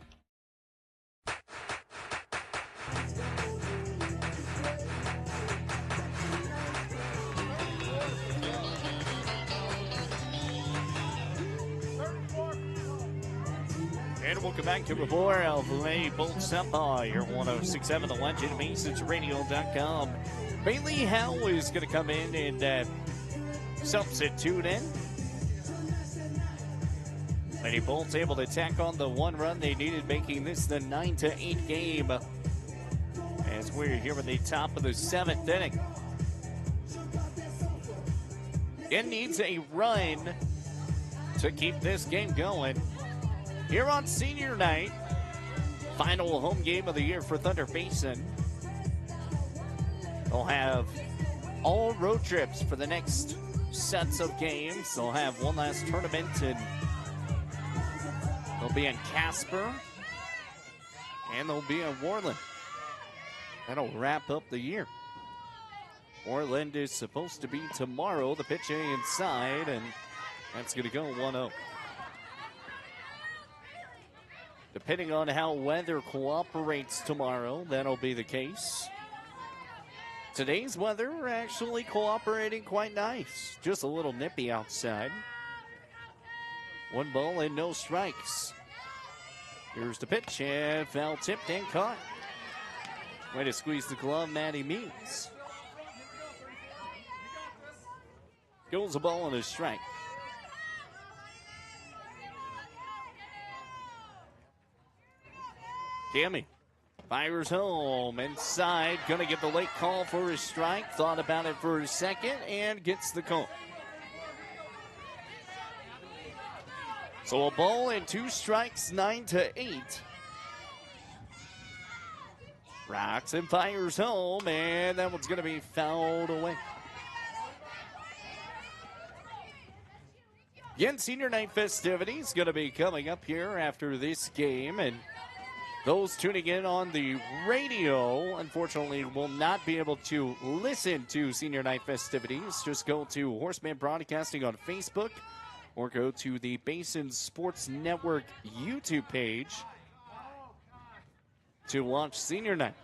And welcome back to Report of Lady Bolt Supple, your 106.7 The Legend, MasonsRadio.com. Bailey Howe is going to come in and substitute in. Lady Bolt's able to tack on the 1 run they needed, making this the 9-8 game. as we're here at the top of the 7th inning. It needs a run to keep this game going. Here on senior night, final home game of the year for Thunder Basin. They'll have all road trips for the next sets of games. They'll have one last tournament, and they'll be in Casper, and they'll be in Warland. That'll wrap up the year. Warland is supposed to be tomorrow. The pitch inside, and that's going to go 1-0. Depending on how weather cooperates tomorrow, that'll be the case. Today's weather actually cooperating quite nice. Just a little nippy outside. 1 ball and no strikes. Here's the pitch, and foul tipped and caught. Way to squeeze the glove, Maddie Means. Goes a ball and a strike. Cammy fires home inside. Gonna get the late call for a strike. Thought about it for a second and gets the call. So a ball and 2 strikes, 9-8. Rocks and fires home, and that one's gonna be fouled away. Again, senior night festivities going to be coming up here after this game, and those tuning in on the radio, unfortunately, will not be able to listen to senior night festivities. Just go to Horseman Broadcasting on Facebook or go to the Basin Sports Network YouTube page to watch senior night.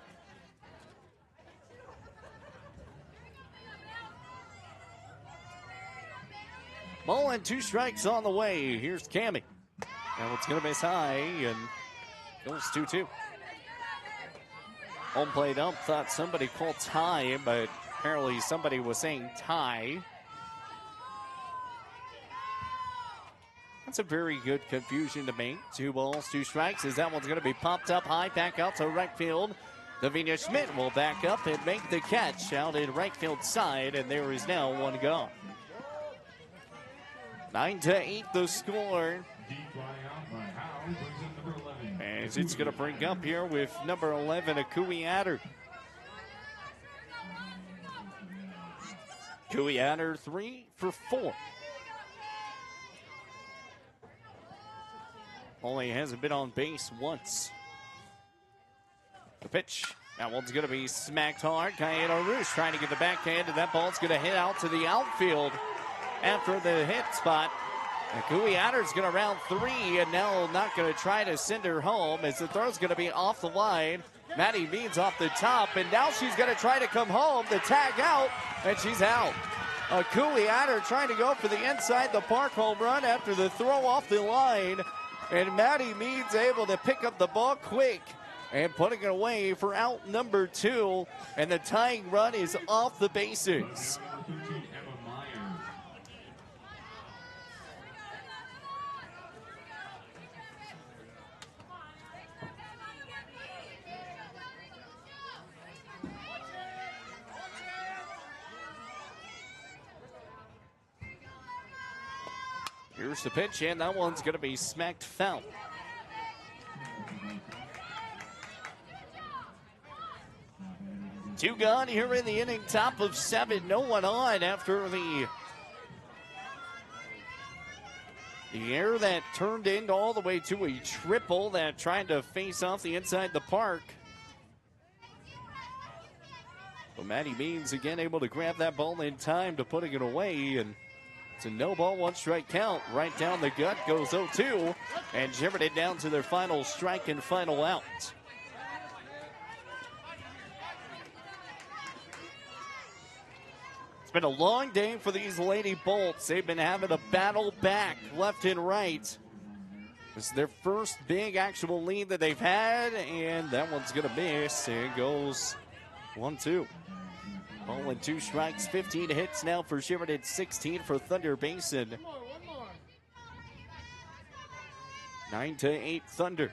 Ball and 2 strikes on the way. Here's Cammy. And it's going to miss high and goes 2-2. Home plate ump thought somebody called tie, but apparently somebody was saying tie. That's a very good confusion to make. 2 balls, 2 strikes, as that one's going to be popped up high, back out to right field. Davina Schmidt will back up and make the catch out in right field side, and there is now 1 gone. 9-8 the score. As it's going to bring up here with number 11, Akui Adder. Akui Adder 3 for 4. Only hasn't been on base once. The pitch. That one's going to be smacked hard. Cayeno Rouge trying to get the backhand, and that ball's going to hit out to the outfield. After the hit spot, Akui Adder's going to round 3, and now not going to try to send her home as the throw's going to be off the line. Maddie Means off the top, and now she's going to try to come home. The tag out, and she's out. Akui Adder trying to go for the inside the park home run after the throw off the line, and Maddie Means able to pick up the ball quick and putting it away for out number 2, and the tying run is off the bases. Here's the pitch, and that one's going to be smacked foul. Two gone here in the inning, top of 7. No one on after the air that turned in all the way to a triple that tried to face off the inside the park. But Maddie Means again able to grab that ball in time to putting it away, and it's a no ball, 1 strike count. Right down the gut goes 0-2, and Sheridan down to their final strike and final out. It's been a long day for these Lady Bolts. They've been having a battle back left and right. This is their first big actual lead that they've had, and that one's going to miss. It goes 1-2. Ball and 2 strikes, 15 hits now for Sheridan, 16 for Thunder Basin. 9-8 Thunder.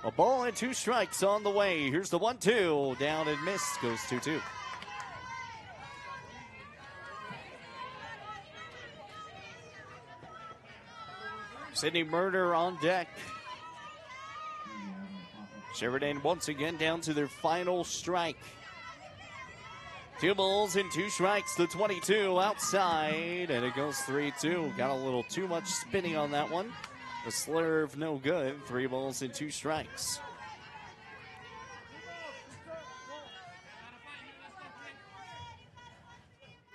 A ball and 2 strikes on the way. Here's the 1-2. Down and missed. Goes 2-2. Sydney Murder on deck. Sheridan once again down to their final strike. 2 balls and 2 strikes. The 22 outside, and it goes 3-2. Got a little too much spinning on that one. The slurve no good. 3 balls and 2 strikes.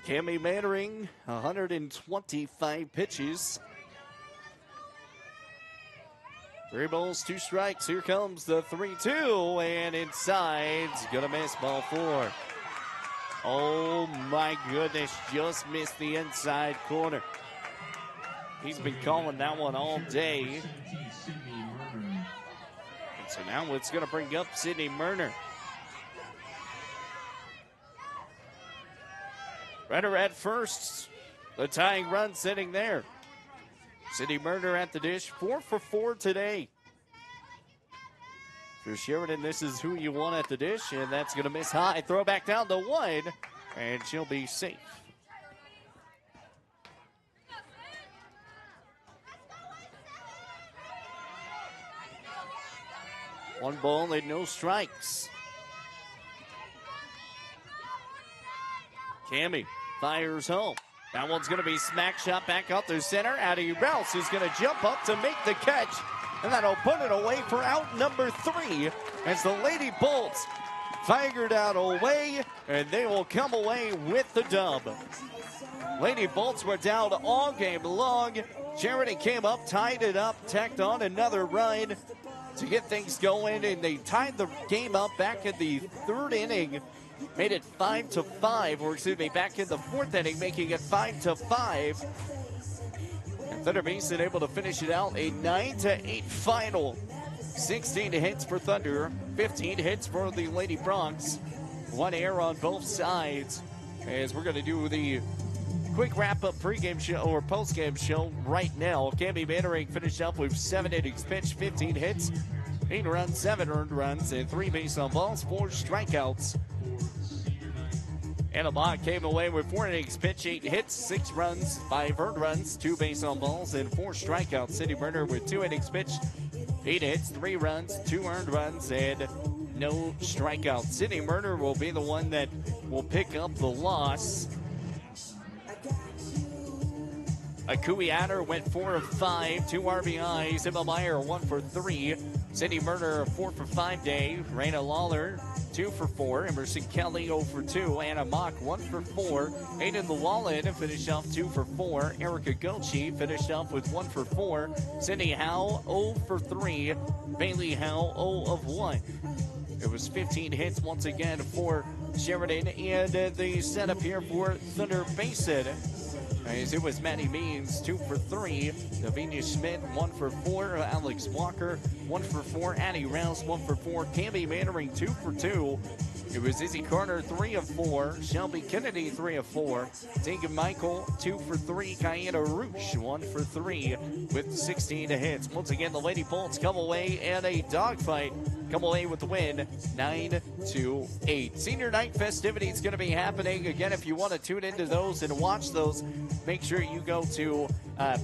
Cami Mannering, 125 pitches. 3 balls, 2 strikes. Here comes the 3-2, and inside's gonna miss, ball 4. Oh my goodness, just missed the inside corner. He's been calling that one all day. And so now it's gonna bring up Sydney Murner. Runner at first, the tying run sitting there. Sydney Murner at the dish, 4 for 4 today. For Sheridan, this is who you want at the dish, and that's going to miss high. Throw back down to 1, and she'll be safe. One ball and no strikes. Cami fires home. That one's going to be smack shot back out to center. Addie Rouse is going to jump up to make the catch. And that'll put it away for out number 3 as the Lady Bolts figured out away, and they will come away with the dub. Lady Bolts were down all game long. Sheridan came up, tied it up, tacked on another run to get things going, and they tied the game up back in the 3rd inning. Made it 5-5, or excuse me, back in the 4th inning, making it 5-5. And Thunder Basin able to finish it out, a 9-8 final. 16 hits for Thunder, 15 hits for the Lady Bronx. 1 error on both sides. As we're going to do the quick wrap-up pregame show or postgame show right now. Cami Mannering finished up with 7 innings pitched, 15 hits, 8 runs, 7 earned runs, and 3 base on balls, 4 strikeouts. Anna Mock came away with 4 innings pitched, 8 hits, 6 runs, 5 earned runs, 2 base on balls, and 4 strikeouts. Sydney Murner with 2 innings pitched, 8 hits, 3 runs, 2 earned runs, and no strikeouts. Sydney Murner will be the one that will pick up the loss. Akui Adder went 4 of 5, 2 RBIs. Emma Meyer 1 for 3. Sydney Murner a 4 for 5 day. Raina Lawler 2 for 4. Emerson Kelly 0 for 2. Anna Mock 1 for 4. Aiden Llewellyn finished off 2 for 4. Erica Gochi finished off with 1 for 4. Sydney Howe 0 for 3. Bailey Howe 0 of 1. It was 15 hits once again for Sheridan, and the setup here for Thunder Basin. As it was Maddie Means, 2 for 3. Davinia Schmidt, 1 for 4. Alex Walker, 1 for 4. Addie Rouse, 1 for 4. Cami Mannering, 2 for 2. It was Izzy Carter, 3 of 4. Shelby Kennedy, 3 of 4. Tegan Michael, 2 for 3. Kayana Roosh, 1 for 3 with 16 hits. Once again, the Lady Bolts come away in a dogfight. Come away with the win, 9-8. Senior night festivities going to be happening. Again, if you want to tune into those and watch those, make sure you go to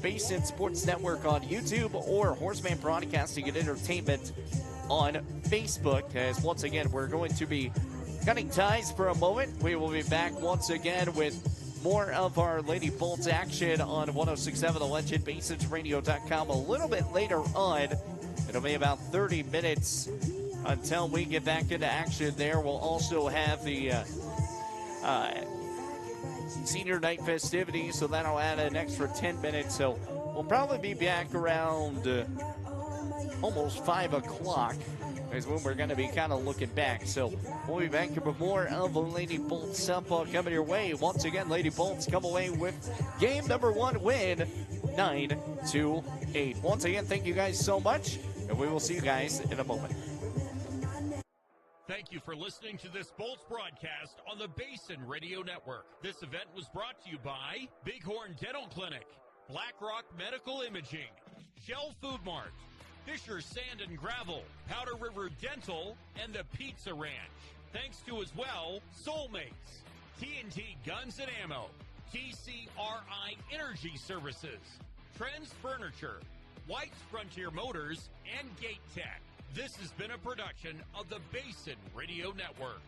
Basin Sports Network on YouTube or Horseman Broadcasting and Entertainment on Facebook. As once again, we're going to be cutting ties for a moment. We will be back once again with more of our Lady Bolts action on 106.7 The Legend, BasinsRadio.com a little bit later on. It'll be about 30 minutes until we get back into action there. We'll also have the senior night festivities, so that'll add an extra 10 minutes. So we'll probably be back around almost 5 o'clock is when we're going to be kind of looking back. So we'll be back with more of Lady Bolts softball coming your way. Once again, Lady Bolts come away with game number 1 win, 9-8. Once again, thank you guys so much, and we will see you guys in a moment. Thank you for listening to this Bolts broadcast on the Basin Radio Network. This event was brought to you by Bighorn Dental Clinic, Black Rock Medical Imaging, Shell Food Mart, Fisher Sand and Gravel, Powder River Dental, and the Pizza Ranch. Thanks to as well, Soulmates, TNT Guns and Ammo, TCRI Energy Services, Trends Furniture, White's Frontier Motors, and Gate Tech. This has been a production of the Basin Radio Network.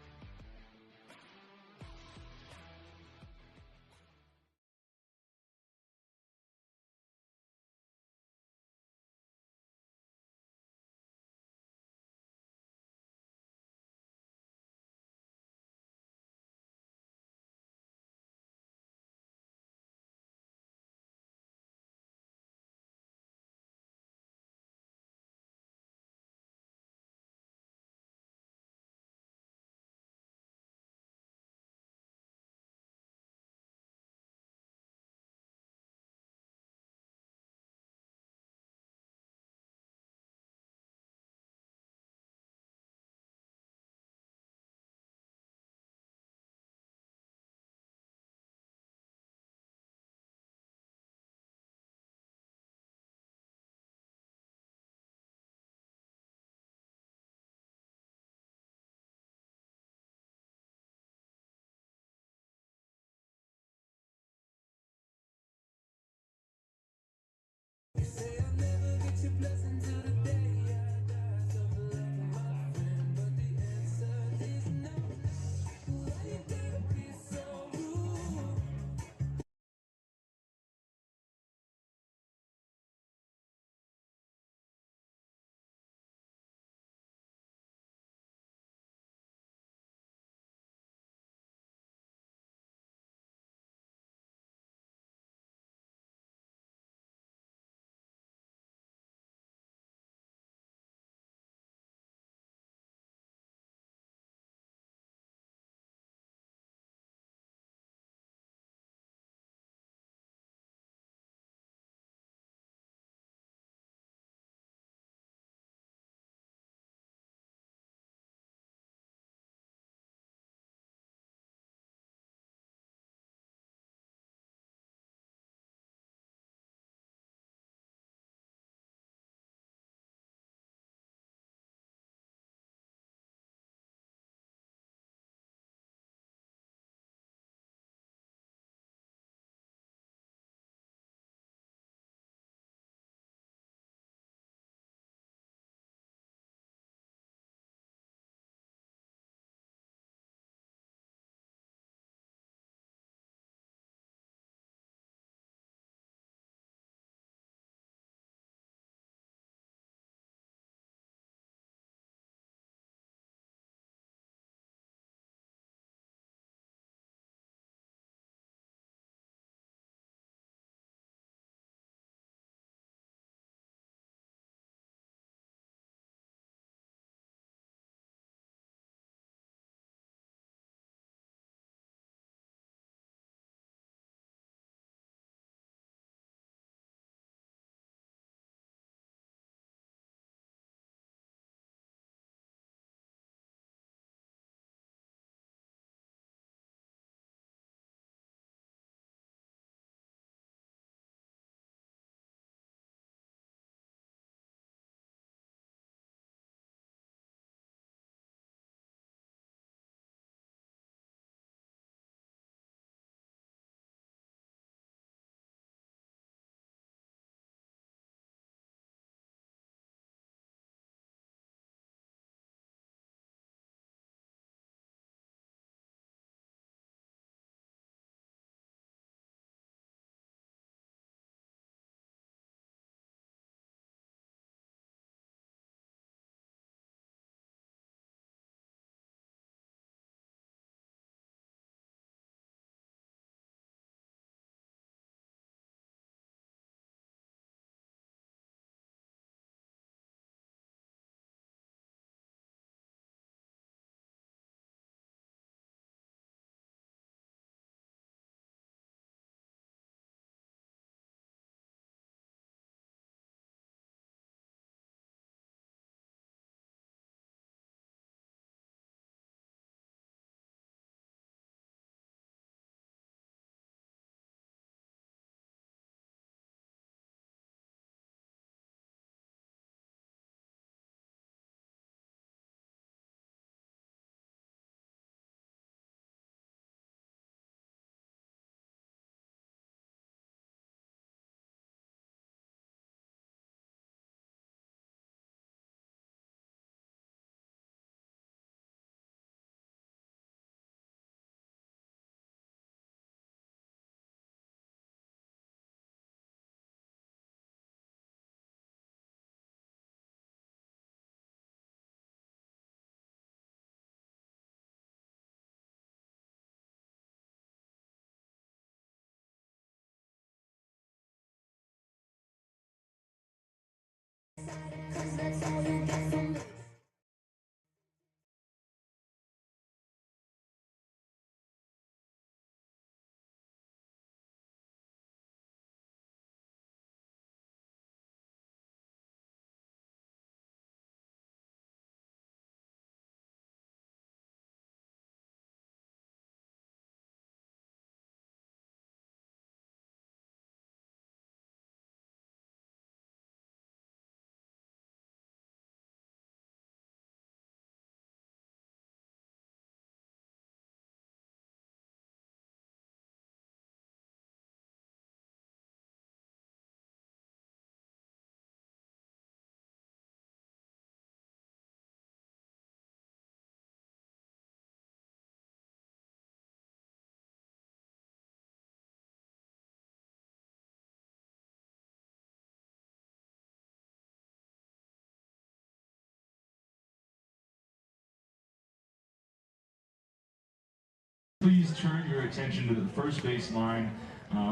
Please turn your attention to the first base line.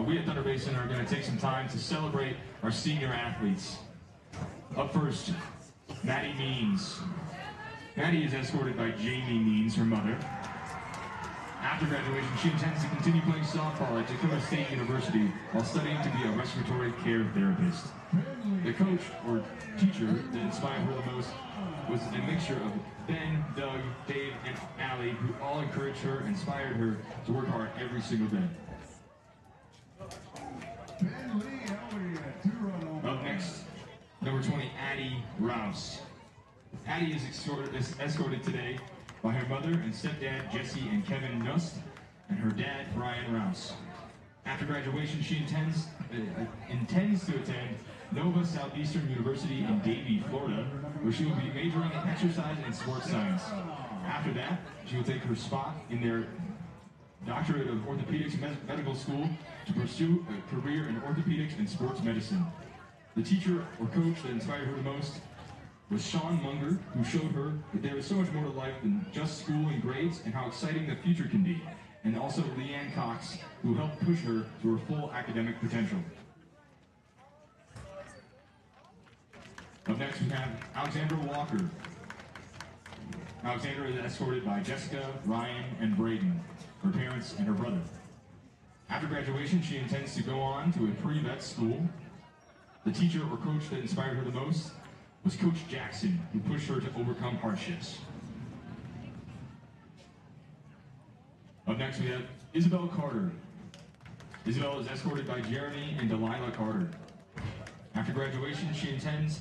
We at Thunder Basin are going to take some time to celebrate our senior athletes. Up first, Maddie Means. Maddie is escorted by Jamie Means, her mother. After graduation, she intends to continue playing softball at Dakota State University while studying to be a respiratory care therapist. The coach or teacher that inspired her the most was a mixture of Ben, Doug, Dave, and Allie, who all encouraged her and inspired her to work hard every single day. Up next, number 20, Addie Rouse. Addie is escorted today by her mother and stepdad, Jesse and Kevin Nust, and her dad, Brian Rouse. After graduation, she intends to attend Nova Southeastern University in Davie, Florida, where she will be majoring in exercise and sports science. After that, she will take her spot in their doctorate of orthopedics medical school to pursue a career in orthopedics and sports medicine. The teacher or coach that inspired her the most was Sean Munger, who showed her that there is so much more to life than just school and grades and how exciting the future can be. And also Leanne Cox, who helped push her to her full academic potential. Up next, we have Alexandra Walker. Alexandra is escorted by Jessica, Ryan, and Braden, her parents, and her brother. After graduation, she intends to go on to a pre-vet school. The teacher or coach that inspired her the most was Coach Jackson, who pushed her to overcome hardships. Up next, we have Isabel Carter. Isabel is escorted by Jeremy and Delilah Carter. After graduation, she intends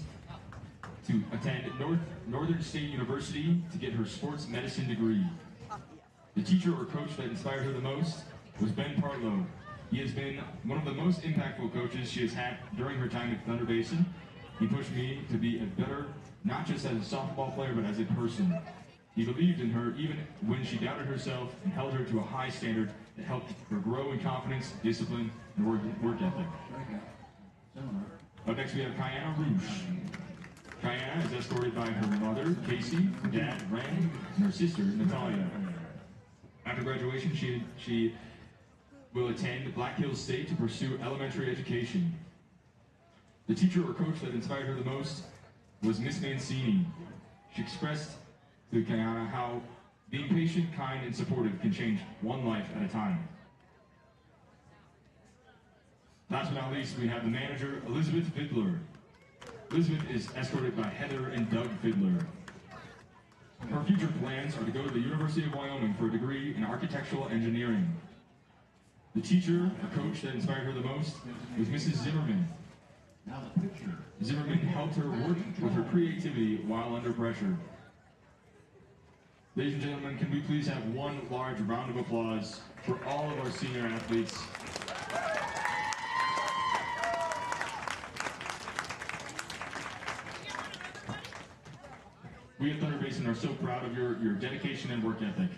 to attend Northern State University to get her sports medicine degree. The teacher or coach that inspired her the most was Ben Partlow. He has been one of the most impactful coaches she has had during her time at Thunder Basin. He pushed me to be a better, not just as a softball player, but as a person. He believed in her even when she doubted herself and held her to a high standard that helped her grow in confidence, discipline, and work ethic. Up next, we have Kayana Rouge. Kayana is escorted by her mother, Casey, her dad, Ren, and her sister, Natalia. After graduation, she will attend Black Hills State to pursue elementary education. The teacher or coach that inspired her the most was Miss Mancini. She expressed to Kayana how being patient, kind, and supportive can change one life at a time. Last but not least, we have the manager, Elizabeth Fiddler. Elizabeth is escorted by Heather and Doug Fiddler. Her future plans are to go to the University of Wyoming for a degree in architectural engineering. The teacher or coach that inspired her the most was Mrs. Zimmerman. Zimmerman helped her work with her creativity while under pressure. Ladies and gentlemen, can we please have one large round of applause for all of our senior athletes. We at Thunder Basin are so proud of your dedication and work ethic.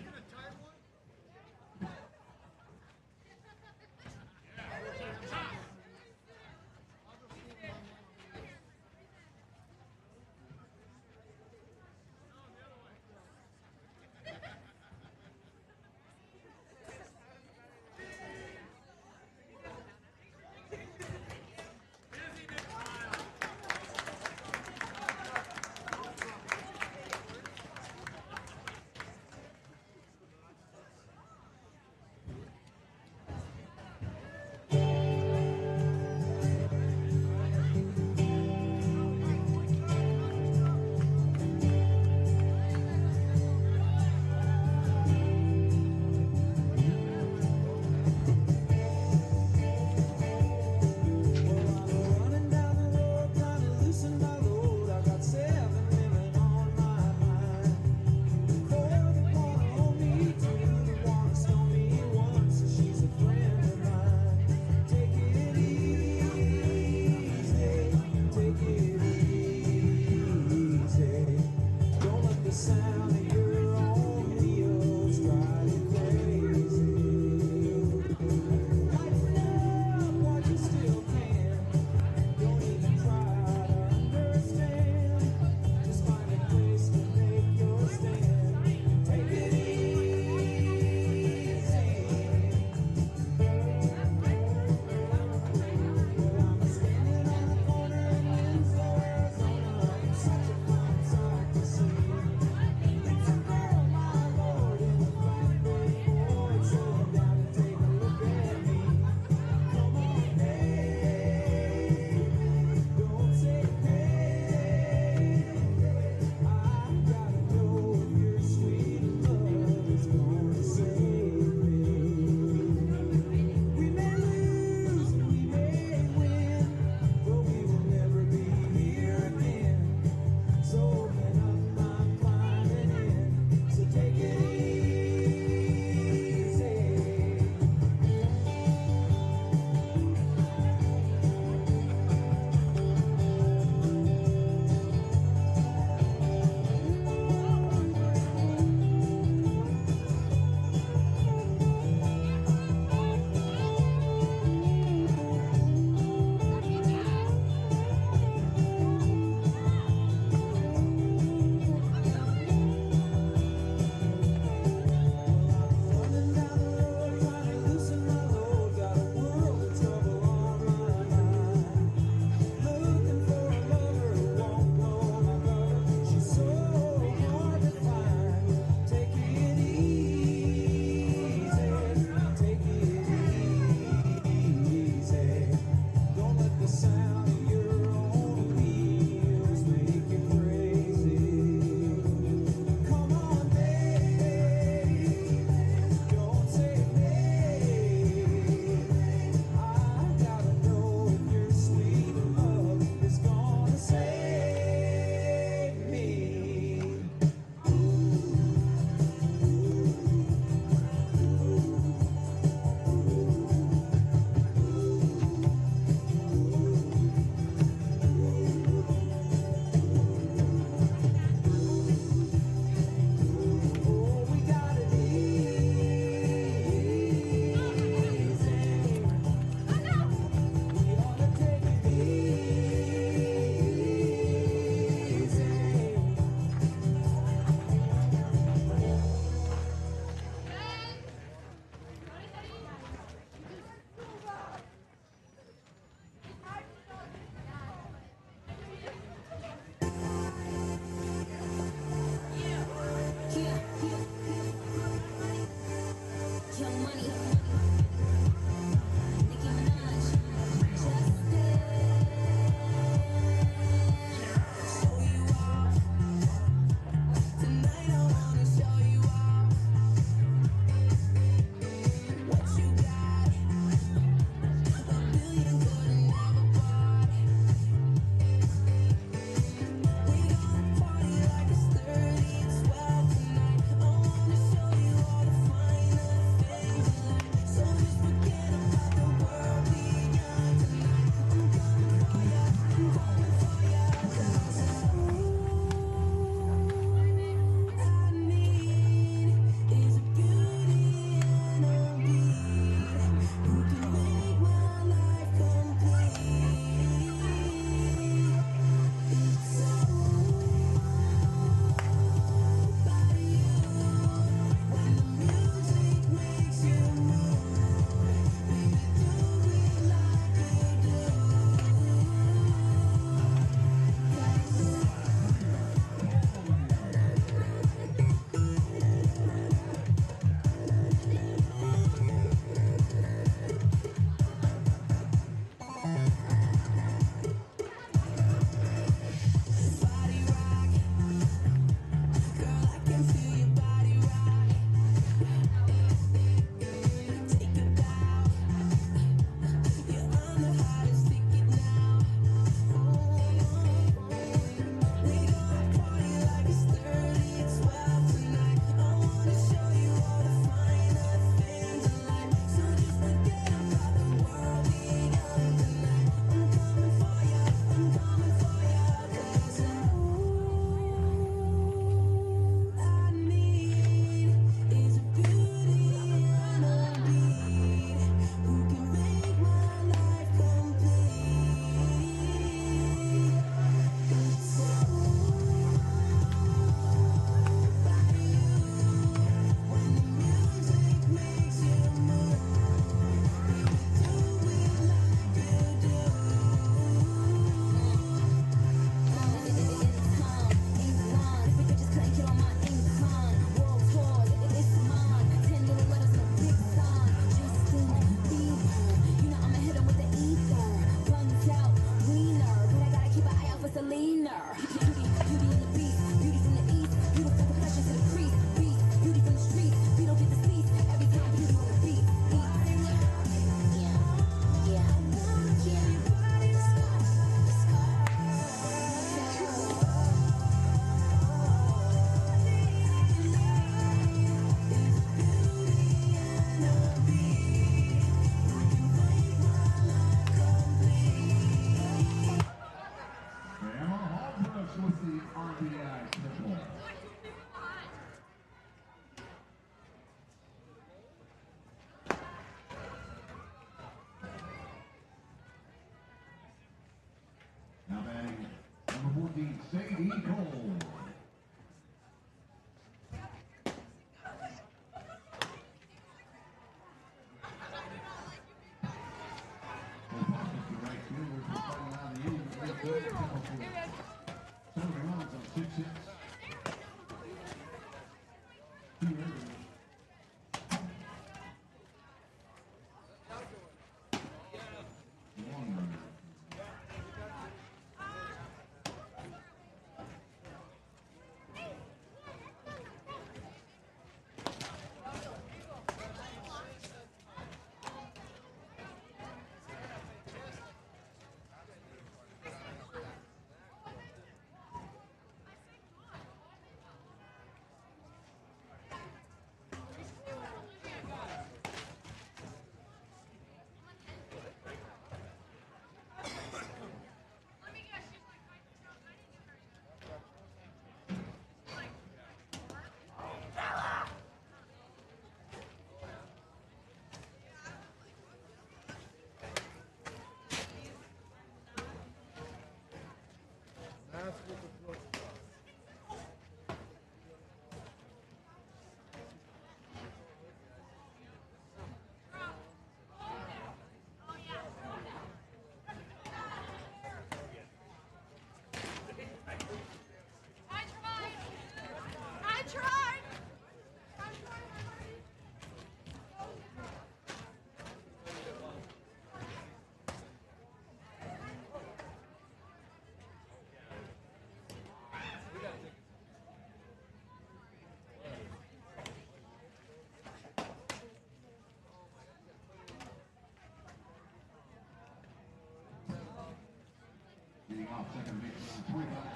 off. Second base, 25.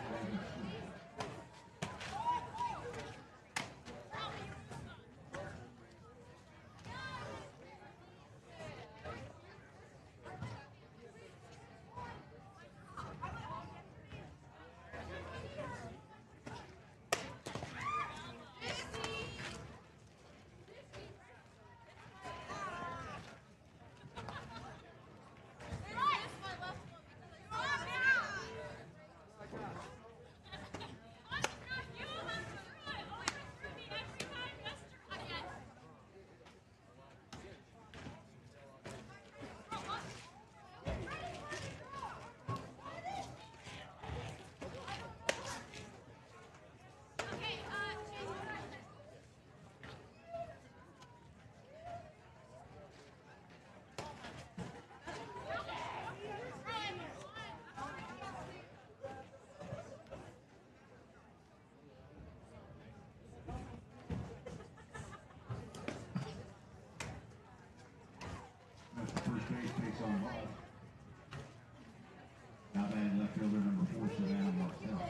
First base takes on ball. Now batting left fielder number 4, Savannah Marcel.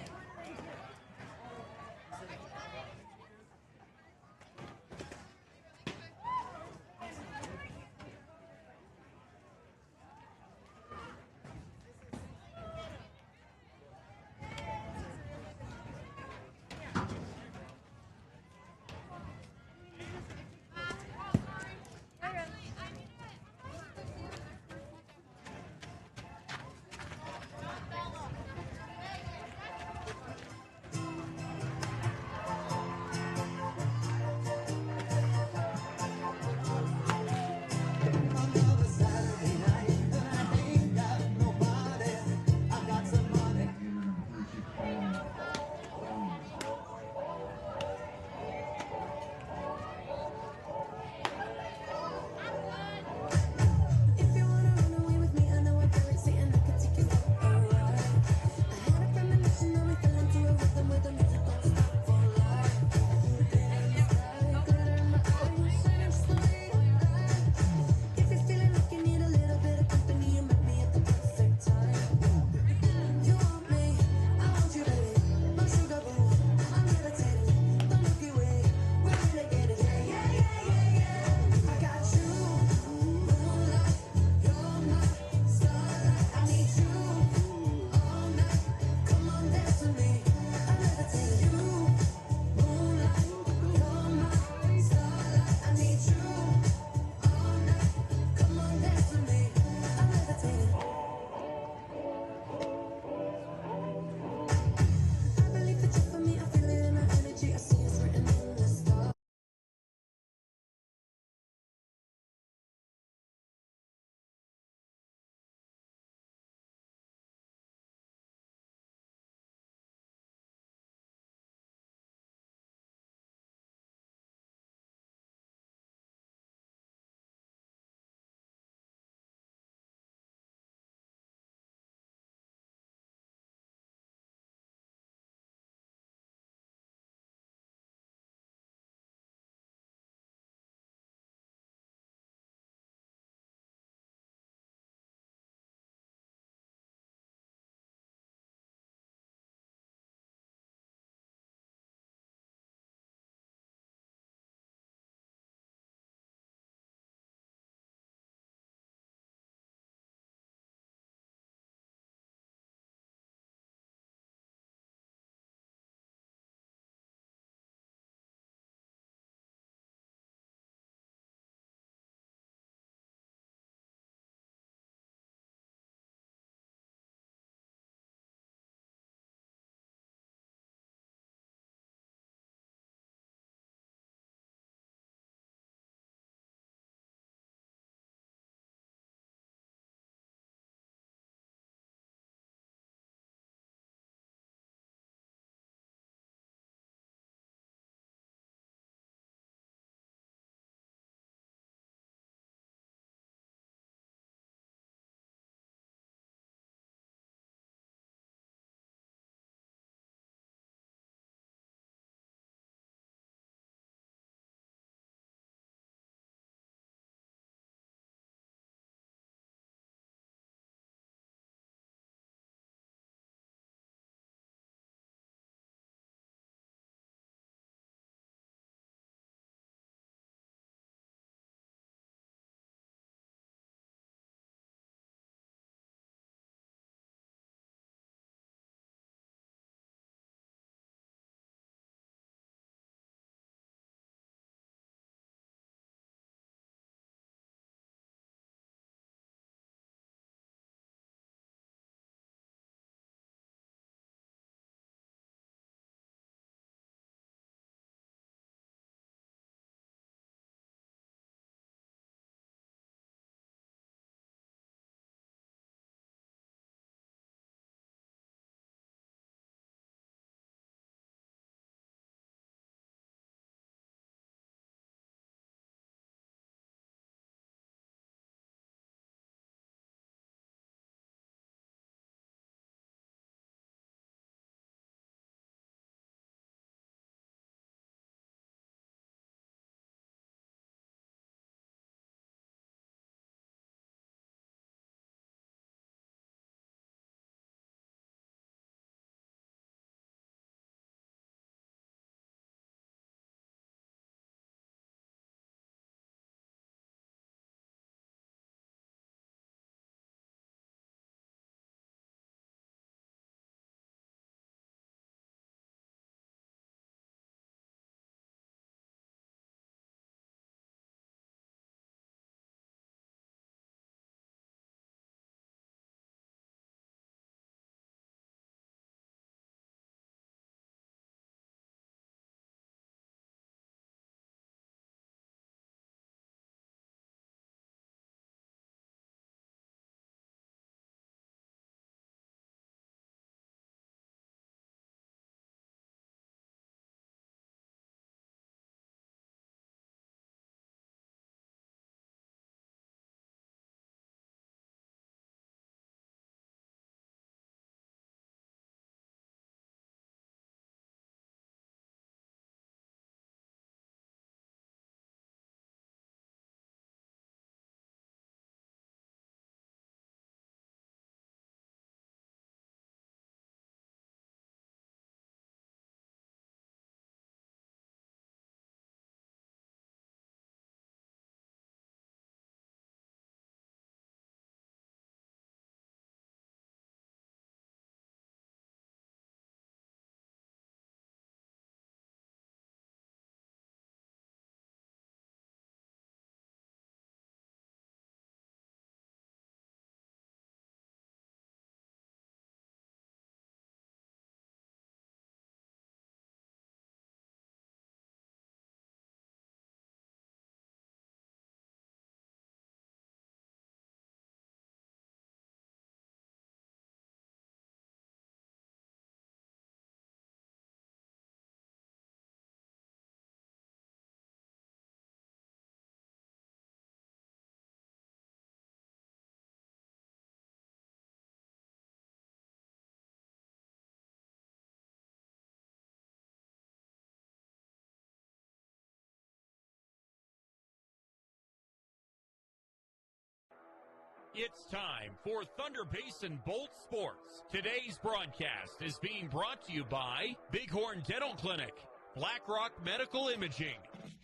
It's time for Thunder Basin Bolt Sports. Today's broadcast is being brought to you by Bighorn Dental Clinic, Black Rock Medical Imaging,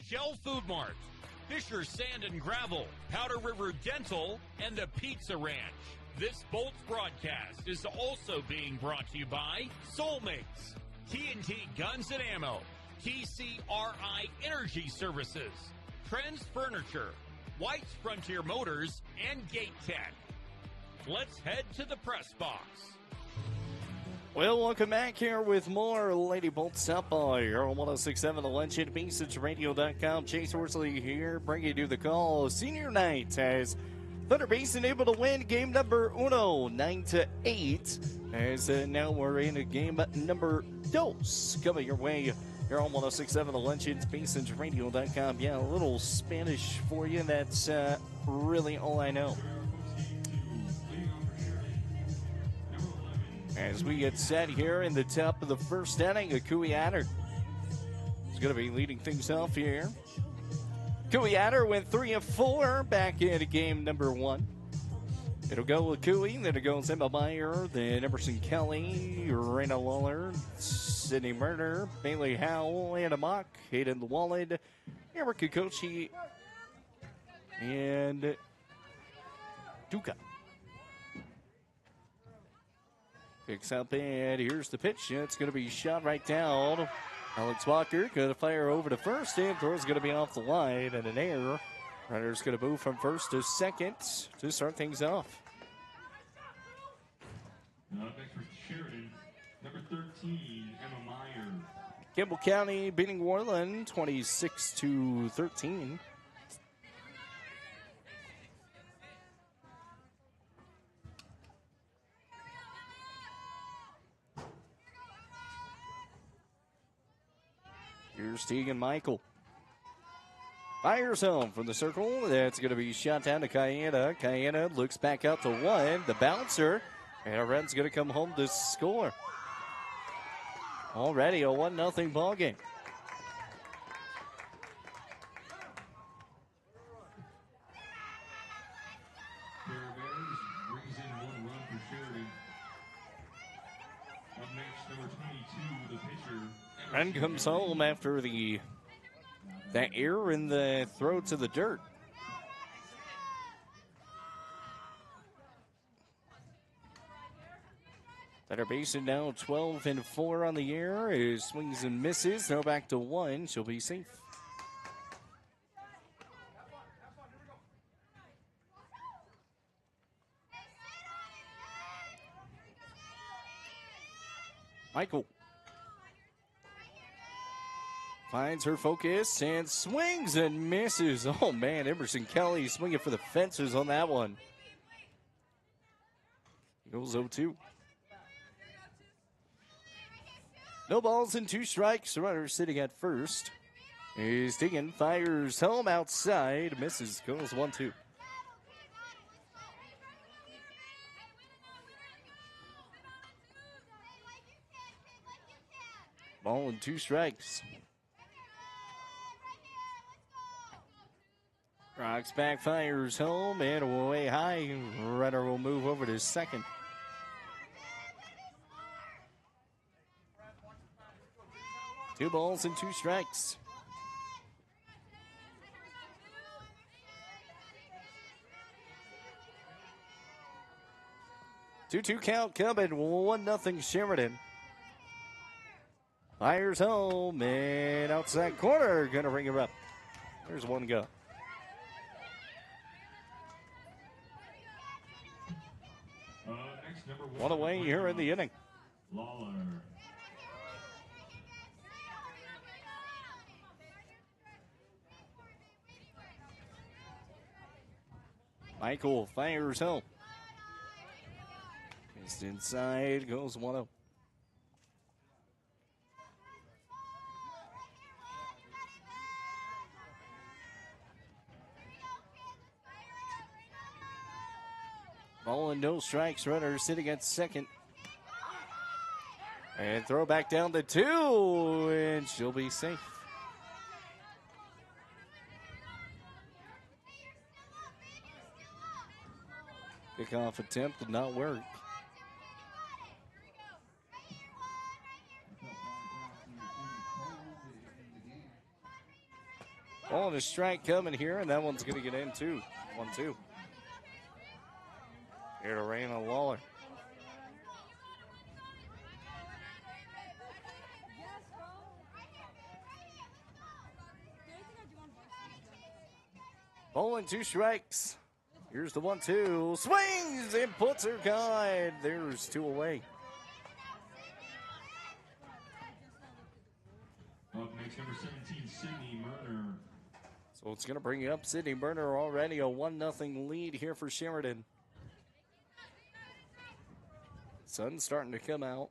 Shell Food Mart, Fisher Sand and Gravel, Powder River Dental, and the Pizza Ranch. This Bolts broadcast is also being brought to you by Soulmates, TNT Guns and Ammo, TCRI Energy Services, Trends Furniture, White's Frontier Motors, and Gate Tech. Let's head to the press box. Well, welcome back here with more Lady Bolt Softball here on 106.7 The Legend, BasinRadio.com. Chase Horsley here, bringing you the call. Senior night as Thunder Basin able to win game number 9-8. As now we're in game number 2 coming your way here on 106.7 The Legends, BasinRadio.com. Yeah, a little Spanish for you. That's really all I know. As we get set here in the top of the first inning, Akui Adder is going to be leading things off here. Akui Adder went 3 of 4 back into game number 1. It'll go with Akui, then it goes Emma Meyer, then Emerson Kelly, Raina Lawler, Sydney Murder, Bailey Howell, Anna Mock, Hayden Wallen, Erica Kochi, and Duca. Picks up, and here's the pitch. It's going to be shot right down. Alex Walker going to fire over to first, and throw's going to be off the line, and an error. Runner's going to move from first to second to start things off. Next for Sheridan, number 13, Emma Meyer. Campbell County beating Worland 26-13. Here's Tegan Michael. Fires home from the circle. That's going to be shot down to Cayena. Cayena looks back out to one. The bouncer. And a run's going to come home to score. Already a 1-0 ball game. Bears brings in 1 run for Sheridan. Up next, number 22, the pitcher. Run comes home after that error in the throw to the dirt. Thunder Basin now 12 and 4 on the year. Is swings and misses. Throw back to 1. She'll be safe. Michael finds her focus and swings and misses. Oh man, Emerson Kelly swinging for the fences on that one. He goes 0-2. No balls and 2 strikes. The runner sitting at first. He's digging, fires home outside, misses, goes 1-2. Ball and 2 strikes. Rocks back, fires home, and away high. Runner will move over to second. Two balls and 2 strikes. Two count coming. 1-0 Sheridan. Fires home and outside corner. Gonna ring her up. There's one go. Next, number 1. One away here in the inning. Lawler. Michael fires home. Just inside, goes 1-0. Ball and no strikes. Runner sitting at second. And throw back down to 2, and she'll be safe. Kickoff attempt did not work. Oh, and a strike coming here, and that one's going to get in too. 1-2. Here to Raina Lawler. Bowling 2 strikes. Here's the 1-2. Swings and puts her guide. There's 2 away. Up next, number 17, Sydney Murner. So it's going to bring up Sydney Murner already a 1-0 lead here for Sheridan. Sun's starting to come out.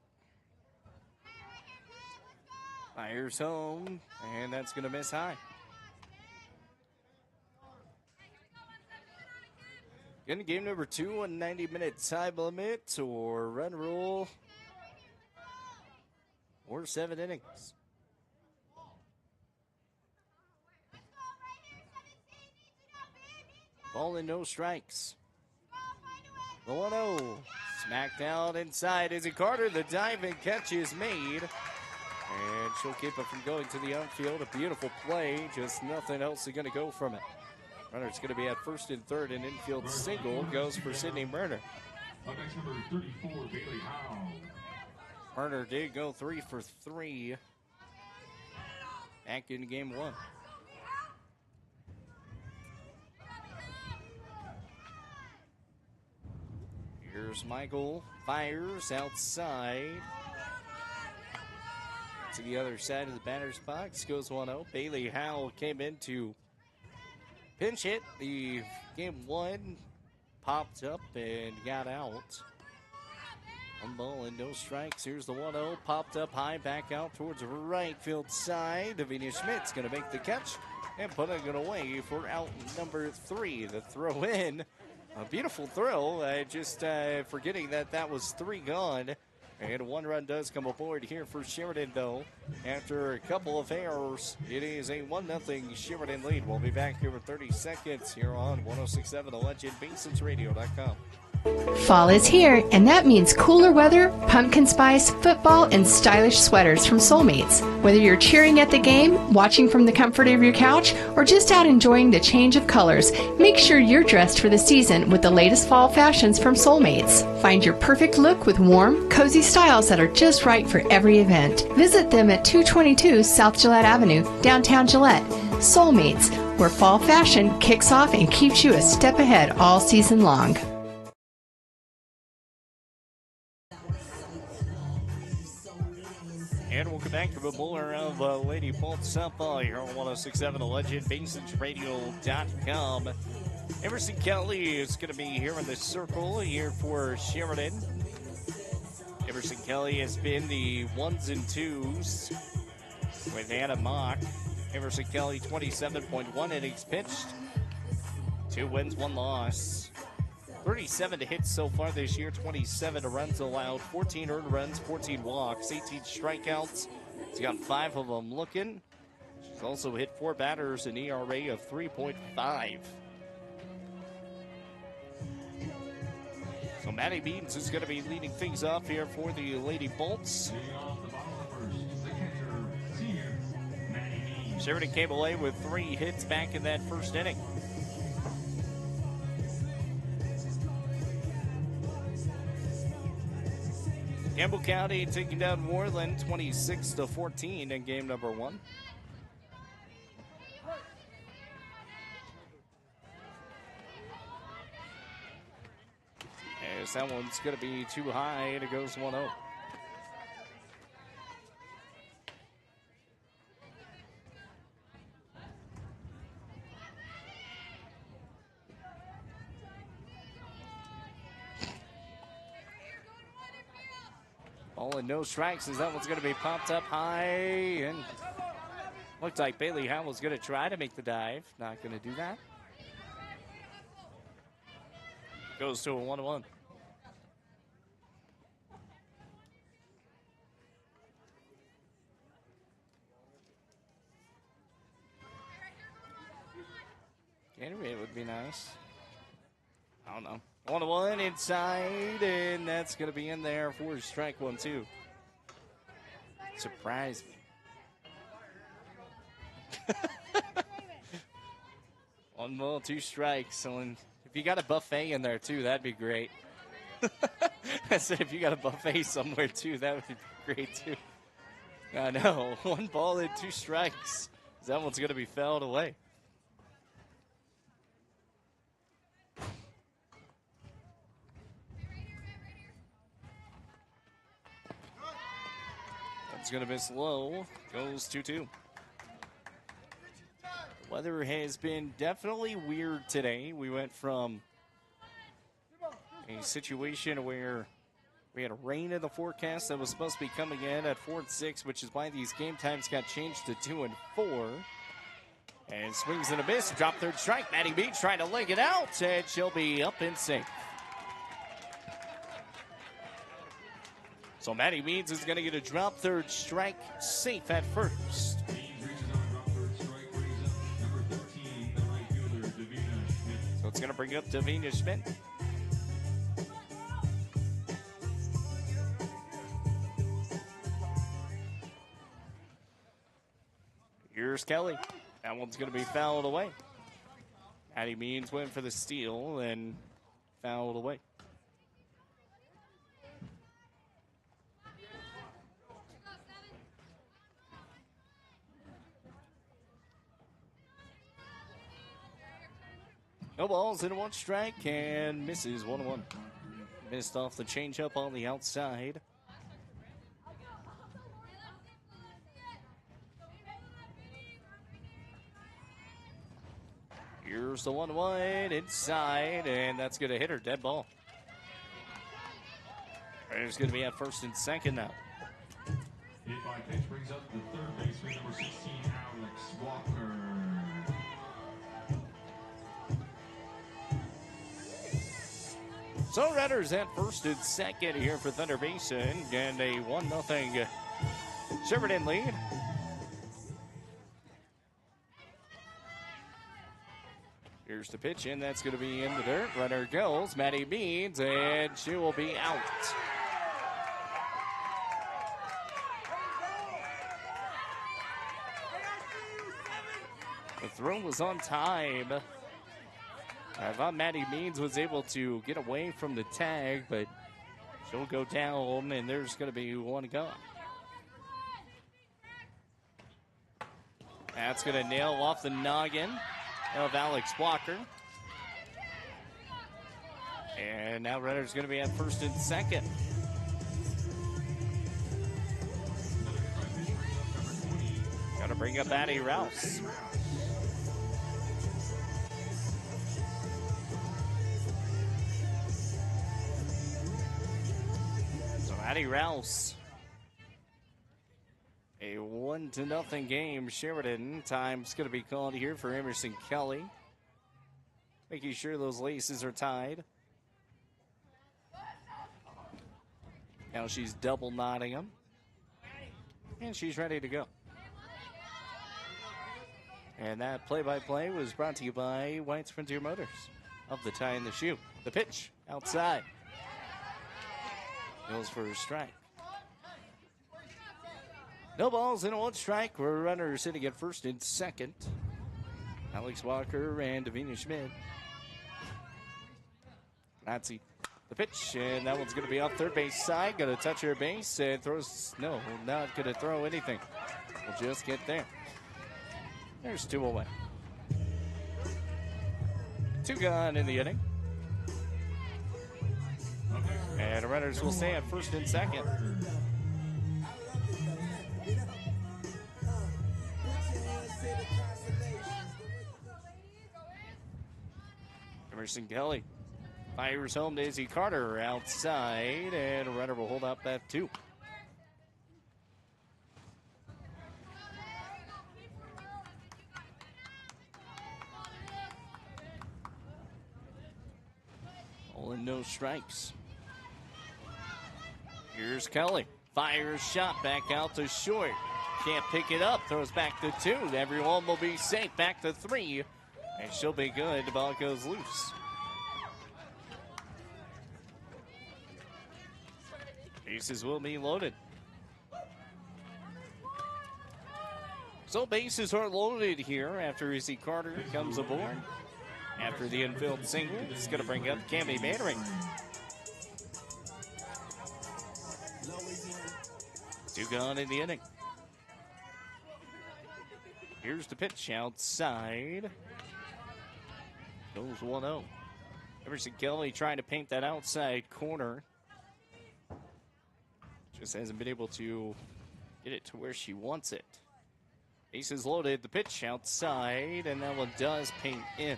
Fires home, and that's going to miss high. Getting game number 2 on 90-minute time limit or run rule or 7 innings. Ball and no strikes. The 1-0. Smacked out inside. Izzy Carter, the diving catch is made. And she'll keep it from going to the outfield. A beautiful play. Just nothing else is going to go from it. Runner's going to be at first and third. An infield single goes for Sydney Murner. Up next, number 34, Bailey Howe. Murner did go 3 for 3 back in game 1. Here's Michael, fires outside. To the other side of the batter's box, goes 1-0. Bailey Howe came in to pinch hit. The game 1 popped up and got out. 1 ball and no strikes. Here's the 1-0, popped up high, back out towards the right field side. Davina Schmidt's going to make the catch and put it away for out number 3. The throw in. A beautiful throw, just forgetting that was 3 gone. And 1 run does come aboard here for Sheridan, though. After a couple of errors, it is a 1-0 Sheridan lead. We'll be back here in 30 seconds here on 106.7 The Legend, BasonsRadio.com. Fall is here, and that means cooler weather, pumpkin spice, football, and stylish sweaters from Soulmates. Whether you're cheering at the game, watching from the comfort of your couch, or just out enjoying the change of colors, make sure you're dressed for the season with the latest fall fashions from Soulmates. Find your perfect look with warm, cozy styles that are just right for every event. Visit them at 222 South Gillette Avenue, downtown Gillette. Soulmates, where fall fashion kicks off and keeps you a step ahead all season long. And we'll come back to the bowler of Lady Bolts softball here on 106.7 The Legend, BasonsRadio.com. Emerson Kelly is going to be here in the circle here for Sheridan. Emerson Kelly has been the 1s and 2s with Anna Mock. Emerson Kelly, 27.1 innings pitched. 2 wins, 1 loss. 37 hits so far this year, 27 runs allowed, 14 earned runs, 14 walks, 18 strikeouts. He's got 5 of them looking. She's also hit 4 batters, an ERA of 3.5. So Maddie Beans is going to be leading things off here for the Lady Bolts. Sheridan came away with 3 hits back in that first inning. Campbell County taking down Moreland 26-14 in game number 1. As that one's going to be too high, and it goes 1-0. Ball and no strikes as that one's going to be popped up high, and looked like Bailey Howe was going to try to make the dive. Not going to do that. Goes to a 1-1. Gatorade would be nice. I don't know. 1-1 inside, and that's going to be in there for strike 1-2. Surprise me. 1 ball, 2 strikes. So if you got a buffet in there too, that'd be great. I said if you got a buffet somewhere too, that would be great too. I know. 1 ball and 2 strikes. That one's going to be fouled away. That's going to miss low. Goes 2-2. Weather has been definitely weird today. We went from a situation where we had rain in the forecast that was supposed to be coming in at 4 and 6, which is why these game times got changed to 2 and 4. And swings and a miss. Drop third strike. Maddie Beach trying to leg it out, and she'll be up and safe. So Maddie Means is going to get a drop third strike, safe at first. So it's going to bring up Davina Schmidt. Here's Kelly. That one's going to be fouled away. Maddie Means went for the steal and fouled away. No balls and 1 strike, and misses 1-1. Missed off the changeup on the outside. Here's the 1-1 inside, and that's going to hit her. Dead ball. It's going to be at first and second now. Hit by pitch brings up the third baseman, number 16, Alex Walker. So runners at first and second here for Thunder Basin, and a 1-0 Sheridan lead. Here's the pitch, and that's going to be in the dirt. Runner goes, Maddie Means, and she will be out. The throw was on time. I thought Maddie Means was able to get away from the tag, but she'll go down, and there's going to be 1 gone. That's going to nail off the noggin of Alex Walker. And now runner's going to be at first and second. Got to bring up Addie Rouse. So Addie Rouse. A 1-0 game. Sheridan. Time's going to be called here for Emerson Kelly. Making sure those laces are tied. Now she's double knotting them. And she's ready to go. And that play-by-play was brought to you by White's Frontier Motors. Of the tie and the shoe. The pitch outside. Goes for a strike. No balls and 1 strike. We're runners sitting at first and second. Alex Walker and Davina Schmidt. Nazi. The pitch, and that one's going to be off third base side. Going to touch her base and throws. No, not going to throw anything. We'll just get there. There's 2 away. 2 gone in the inning. And the runners will stay at first and second. Emerson Kelly fires home. Daisy Carter outside, and a runner will hold up at 2. All in, no strikes. Here's Kelly. Fires shot back out to short. Can't pick it up. Throws back to 2. Everyone will be safe. Back to 3. And she'll be good. The ball goes loose. Bases will be loaded. So bases are loaded here after Izzy Carter comes aboard. After the infield single, it's going to bring up Cammy Mannering. 2 gone in the inning. Here's the pitch outside. Goes 1-0. Emerson Kelly trying to paint that outside corner. Just hasn't been able to get it to where she wants it. Bases loaded, the pitch outside, and that one does paint in.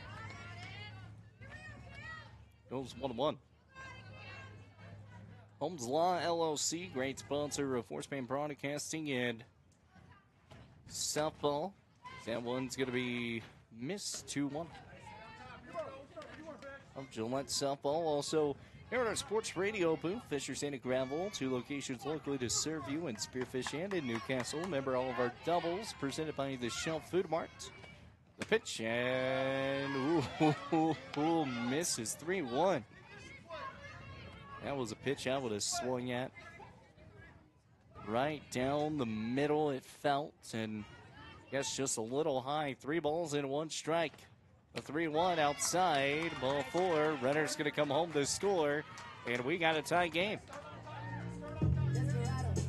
Goes 1-1. Holmes Law LLC, great sponsor of Force Band Broadcasting and softball. That one's going to be missed 2-1. Gillette softball also here at our sports radio booth. Fisher Sand and Gravel, 2 locations locally to serve you in Spearfish and in Newcastle. Remember all of our doubles presented by the Shell Food Mart. The pitch and misses 3-1. That was a pitch I would have swung at. Right down the middle it felt, and I guess just a little high. 3 balls and 1 strike. A 3-1 outside, ball 4. Runner's going to come home to score, and we got a tie game.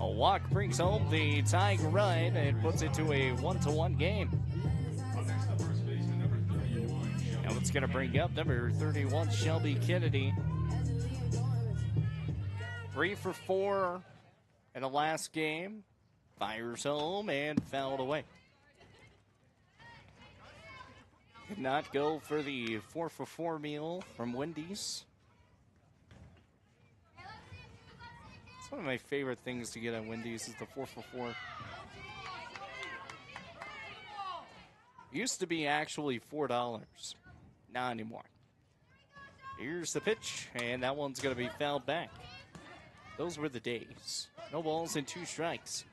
A walk brings home the tying run and puts it to a 1-1 game. Now it's going to bring up number 31, Shelby Kennedy. 3 for 4 in the last game. Fires home and fouled away. Did not go for the 4 for 4 meal from Wendy's. It's one of my favorite things to get at Wendy's is the 4 for 4. Used to be actually $4. Not anymore. Here's the pitch, and that one's going to be fouled back. Those were the days. No balls and 2 strikes.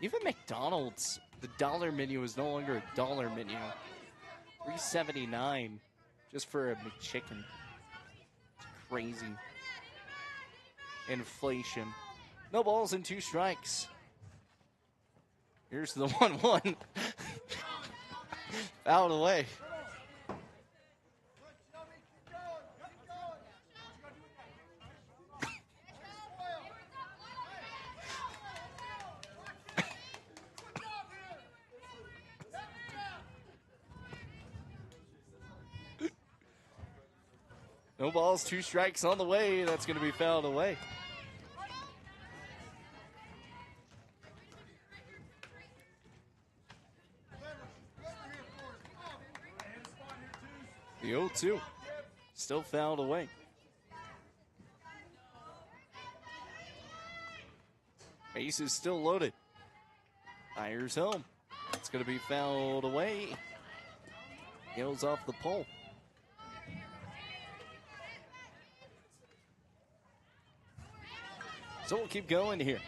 Even McDonald's, the dollar menu is no longer a dollar menu. $3.79 just for a McChicken. It's crazy. Inflation. No balls and 2 strikes. Here's the 1-1. Fouled away. No balls, 2 strikes on the way. That's going to be fouled away. The 0-2 still fouled away. Base is still loaded. Fires home. It's going to be fouled away. Goes off the pole. So we'll keep going here.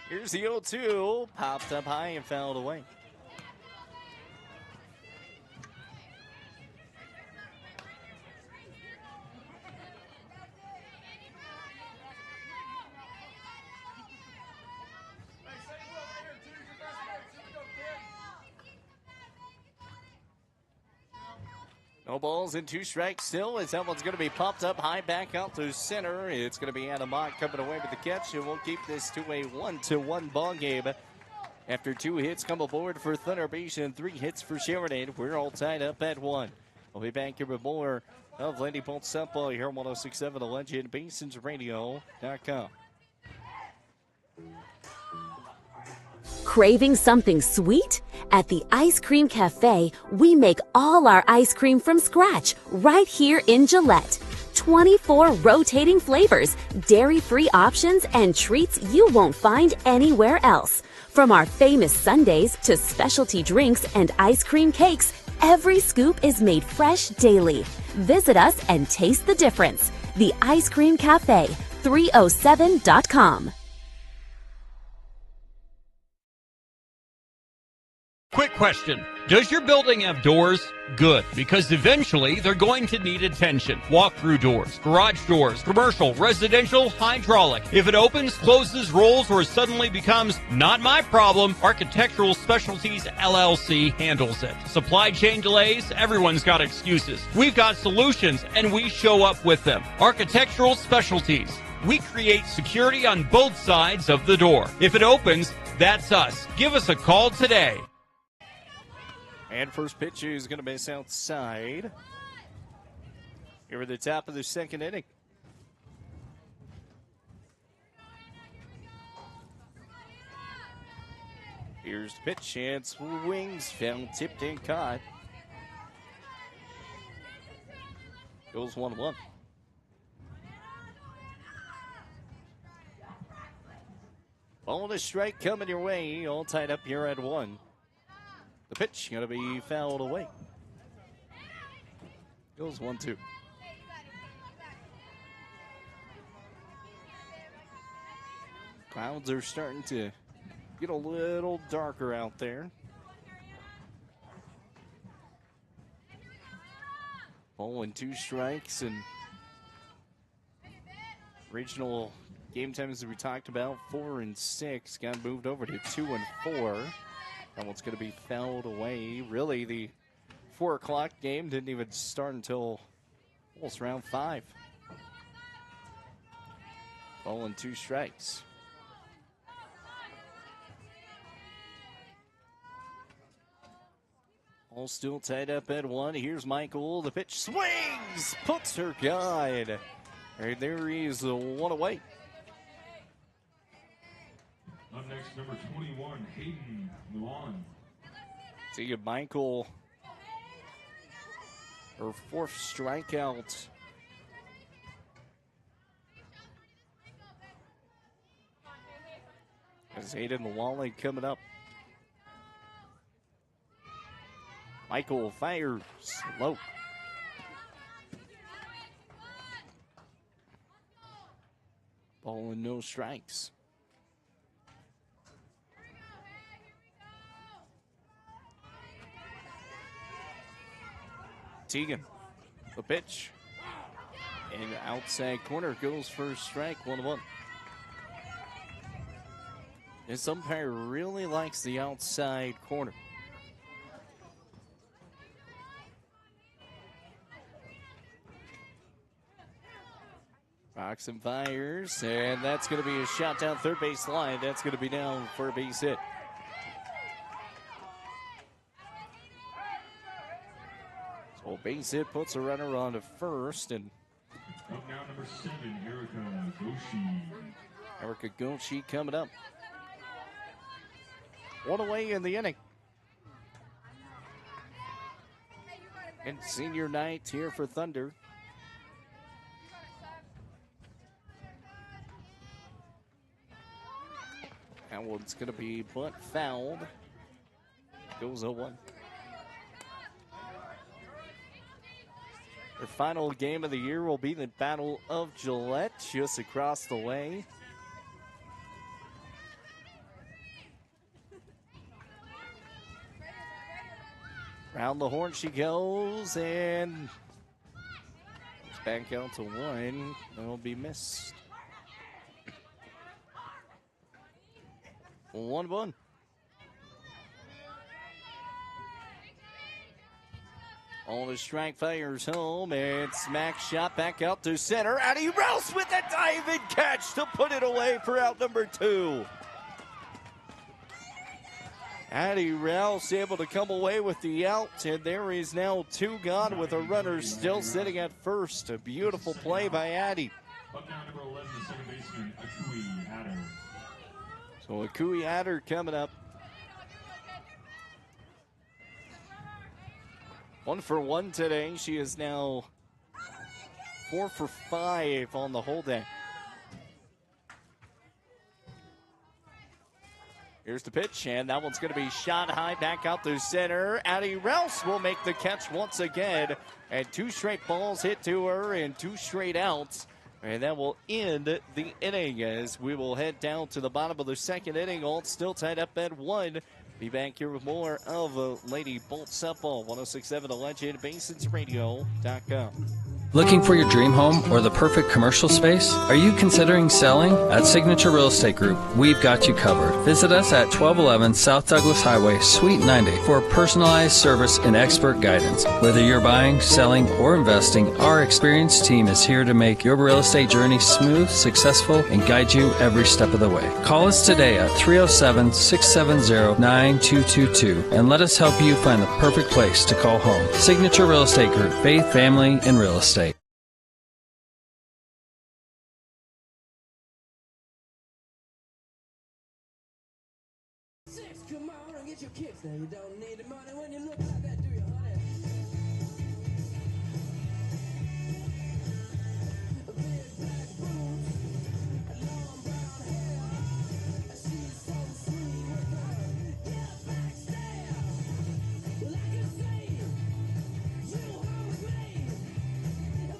Here's the 0-2. Popped up high and fouled away. No balls and 2 strikes still as that one's going to be popped up high back out to center. It's going to be Adam Mott coming away with the catch, and we'll keep this to a 1-1 ball game. After 2 hits come aboard for Thunder Bay and 3 hits for Sheridan, we're all tied up at 1. We'll be back here with more of Lady Bolt Softball here on 106.7 The Legend, BasensRadio.com. Craving something sweet? At the Ice Cream Cafe, we make all our ice cream from scratch right here in Gillette. 24 rotating flavors, dairy-free options, and treats you won't find anywhere else. From our famous sundaes to specialty drinks and ice cream cakes, every scoop is made fresh daily. Visit us and taste the difference. The Ice Cream Cafe, 307.com. Quick question. Does your building have doors? Good, because eventually they're going to need attention. Walk-through doors, garage doors, commercial, residential, hydraulic. If it opens, closes, rolls, or suddenly becomes not my problem, Architectural Specialties LLC handles it. Supply chain delays, everyone's got excuses. We've got solutions, and we show up with them. Architectural Specialties. We create security on both sides of the door. If it opens, that's us. Give us a call today. And first pitch is going to miss outside. Here at the top of the second inning. Here's the pitch, and swings, found, tipped, and caught. Goes 1-1. Bonus strike coming your way, all tied up here at 1. The pitch going to be fouled away. Goes 1-2. Clouds are starting to get a little darker out there. Ball and 2 strikes, and regional game times that we talked about, 4 and 6, got moved over to 2 and 4. That one's going to be fouled away. Really, the 4 o'clock game didn't even start until almost round 5. Ball and 2 strikes. All still tied up at 1. Here's Michael. The pitch swings, puts her guide. And there he is, 1 away. Up next, number 21, Hayden Luan. See Michael, her 4th strikeout. As Hayden Luan coming up. Michael fires low. Ball and no strikes. Teagan, the pitch. And outside corner goes for a strike, 1-1. This umpire really likes the outside corner. Rocks and fires, and that's going to be a shot down third base line. That's going to be down for a base hit. So base hit puts a runner on to first, and up now number 7, Erica Goshi. Erica Goshi coming up. 1 away in the inning. And senior night here for Thunder. That one's going to be bunt fouled. Goes 0-1. Their final game of the year will be the Battle of Gillette, just across the way. Round the horn she goes, and it's back out to 1. That'll be missed. 1-1. On the strike, fires home, and smack shot back out to center. Addie Rouse with a diving catch to put it away for out number 2. Addie Rouse able to come away with the out, and there is now 2 gone with a runner still sitting at first. A beautiful play by Addie. Up now number 11, the second baseman, Akui Adder. So Akui Adder coming up. 1 for 1 today. She is now 4 for 5 on the whole day. Here's the pitch, and that one's going to be shot high back out to center. Addie Rouse will make the catch once again. And 2 straight balls hit to her and 2 straight outs. And that will end the inning as we will head down to the bottom of the second inning. All still tied up at 1 Be back here with more of Lady Bolt Softball, 106.7 The Legend, BasonsRadio.com. Looking for your dream home or the perfect commercial space? Are you considering selling? At Signature Real Estate Group, we've got you covered. Visit us at 1211 South Douglas Highway, Suite 90 for personalized service and expert guidance. Whether you're buying, selling, or investing, our experienced team is here to make your real estate journey smooth, successful, and guide you every step of the way. Call us today at 307-670-9222 and let us help you find the perfect place to call home. Signature Real Estate Group, faith, family, and real estate. Come on and get your kicks. Now you don't need the money when you look like that, do you, honey? Big black boots, long brown hair. She's so sweet with her get back stare. Well, I can see you home with me.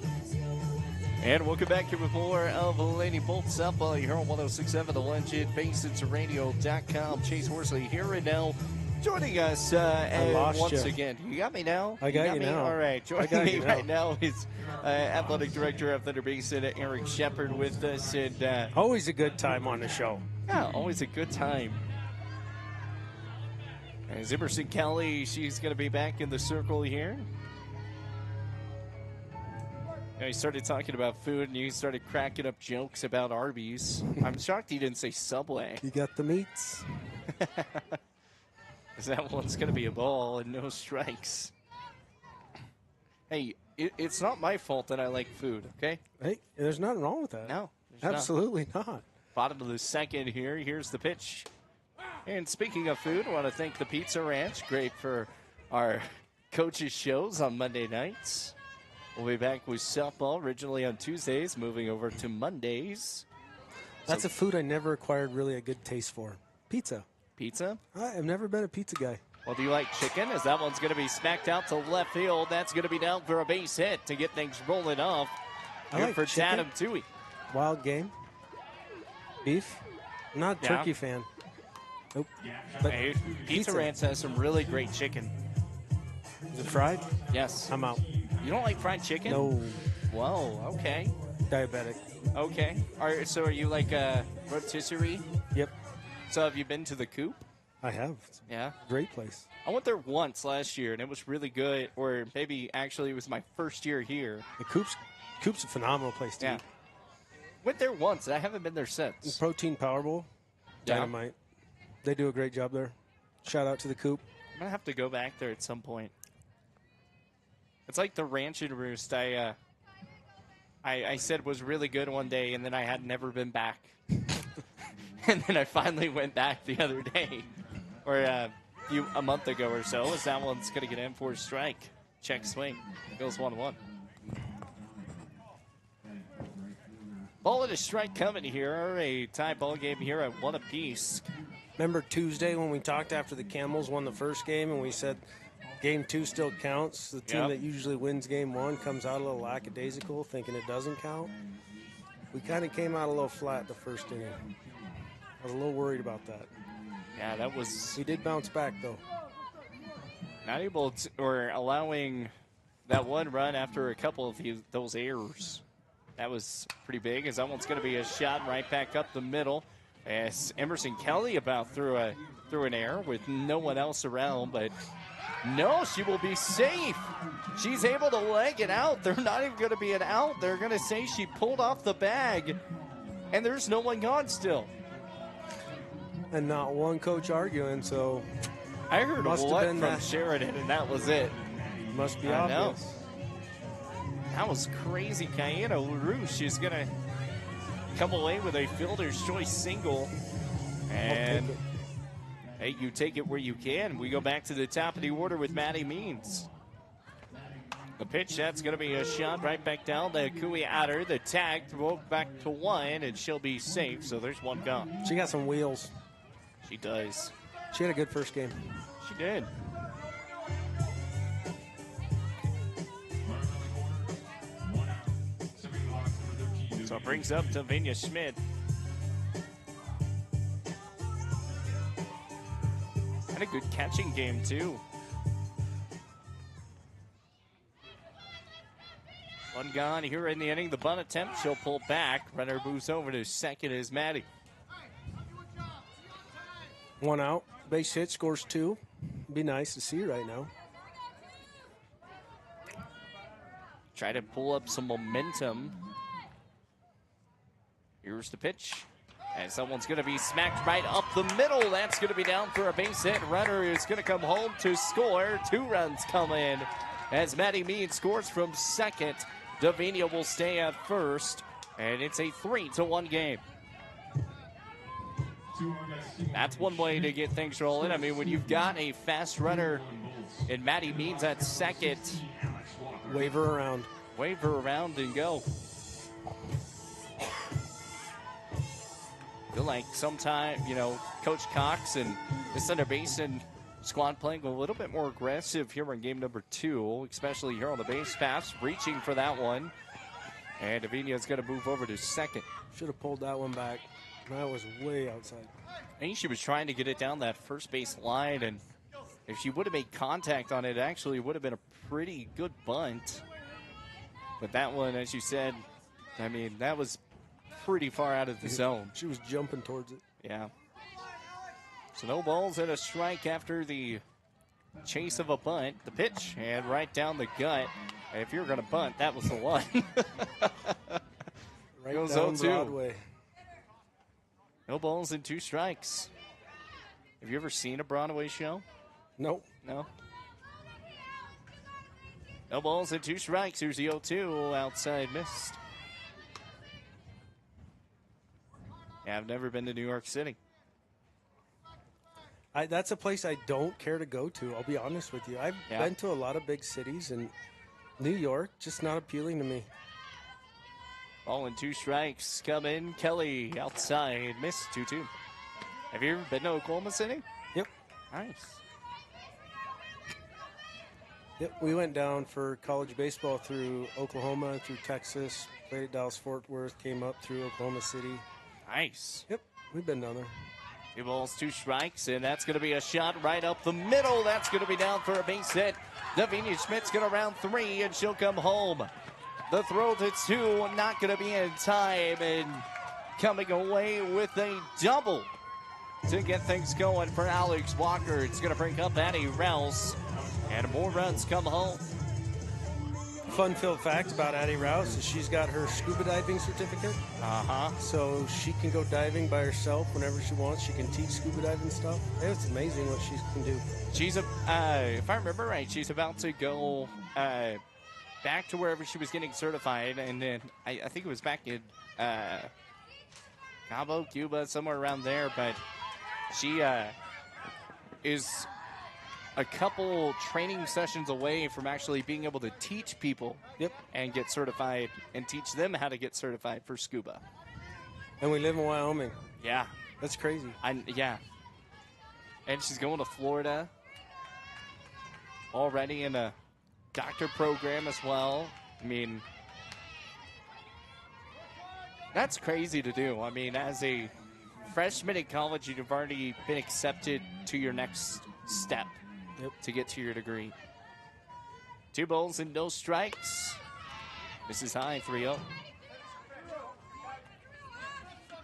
That you were with me. And welcome back here with more of Lady Bolt Softball here on 106.7 The Legend, BasonsRadio.com. Chase Horsley here and now joining us once again. You got me now? I got you now. All right. Joining me right now is Athletic Director of Thunder Basin, Eric Shepard, with us. And always a good time on the show. Yeah, always a good time. And Emerson Kelly, she's going to be back in the circle here. You started talking about food, and you started cracking up jokes about Arby's. I'm shocked you didn't say Subway. You got the meats. Because that one's going to be a ball and no strikes. Hey, it's not my fault that I like food, okay? Hey, there's nothing wrong with that. No. Absolutely not. Bottom of the second here. Here's the pitch. And speaking of food, I want to thank the Pizza Ranch. Great for our coaches' shows on Monday nights. We'll be back with softball, originally on Tuesdays, moving over to Mondays. That's a food I never acquired really a good taste for. Pizza. Pizza? I've never been a pizza guy. Well, do you like chicken? As that one's going to be smacked out to left field. That's going to be down for a base hit to get things rolling off. Here like for chicken. Tatum Toohey. Wild game. Beef. I'm not a turkey fan. Nope. But Hey, Pizza Ranch has some really great chicken. Is it fried? Yes. I'm out. You don't like fried chicken? No. Whoa, okay. Diabetic. Okay. So are you like a rotisserie? Yep. So have you been to the Coop? I have. Yeah. Great place. I went there once last year, and it was really good. Or maybe actually it was my first year here. The Coop's a phenomenal place to eat. Went there once, and I haven't been there since. Protein Power Bowl. Dynamite. They do a great job there. Shout out to the Coop. I'm going to have to go back there at some point. It's like the Ranch and Roost I said was really good one day, and then I had never been back. And then I finally went back the other day, or a month ago or so, as that one's going to get in for a strike. Check swing. Goes 1-1. Ball and a strike coming here. A tie ball game here at 1 apiece. Remember Tuesday when we talked after the Camels won the first game and we said game 2 still counts? The team that usually wins game 1 comes out a little lackadaisical, thinking it doesn't count. We kind of came out a little flat the first inning. I was a little worried about that. Yeah, that was... We did bounce back, though. Not able to, or allowing that one run after a couple of those errors. That was pretty big, as that one's going to be a shot right back up the middle. As Emerson Kelly about threw an error with no one else around, but no, she will be safe. She's able to leg it out. They're not even going to be an out. They're going to say she pulled off the bag, and there's no one gone still. And not one coach arguing, so I heard a what from Sheridan, and that was it. Must be obvious. That was crazy. Kayana LaRouche is going to come away with a fielder's choice single. And hey, you take it where you can. We go back to the top of the order with Maddie Means. The pitch, that's going to be a shot right back down to Kui Adder. The tag throw back to 1, and she'll be safe. So there's one gone. She got some wheels. She does. She had a good first game. She did. So it brings up to Vinya Schmidt. And And a good catching game, too. One gone here in the inning. The bunt attempt. She'll pull back. Runner moves over to second is Maddie. 1 out. Base hit, scores 2. Be nice to see right now. Try to pull up some momentum. Here's the pitch. And someone's going to be smacked right up the middle. That's going to be down for a base hit. Runner is going to come home to score. 2 runs come in as Maddie Mead scores from second. Davinia will stay at first. And it's a 3-1 game. That's one way to get things rolling. I mean, when you've got a fast runner and Maddie Means at second, wave her around. Wave her around and go. Feel like sometime, Coach Cox and the center basin squad playing a little bit more aggressive here in game number 2, especially here on the base pass, reaching for that one. And Davinia's going to move over to second. Should have pulled that one back. That was way outside. I think she was trying to get it down that first base line, and if she would have made contact on it, actually would have been a pretty good bunt. But that one, as you said, I mean, that was pretty far out of the zone. She was jumping towards it. Yeah. So no balls and a strike after the chase of a bunt. The pitch, and right down the gut. And if you're going to bunt, that was the one. Right Goes down 0-2. Broadway. No balls and 2 strikes. Have you ever seen a Broadway show? Nope. No? No balls and 2 strikes. Here's the 0-2. Outside missed. Yeah, I've never been to New York City. That's a place I don't care to go to, I'll be honest with you. I've been to a lot of big cities, and New York, just not appealing to me. Ball and 2 strikes come in. Kelly outside, missed 2-2. Have you ever been to Oklahoma City? Yep. Nice. Yep, we went down for college baseball through Oklahoma, through Texas, played at Dallas-Fort Worth, came up through Oklahoma City. Nice. Yep, we've been down there. 2 balls, 2 strikes, and that's going to be a shot right up the middle. That's going to be down for a base hit. Davinia Schmidt's going to round 3, and she'll come home. The throw to 2, not going to be in time, and coming away with a double to get things going for Alex Walker. It's going to bring up Addie Rouse, and more runs come home. Fun-filled fact about Addie Rouse is she's got her scuba diving certificate. So she can go diving by herself whenever she wants. She can teach scuba diving stuff. It's amazing what she can do. She's, if I remember right, she's about to go back to wherever she was getting certified, and then I think it was back in Cabo, Cuba, somewhere around there, but she is a couple training sessions away from actually being able to teach people and get certified and teach them how to get certified for scuba. And we live in Wyoming. Yeah. That's crazy. Yeah. And she's going to Florida already in a doctor program as well. I mean, that's crazy to do. I mean, as a freshman in college, you've already been accepted to your next step to get to your degree. 2 balls and no strikes. This is high, 3-0.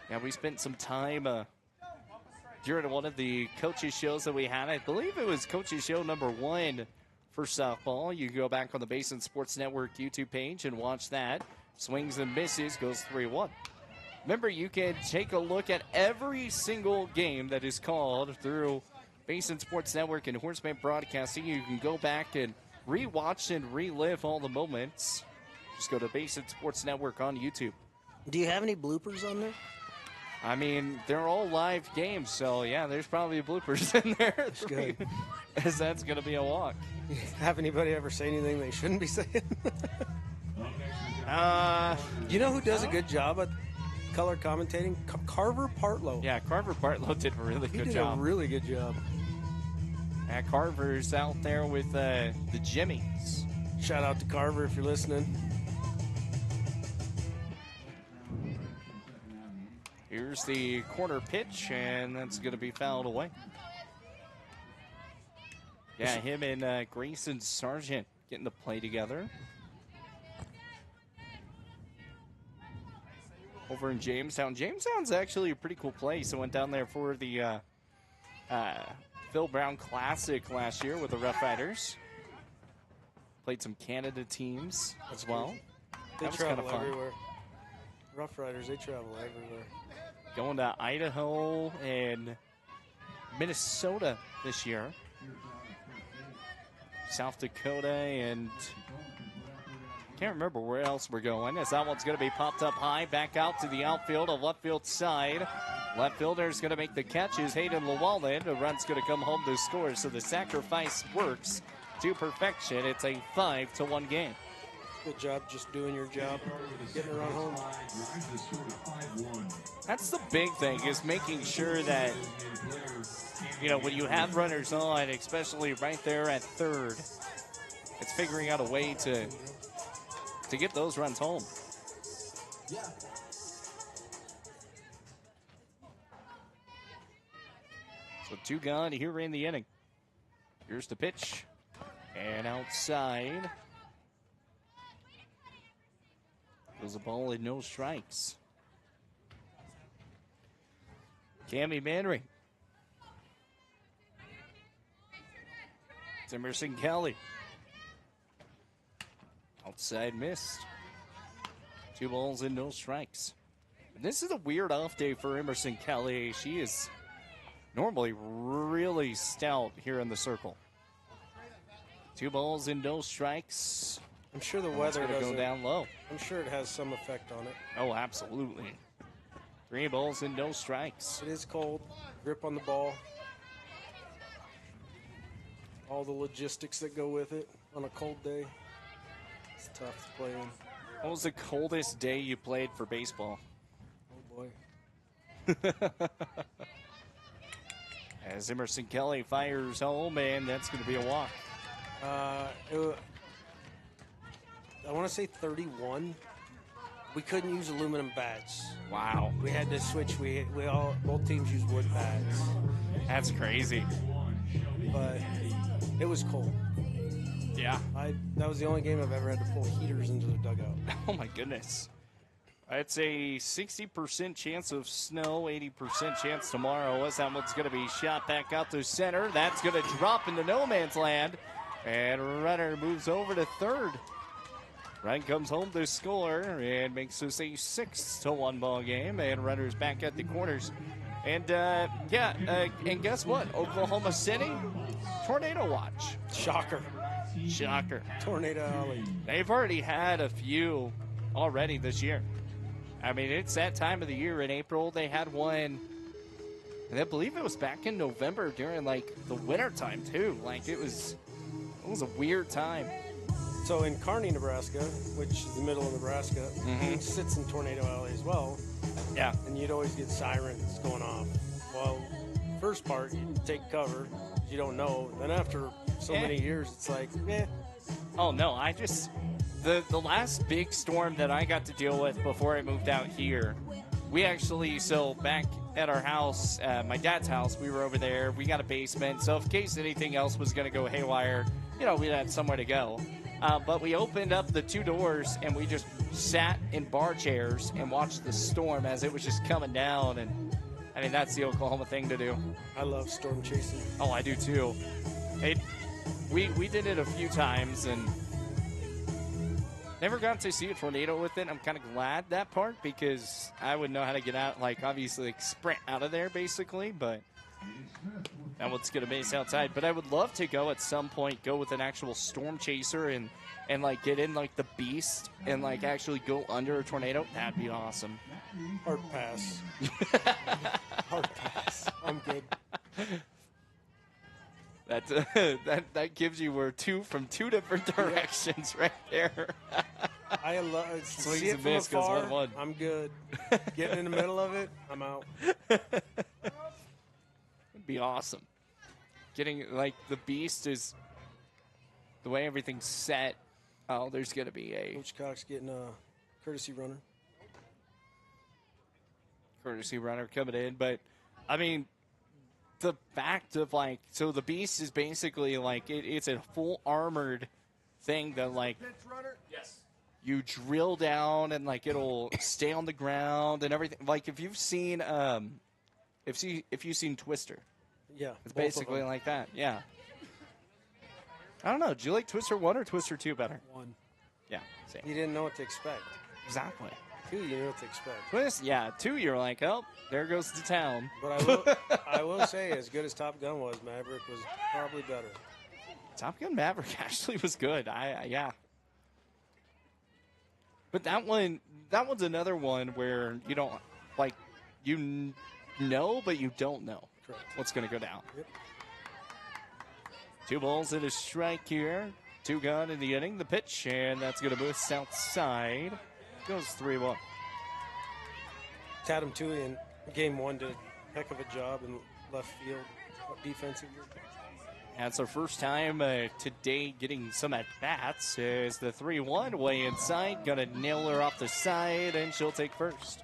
Yeah, we spent some time during one of the coaches shows that we had. I believe it was coaches show number 1 for softball. You go back on the Basin Sports Network YouTube page and watch that. Swings and misses, goes 3-1. Remember, you can take a look at every single game that is called through Basin Sports Network and Horseman Broadcasting. You can go back and rewatch and relive all the moments. Just go to Basin Sports Network on YouTube. Do you have any bloopers on there? I mean, they're all live games, so yeah, there's probably bloopers in there. That's good. As that's going to be a walk. Have anybody ever say anything they shouldn't be saying? You know who does a good job at color commentating? Carver Partlow. Yeah, Carver Partlow did a really good job. He did a really good job. Yeah, Carver's out there with the Jimmies. Shout out to Carver if you're listening. Here's the corner pitch, and that's going to be fouled away. Yeah, him and Grayson Sargent getting to play together. Over in Jamestown. Jamestown's actually a pretty cool place. I went down there for the Phil Brown Classic last year with the Rough Riders. Played some Canada teams as well. They travel everywhere. Rough Riders, they travel everywhere. Going to Idaho and Minnesota this year. South Dakota, and can't remember where else we're going, as that one's going to be popped up high, back out to the outfield, of left field side. Left fielder's going to make the catches. Hayden Llewellyn. The run's going to come home to score, so the sacrifice works to perfection. It's a 5-1 game. Good job just doing your job, getting a run home. That's the big thing, is making sure that, you know, when you have runners on, especially right there at third, it's figuring out a way to get those runs home. So 2 gone here in the inning. Here's the pitch. And outside. Goes a ball and no strikes. Cammy Manring. It's Emerson Kelly. Outside missed. 2 balls and no strikes. And this is a weird off day for Emerson Kelly. She is normally really stout here in the circle. 2 balls and no strikes. I'm sure the weather doesn't go down low. I'm sure it has some effect on it. Oh, absolutely. 3 balls and no strikes. It is cold. Grip on the ball. All the logistics that go with it on a cold day. It's tough to play in. What was the coldest day you played for baseball? Oh, boy. As Emerson Kelly fires home, and that's going to be a walk. I want to say 31. We couldn't use aluminum bats. Wow. We had to switch. Both teams used wood bats. That's crazy. But it was cold. Yeah. That was the only game I've ever had to pull heaters into the dugout. Oh, my goodness. It's a 60% chance of snow, 80% chance tomorrow. As that one's going to be shot back out to center. That's going to drop into no man's land. And runner moves over to third. Ryan comes home to score and makes this a 6-1 ball game. And runners back at the corners. And, and guess what? Oklahoma City, tornado watch. Shocker. Tornado Alley. They've already had a few already this year. I mean, it's that time of the year in April. They had one, and I believe it was back in November during, like, the winter time, too. Like, it was a weird time. So in Kearney, Nebraska, which is the middle of Nebraska, it sits in Tornado Alley as well. Yeah. And you'd always get sirens going off. Well, first part, you take cover. You don't know. Then after so many years, it's like, Oh, no, the last big storm that I got to deal with before I moved out here, we actually, so back at our house, my dad's house, we were over there. We got a basement, so in case anything else was going to go haywire, you know, we had somewhere to go. But we opened up the 2 doors, and we just sat in bar chairs and watched the storm as it was just coming down. And, I mean, that's the Oklahoma thing to do. I love storm chasing. Oh, I do too. We did it a few times, and never got to see a tornado with it. I'm kind of glad that part, because I would know how to get out, like, obviously, like, sprint out of there, basically, but that one's going to base outside. But I would love to go at some point, go with an actual storm chaser and like, get in, like, the beast and, like, actually go under a tornado. That'd be awesome. Hard pass. Hard pass. I'm good. That gives you 2 from 2 different directions right there. I love it. Swings See it and from miss, goes afar, 1-1. I'm good. Getting in the middle of it, I'm out. It'd be awesome. Getting, like, the beast is the way everything's set. Oh, there's going to be a Coach Cox getting a courtesy runner. Courtesy runner coming in. But, I mean, the fact of, like, so the Beast is basically, like, it's a full armored thing that, like, you drill down and, like, it'll stay on the ground and everything. Like, if you've seen, if you've seen Twister. Yeah. It's basically like that, yeah. I don't know. Do you like Twister 1 or Twister 2 better? 1. Yeah, same. You didn't know what to expect. Exactly. 2, you knew what to expect. Twist, yeah. 2, you're like, oh, there goes the town. But I will say, as good as Top Gun was, Maverick was probably better. Top Gun Maverick actually was good. Yeah. But that one's another one where you don't, like, you know, but you don't know what's going to go down. Yep. 2 balls and a strike here. 2 gone in the inning. The pitch, and that's going to move south side. Goes 3-1. Tatum Tui in game 1 did a heck of a job in left field defensively. That's our first time today getting some at-bats as the 3-1 way inside. Going to nail her off the side, and she'll take first.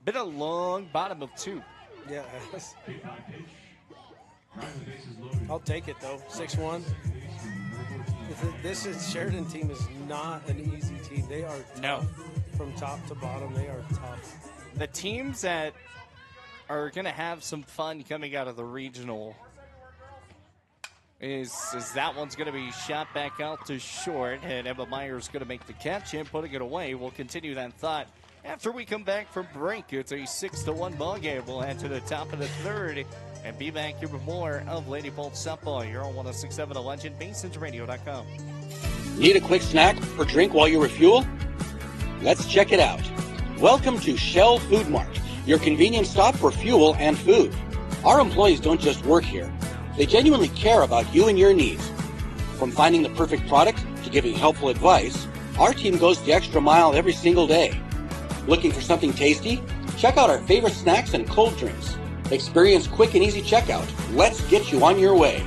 Been a long bottom of 2. Yeah. I'll take it, though. 6-1. This Sheridan team is not an easy team. They are tough. No. From top to bottom, they are tough. The teams that are going to have some fun coming out of the regional is that one's going to be shot back out to short, and Emma Meyer's going to make the catch and putting it away. We'll continue that thought after we come back from break. It's a 6-1 ball game. We'll head to the top of the third and be back here with more of Lady Bolt Softball here on 106.7 The Legend, BasensRadio.com. Need a quick snack or drink while you refuel? Let's check it out. Welcome to Shell Food Mart, your convenient stop for fuel and food. Our employees don't just work here. They genuinely care about you and your needs. From finding the perfect product to giving helpful advice, our team goes the extra mile every single day. Looking for something tasty? Check out our favorite snacks and cold drinks. Experience quick and easy checkout. Let's get you on your way.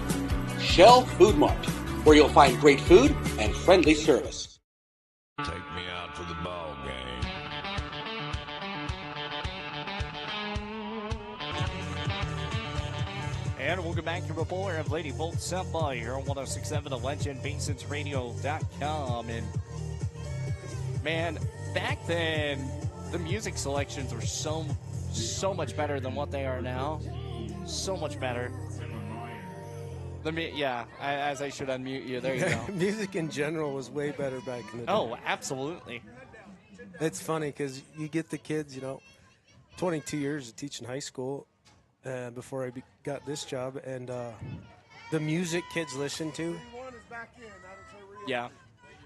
Shell Food Mart, where you'll find great food and friendly service. Take me out to the ball game. And welcome back to Report of Lady Bolt Softball here on 106.7 The Legend, BasensRadio.com. And man, back then, the music selections were so much better than what they are now. So much better. As I should unmute you. There you go. Music in general was way better back in the day. Oh, absolutely. It's funny because you get the kids, 22 years of teaching high school before I got this job, and the music kids listen to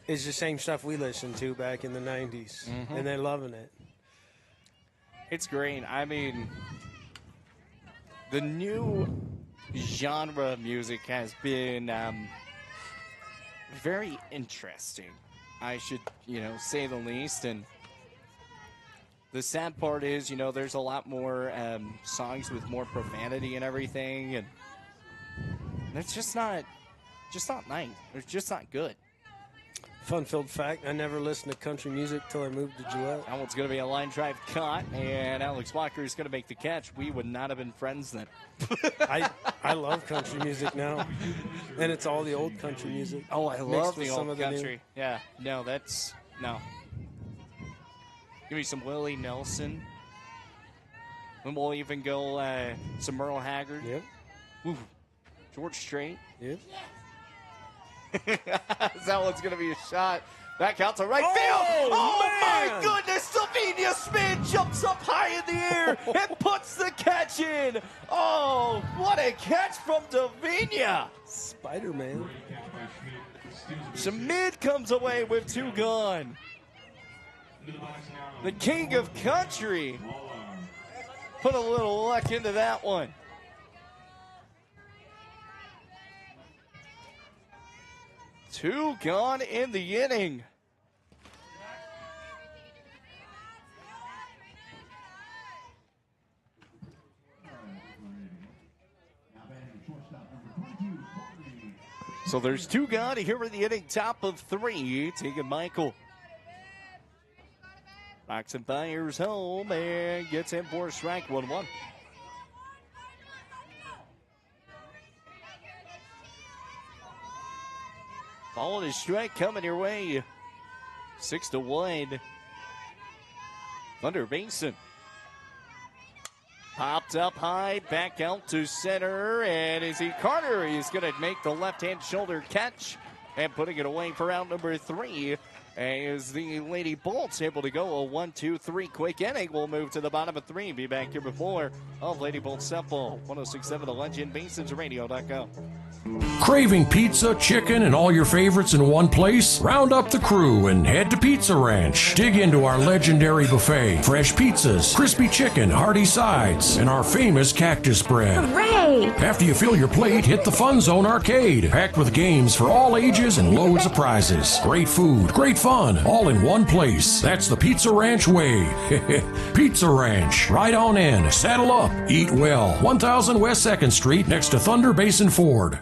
is the same stuff we listened to back in the 90s, and they're loving it. It's great. I mean, the new genre of music has been very interesting, I should, say the least. And the sad part is, there's a lot more songs with more profanity and everything, and it's just not nice. It's just not good. Fun-filled fact, I never listened to country music till I moved to Gillette. That one's going to be a line drive cut, and Alex Walker is going to make the catch. We would not have been friends then. I love country music now, and it's all the old country music. Oh, I love the old of country. Yeah, no. Give me some Willie Nelson. Then we'll even go some Merle Haggard. Yep. Ooh, George Strait. Yep. That one's going to be a shot. Back out to right field. Oh, my goodness. Sylvania Smith jumps up high in the air and puts the catch in. Oh, what a catch from Davinia. Spider-Man. Schmid comes away with 2 gone. The king of country. Put a little luck into that one. Two gone in the inning. So there's 2 gone here in the inning, top of 3. Taking Michael. Rocks and fires home and gets him for a strike, 1-1. Ball and a strike coming your way. 6-1. Thunder Basin. Popped up high, back out to center, and is he Carter? He's going to make the left-hand shoulder catch and putting it away for out number 3. As the Lady Bolts able to go a 1-2-3 quick inning, we'll move to the bottom of 3. Be back here before of Lady Bolts Softball. 106.7 The Legend, BasinsRadio.com. Craving pizza, chicken, and all your favorites in one place? Round up the crew and head to Pizza Ranch. Dig into our legendary buffet. Fresh pizzas, crispy chicken, hearty sides, and our famous cactus bread. Hooray! After you fill your plate, hit the Fun Zone Arcade. Packed with games for all ages and loads of prizes. Great food, great fun, all in one place. That's the Pizza Ranch way. Pizza Ranch. Right on in. Saddle up. Eat well. 1000 West 2nd Street next to Thunder Basin Ford.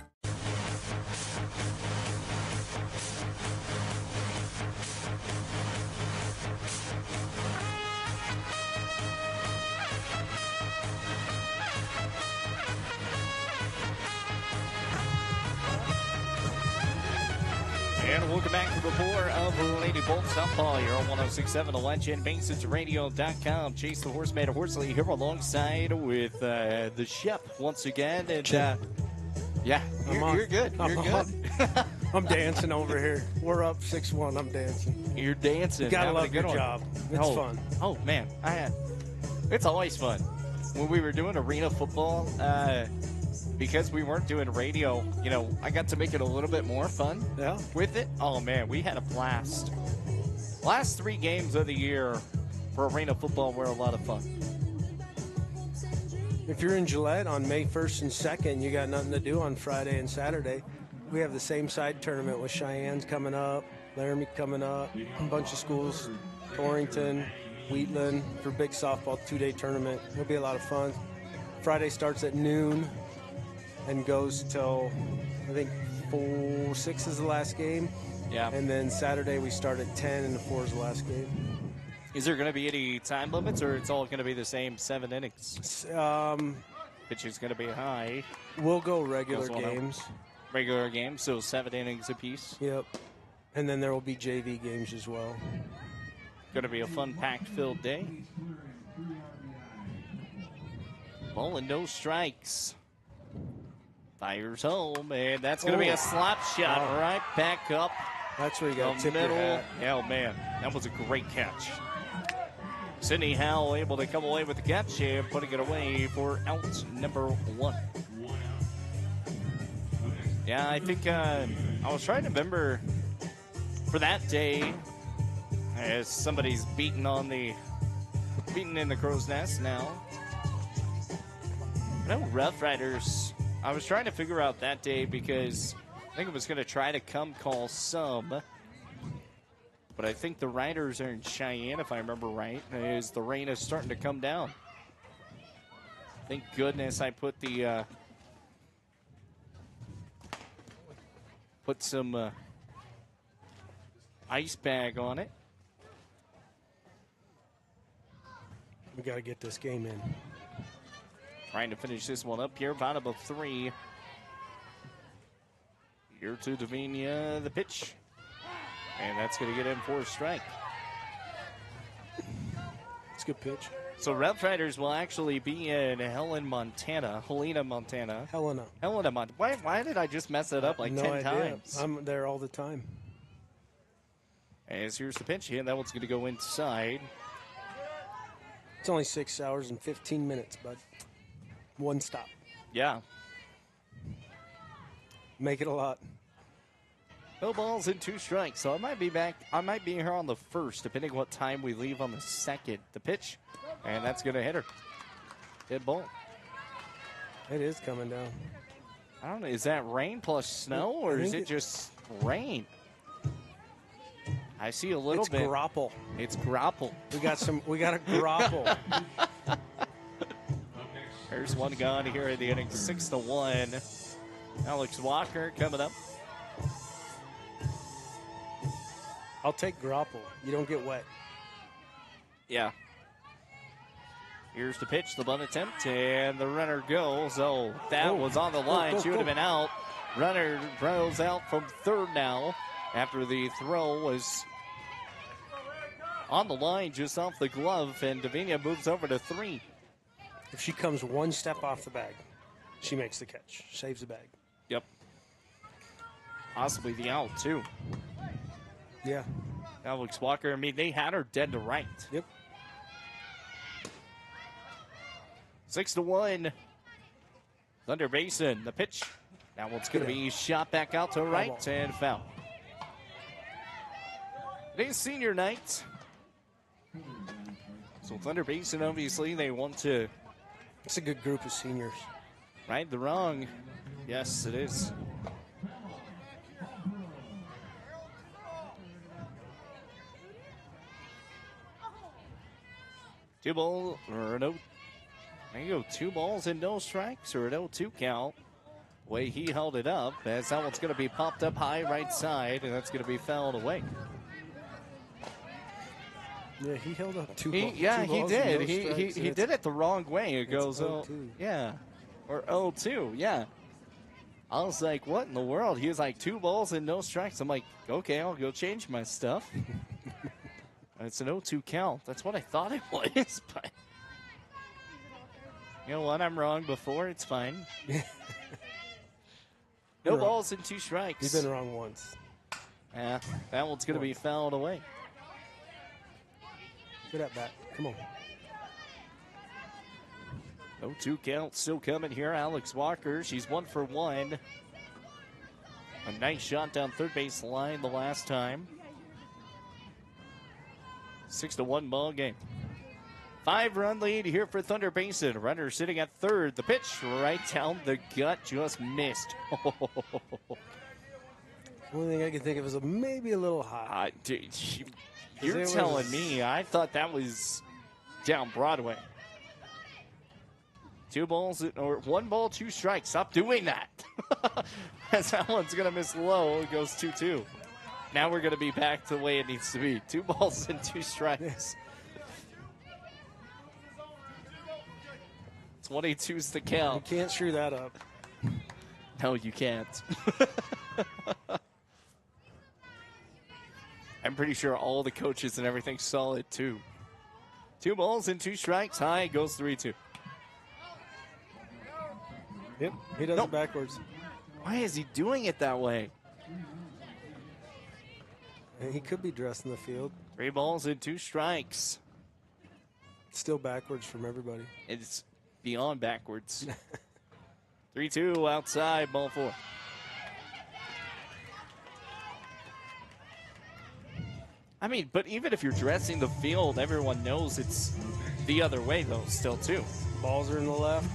And welcome back to the floor of Lady Bolt Softball here on 106.7 The Legend, BasinsRadio.com. Chase the Horseman Horsley here alongside with the chef once again. And yeah, you're good. You're good. I'm dancing over here. We're up 6-1. I'm dancing. You're dancing. You gotta Having a love good your one. job. It's fun. Oh man, it's always fun. When we were doing arena football, because we weren't doing radio, I got to make it a little bit more fun with it. Oh, man, we had a blast. Last 3 games of the year for arena football were a lot of fun. If you're in Gillette on May 1st and 2nd, you got nothing to do on Friday and Saturday. We have the same side tournament with Cheyenne's coming up, Laramie coming up, a bunch of schools, Torrington, Wheatland for big softball 2-day tournament. It'll be a lot of fun. Friday starts at noon and goes till, I think, 4-6 is the last game. Yeah. And then Saturday we start at 10 and the 4 is the last game. Is there going to be any time limits, or it's all going to be the same 7 innings? Pitch is going to be high. We'll go regular games. Regular games, so 7 innings apiece. Yep. And then there will be JV games as well. Going to be a fun, packed-filled day. Ball and no strikes. Fires home, and that's going to be a slap shot right back up. That's where you got to tip middle. your hat. Oh, man, that was a great catch. Sydney Howell able to come away with the catch and putting it away for out number 1. Yeah, I think I was trying to remember for that day, as somebody's beating in the crow's nest now. No, Rough Riders. I was trying to figure out that day because I think I was going to try to come call some. But I think the Riders are in Cheyenne, if I remember right, as the rain is starting to come down. Thank goodness I put the put some ice bag on it. We got to get this game in. Trying to finish this one up here, bottom of 3. Here to Davina, the pitch. And that's going to get him for a strike. It's a good pitch. So Rough Riders will actually be in Helena, Montana. Why did I just mess it up like 10 times? I'm there all the time. As here's the pitch here. That one's going to go inside. It's only 6 hours and 15 minutes, bud. 1 stop. Yeah. Make it a lot. No balls and 2 strikes. So I might be back. I might be here on the 1st, depending what time we leave on the 2nd. The pitch, and that's going to hit her. Hit ball. It is coming down. I don't know. Is that rain plus snow, or is it just rain? I see a little bit. It's grapple. It's grapple. We got a grapple. There's one gone here in the inning, 6-1. Alex Walker coming up. I'll take grapple. You don't get wet. Yeah. Here's the pitch, the bunt attempt, and the runner goes. Oh, that was on the line. She would have been out. Runner throws out from third now after the throw was on the line just off the glove, and Davinia moves over to 3. If she comes one step off the bag, she makes the catch, saves the bag. Yep. Possibly the out, too. Yeah. Alex Walker, I mean, they had her dead to right. Yep. 6-1. Thunder Basin, the pitch. That one's going to be shot back out to right and foul. Today's senior night. So Thunder Basin, obviously, they want to... It's a good group of seniors. Right the wrong. Yes, it is. Two balls, or no. There you go, 2 balls and no strikes, or an 0-2 count. Way he held it up, as that one's going to be popped up high right side, and that's going to be fouled away. Yeah, he held up 2 balls. Yeah, he did. No He did it the wrong way. It goes, 0-2. Yeah, or 0-2, yeah. I was like, what in the world? He was like, 2 balls and no strikes. I'm like, okay, I'll go change my stuff. It's an 0-2 count. That's what I thought it was, but you know what? I'm wrong before. It's fine. No balls and 2 strikes. You've been wrong once. Yeah, that one's going to be fouled away. Good at bat. Come on. 0-2 count still coming here. Alex Walker, she's 1 for 1. A nice shot down third base line the last time. 6-1 ball game. 5-run lead here for Thunder Basin. Runner sitting at third. The pitch right down the gut, just missed. Only thing I can think of is maybe a little high. Dude, you're telling me. I thought that was down Broadway. 2 balls, or 1 ball, 2 strikes. Stop doing that. As that one's going to miss low. It goes 2-2. Now we're going to be back to the way it needs to be. 2 balls and 2 strikes. 22's the count. You can't screw that up. No, you can't. I'm pretty sure all the coaches and everything saw it too. 2 balls and 2 strikes. High goes 3-2. Yep, he does it backwards. Why is he doing it that way? He could be dressed in the field. 3 balls and 2 strikes. Still backwards from everybody. It's beyond backwards. 3-2 outside, ball 4. I mean, but even if you're dressing the field, everyone knows it's the other way, though, still, too. Balls are in the left.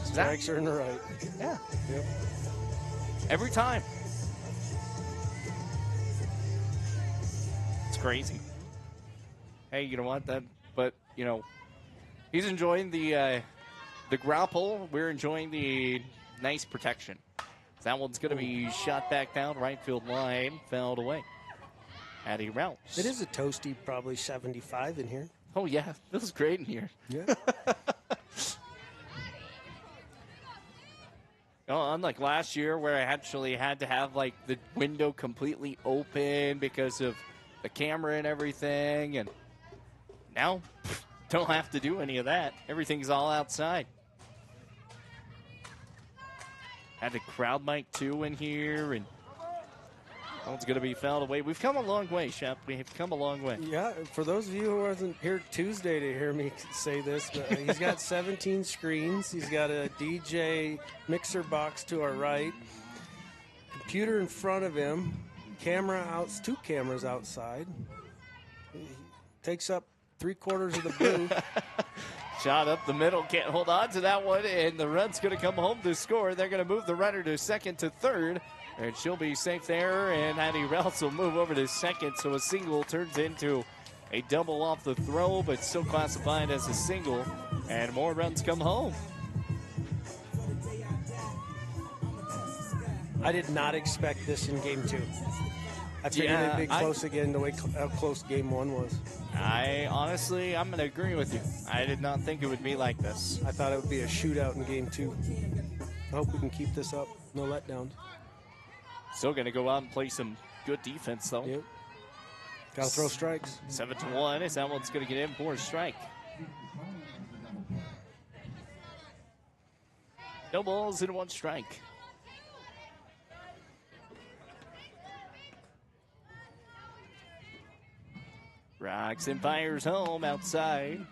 Strikes are in the right. Yeah. Yep. Every time. It's crazy. Hey, you know what? But, you know, he's enjoying the grapple. We're enjoying the nice protection. That one's going to be shot back down right field line, fouled away. Addie Rouse. It is a toasty, probably 75 in here. Oh, yeah. Feels great in here. Yeah. Unlike last year where I actually had to have, like, the window completely open because of the camera and everything. And now, don't have to do any of that. Everything's all outside. Had the crowd mic, too, in here. And that one's going to be fouled away. We've come a long way, Shep. We have come a long way. Yeah, for those of you who wasn't here Tuesday to hear me say this, but he's got 17 screens. He's got a DJ mixer box to our right, computer in front of him, 2 cameras outside. He takes up 3/4 of the booth. Shot up the middle, can't hold on to that one, and the run's going to come home to score. They're going to move the runner to second to third. And she'll be safe there, and Addie Rouse will move over to second, so a single turns into a double off the throw, but still classified as a single, and more runs come home. I did not expect this in Game 2. I figured it'd be close again, the way how close Game 1 was. I'm going to agree with you. I did not think it would be like this. I thought it would be a shootout in Game 2. I hope we can keep this up. No letdown. Still going to go out and play some good defense, though. Yep. Got to throw strikes. 7-1 as that one's going to get in for a strike. No balls and 1 strike. Rocks and fires home outside.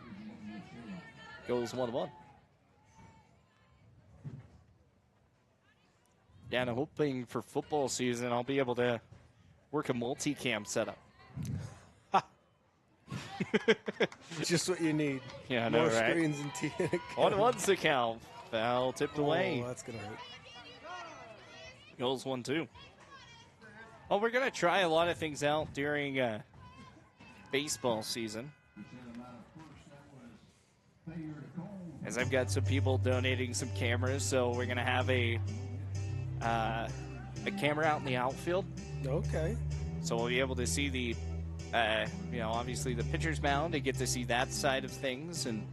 Goes 1-1. Yeah, and I'm hoping for football season I'll be able to work a multi-cam setup. Just what you need. Yeah, I know, More right? screens and T. 1-1's the count. Foul tipped away. Oh, that's going to hurt. Goes 1-2. Well, we're going to try a lot of things out during baseball season. As I've got some people donating some cameras, so we're going to have a camera out in the outfield. Okay. So we'll be able to see the, obviously the pitcher's mound and get to see that side of things and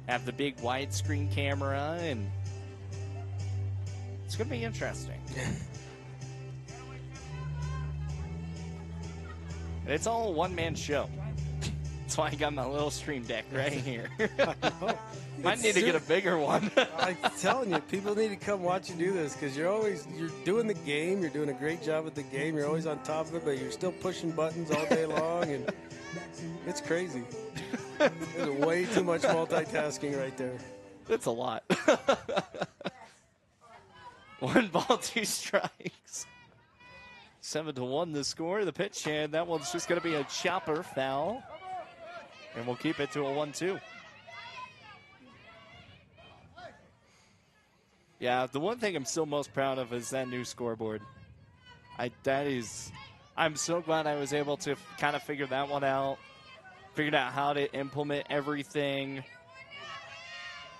have the big widescreen camera, and it's going to be interesting. And it's all a one-man show. That's why I got my little stream deck right here. Might need to get a bigger one. I'm telling you, people need to come watch you do this because you're doing the game. You're doing a great job with the game. You're always on top of it, but you're still pushing buttons all day long, and it's crazy. There's way too much multitasking right there. That's a lot. 1 ball, 2 strikes. 7-1 the score. The pitch, and that one's just going to be a chopper foul. And we'll keep it to a 1-2. Yeah, the one thing I'm still most proud of is that new scoreboard. I'm so glad I was able to kind of figure that one out. Figured out how to implement everything.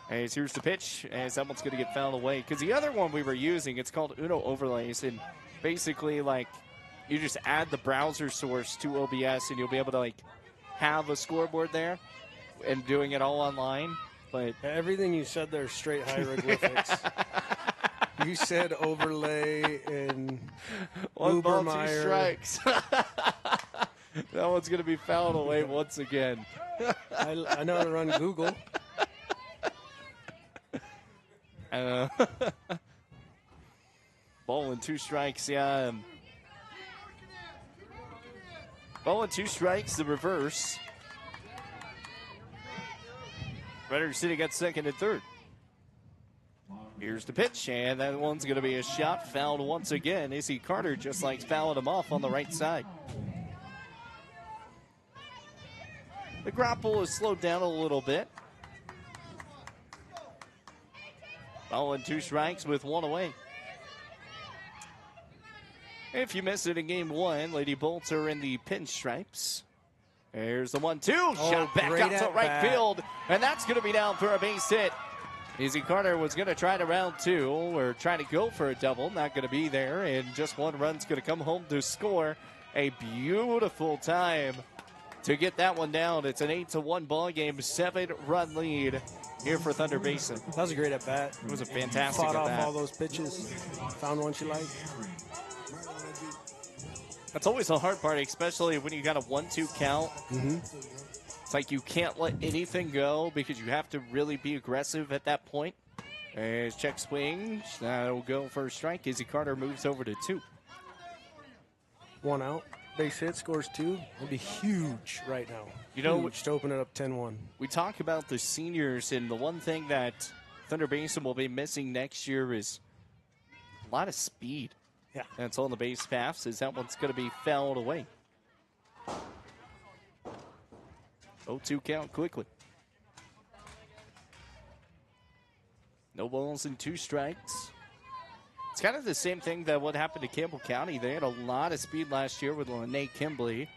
As here's the pitch, as that one's going to get fouled away. Because the other one we were using, it's called Uno Overlays, and basically, like, you just add the browser source to OBS, and you'll be able to, like, have a scoreboard there and doing it all online. But everything you said there is straight hieroglyphics. You said overlay and 1 ball, 2 Ubermeyer. strikes. That one's going to be fouled away once again. I know how to run Google. Ball and 2 strikes, yeah. Ball and 2 strikes, the reverse. Runner sitting at second and third. Here's the pitch, and that one's going to be a shot fouled once again. Izzy Carter just likes fouling him off on the right side. The grapple is slowed down a little bit. Ball and 2 strikes with 1 away. If you missed it in game 1, Lady Bolts are in the pinstripes. There's the 1-2 shot back out to right field, and that's going to be down for a base hit. Izzy Carter was going to try to round 2 or try to go for a double, not going to be there, and just 1 run's going to come home to score. A beautiful time to get that one down. It's an 8-1 ball game, 7-run lead here for Thunder Basin. That was a great at bat. It was a fantastic Fought at bat. off all those pitches, found one she liked. That's always the hard part, especially when you got a 1-2 count. Mm-hmm. It's like you can't let anything go because you have to really be aggressive at that point. There's check swing. That'll go for a strike. Izzy Carter moves over to 2. 1 out. Base hit, scores 2. It'd be huge right now. You know, huge to open it up 10-1. We talk about the seniors, and the one thing that Thunder Basin will be missing next year is a lot of speed. Yeah. That's on the base paths, as that one's going to be fouled away. 0-2 count quickly. No balls and 2 strikes. It's kind of the same thing that what happened to Campbell County. They had a lot of speed last year with Lene Kimbley,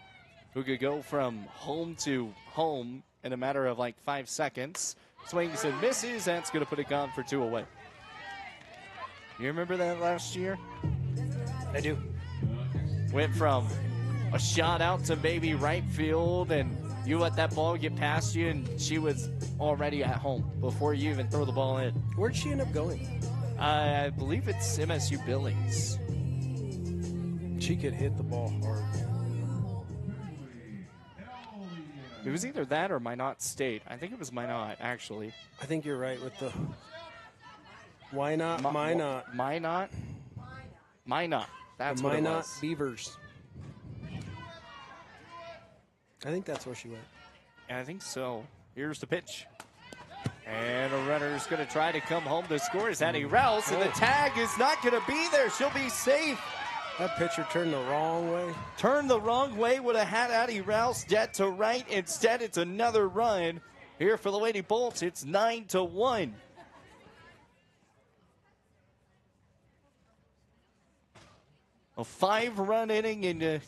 who could go from home to home in a matter of like 5 seconds. Swings and misses. That's going to put it gone for 2 away. You remember that last year? I do. Went from a shot out to maybe right field, and You let that ball get past you, and she was already at home before you even throw the ball in. Where'd she end up going? I believe it's MSU Billings. She could hit the ball hard. It was either that or Minot State. I think it was Minot, actually. I think you're right with the why not, Minot. Minot? Minot. That's what it Minot was. Beavers. I think that's where she went. I think so. Here's the pitch. And a runner's going to try to come home to score is Addie Rouse, and the tag is not going to be there. She'll be safe. That pitcher turned the wrong way. Turned the wrong way, would have had Addie Rouse dead to right. Instead, it's another run here for the Lady Bolts. It's 9-1. A 5-run inning in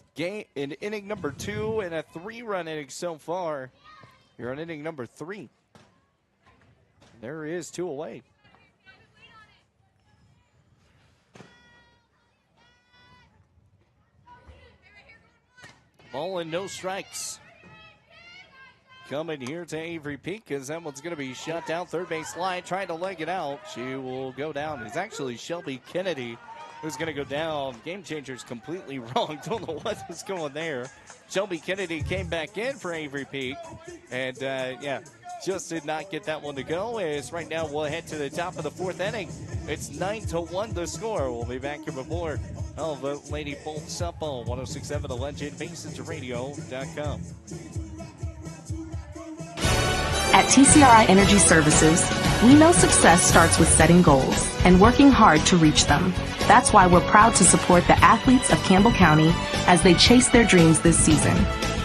inning number 2, and a 3-run inning so far. You're on inning number 3. There is 2 away. Ball and no strikes. Coming here to Avery Peak, because that one's going to be shut down. Third base line, trying to leg it out. She will go down. It's actually Shelby Kennedy who's going to go down. Game changer's completely wrong. Don't know what was going there. Shelby Kennedy came back in for Avery Peak. And, just did not get that one to go. As right now we'll head to the top of the 4th inning. It's 9-1 the score. We'll be back here before the Lady Bolt Softball. 106.7 The Legend, BasensRadio.com. At TCRI Energy Services, we know success starts with setting goals and working hard to reach them. That's why we're proud to support the athletes of Campbell County as they chase their dreams this season.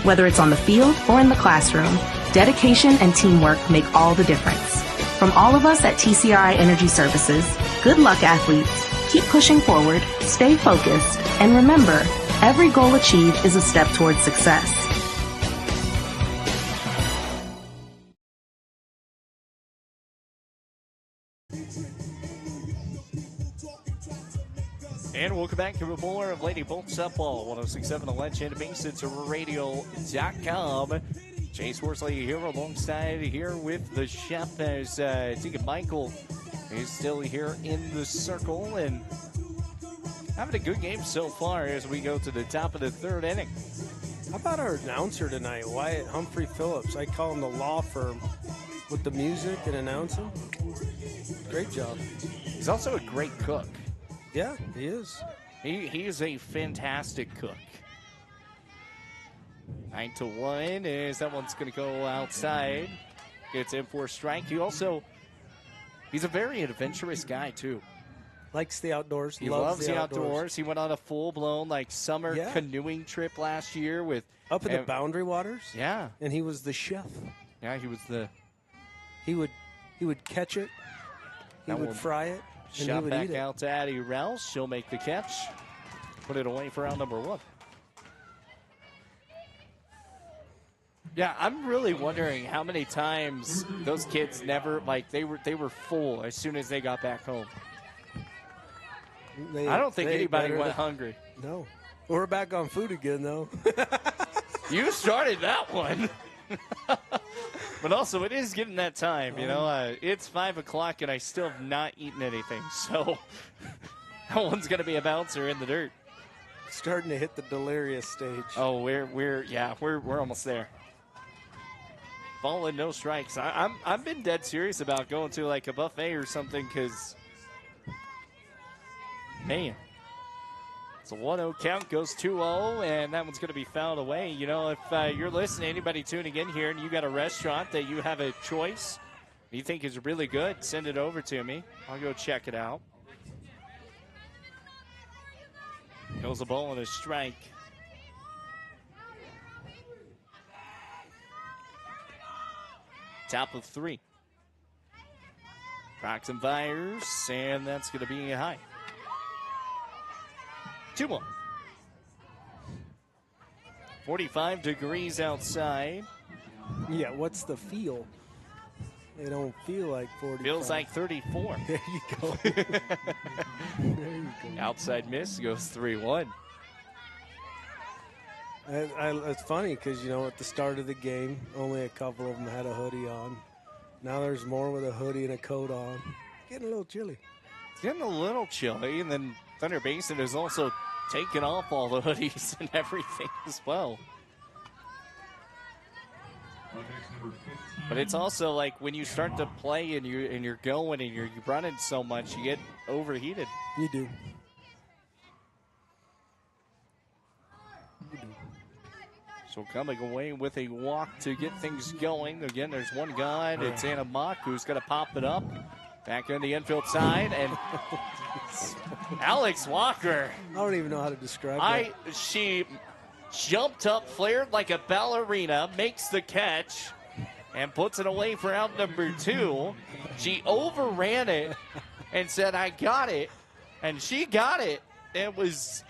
Whether it's on the field or in the classroom, dedication and teamwork make all the difference. From all of us at TCRI Energy Services, good luck, athletes. Keep pushing forward, stay focused, and remember, every goal achieved is a step towards success. And welcome back to more of Lady Bolt Softball, 106.7 The Legend, BasensRadio.com. Chase Worsley here alongside here with the chef as Deacon Michael is still here in the circle and having a good game so far as we go to the top of the 3rd inning. How about our announcer tonight, Wyatt Humphrey Phillips? I call him the law firm with the music and announcing. Great job. He's also a great cook. Yeah, he is. He is a fantastic cook. 9-1 is that one's going to go outside. Gets in for a strike. He's a very adventurous guy, too. Likes the outdoors. He loves the outdoors. He went on a full-blown summer canoeing trip last year with up in the Boundary Waters. Yeah, and he was the chef. Yeah, he was the. He would catch it. He would fry it. And shot back out to Addie Rouse. She'll make the catch. Put it away for round number 1. Yeah, I'm really wondering how many times those kids never they were full as soon as they got back home. I don't think anybody went hungry. No. We're back on food again, though. You started that one. But also, it is getting that time. It's 5 o'clock, and I still have not eaten anything. So that one's going to be a bouncer in the dirt. Starting to hit the delirious stage. Oh, we're almost there. Ball and no strikes. I've been dead serious about going to a buffet or something because, man, it's a 1-0 count, goes 2-0, and that one's going to be fouled away. If you're listening, anybody tuning in here, and you got a restaurant that you have a choice you think is really good, send it over to me. I'll go check it out. Goes a ball and a strike. Top of 3. Rocks and fires, and that's going to be high. 2-1. 45 degrees outside. Yeah, what's the feel? They don't feel like 45. Feels like 34. There you go. There you go. Outside miss goes 3-1. It's funny because, at the start of the game, only a couple of them had a hoodie on. Now there's more with a hoodie and a coat on. Getting a little chilly. It's getting a little chilly, and then Thunder Basin has also taken off all the hoodies and everything as well. But it's also like when you start to play and you're going and you're running so much, you get overheated. You do. So coming away with a walk to get things going. Again, there's one guy. It's Anna Mock who's going to pop it up. Back on the infield side. And Alex Walker. I don't even know how to describe that. She jumped up, flared like a ballerina, makes the catch, and puts it away for out number 2. She overran it and said, I got it. And she got it. It was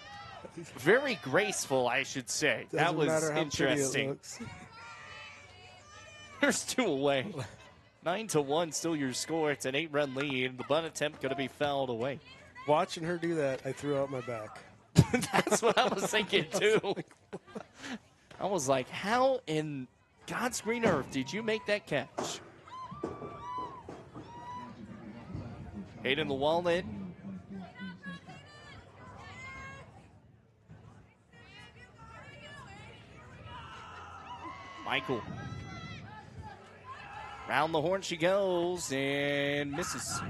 very graceful, I should say. That was interesting. There's 2 away. 9-1, still your score. It's an 8-run lead. The bunt attempt going to be fouled away. Watching her do that, I threw out my back. That's what I was thinking, too. I was like, how in God's green earth did you make that catch? Hayden the Walnut. Michael. Round the horn she goes and misses.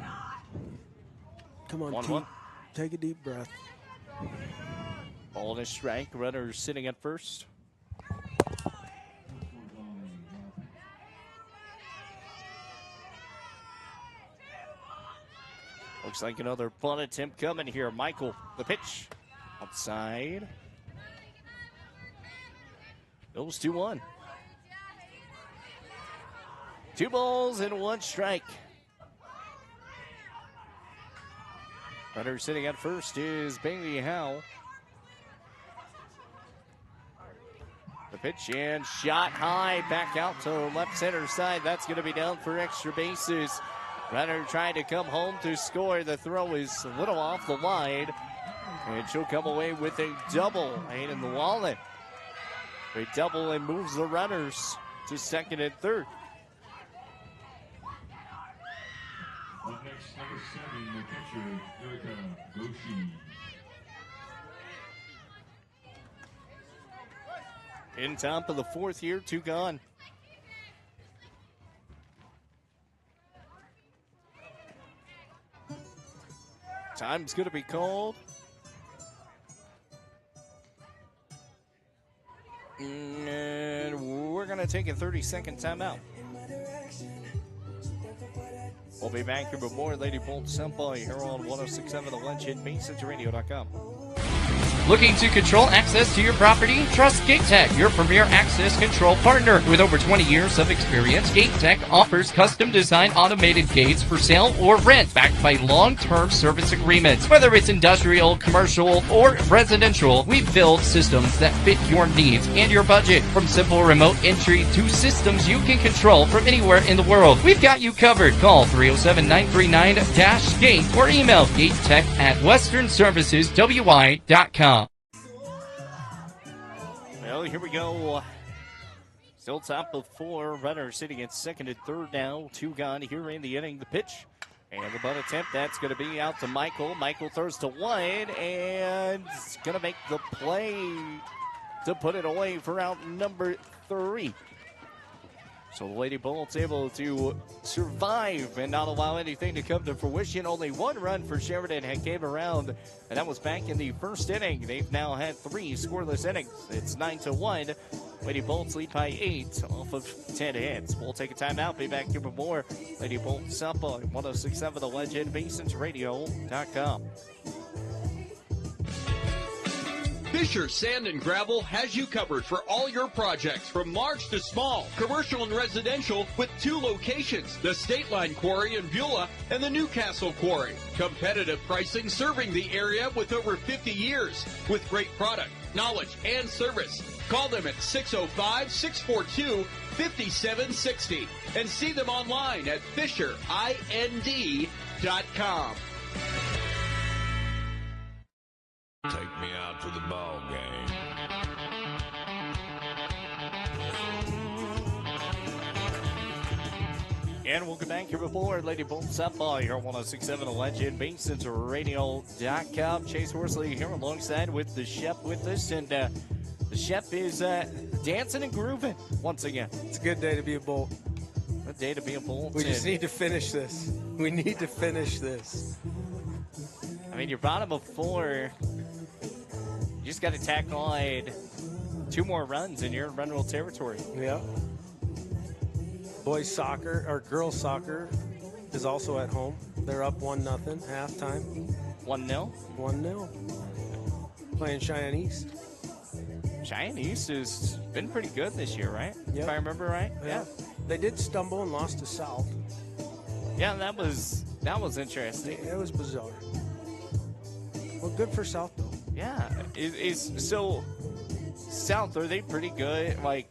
Come on, 1-1. Take a deep breath. Ball and a strike. Runner sitting at first. Looks like another bunt attempt coming here. Michael, the pitch. Outside. Goes 2-1. 2 balls and 1 strike. Runner sitting at first is Bailey Howe. The pitch and shot high back out to left center side. That's going to be down for extra bases. Runner trying to come home to score. The throw is a little off the line. And she'll come away with a double. Hayden the Walnut. A double and moves the runners to second and third. Up next, number 7, the pitcher, Erica Goshi. In top of the 4th year, 2 gone. Time's going to be called. And we're going to take a 30-second timeout. We'll be back here with more Lady Bolt Simple here on 106.7 The Legend, BasinRadio.com. Looking to control access to your property? Trust GateTech, your premier access control partner. With over 20 years of experience, GateTech offers custom-designed automated gates for sale or rent, backed by long-term service agreements. Whether it's industrial, commercial, or residential, we build systems that fit your needs and your budget. From simple remote entry to systems you can control from anywhere in the world, we've got you covered. Call 307-939-GATE or email gatetech@westernserviceswy.com. Well, here we go. Still top of 4. Runner sitting at second and third now. 2 gone here in the inning. The pitch and the bunt attempt. That's going to be out to Michael. Michael throws to one and it's going to make the play to put it away for out number 3. So the Lady Bolts able to survive and not allow anything to come to fruition. Only 1 run for Sheridan had came around, and that was back in the first inning. They've now had 3 scoreless innings. It's 9-1. Lady Bolts lead by 8 off of 10 hits. We'll take a timeout. Be back here with more Lady Bolts up on 106.7 The Legend, BasinRadio.com. Fisher Sand and Gravel has you covered for all your projects from large to small, commercial and residential, with 2 locations, the State Line Quarry in Beulah and the Newcastle Quarry. Competitive pricing serving the area with over 50 years, with great product, knowledge, and service. Call them at 605-642-5760 and see them online at FisherIND.com. Take me out to the ball game. And welcome back here before Lady Bolt Softball here on 106.7 The Legend, BasensRadio.com. Chase Horsley here alongside with the chef with us, and the chef is dancing and grooving once again. It's a good day to be a Bolt. A day to be a Bolt. We just need to finish this. We need to finish this. I mean, you're bottom of 4. You just got to tack on 2 more runs and you're in run rule territory. Yeah. Boys soccer, or girls soccer, is also at home. They're up 1-0, halftime. 1-0? 1-0. Playing Cheyenne East. Cheyenne East has been pretty good this year, right? Yep. If I remember right. Yeah. They did stumble and lost to South. Yeah, that was interesting. It was bizarre. Well, good for South, though. Yeah. So, South, are they pretty good? Like,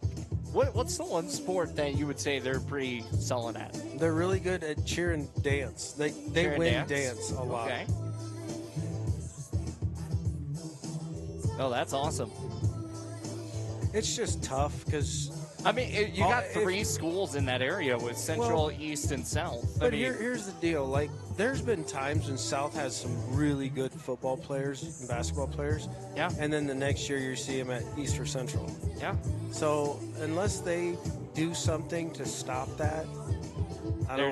what's the one sport that you would say they're pretty solid at? They're really good at cheer and dance. They win dance a lot. Okay. Oh, that's awesome. It's just tough because... I mean, you got 3 schools in that area with Central, East, and South. But here's the deal. Like, there's been times when South has some really good football players and basketball players. Yeah. And then the next year you see them at East or Central. Yeah. So unless they do something to stop that,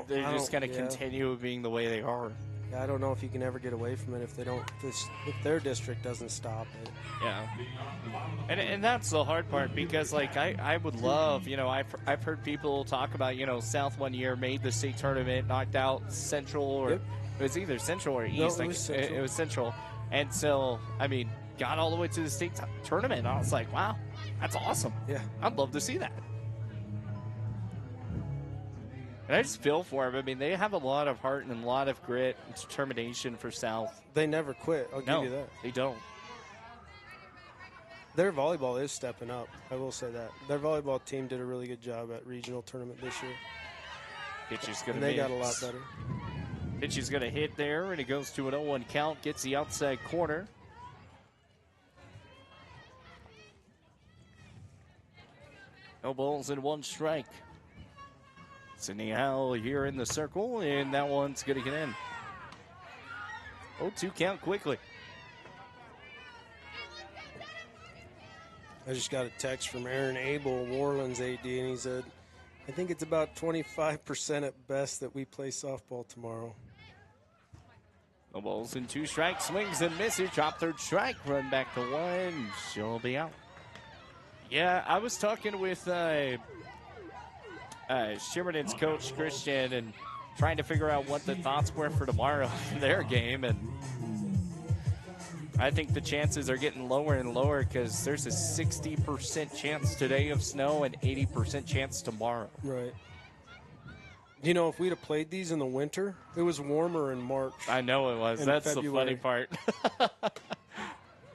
they're just going to continue being the way they are. I don't know if you can ever get away from it if their district doesn't stop it. Yeah, and that's the hard part because like I would love, I've heard people talk about, South one year made the state tournament, knocked out Central, or it was either Central or East. No, it was Central. And so I mean got all the way to the state tournament. And I was like, wow, that's awesome. Yeah, I'd love to see that. And I just feel for them. I mean, they have a lot of heart and a lot of grit and determination for South. They never quit. I'll give you that. They don't. Their volleyball is stepping up. I will say that. Their volleyball team did a really good job at regional tournament this year. They got a lot better. Pitch is going to hit there, and it goes to an 0-1 count. Gets the outside corner. No balls and 1 strike. Sydney Howell here in the circle, and that one's going to get in. 0-2 count quickly. I just got a text from Aaron Abel, Warlands AD, and he said, I think it's about 25% at best that we play softball tomorrow. No balls and 2 strikes. Swings and misses. Drop 3rd strike. Run back to 1. She'll be out. Yeah, I was talking with Sheridan's coach, Christian, and trying to figure out what the thoughts were for tomorrow in their game. And I think the chances are getting lower and lower because there's a 60% chance today of snow and 80% chance tomorrow. Right. You know, if we'd have played these in the winter, it was warmer in March. I know it was. That's February. The funny part.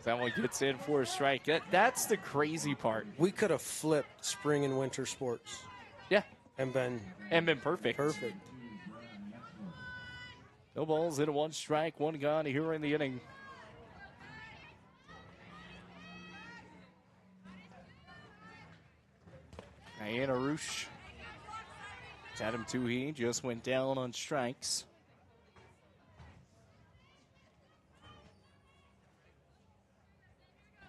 That one gets in for a strike. That's the crazy part. We could have flipped spring and winter sports. Yeah. And been perfect. Perfect. No balls in a 1 strike, 1 gone here in the inning. Diana Roosh. Adam Toohey just went down on strikes.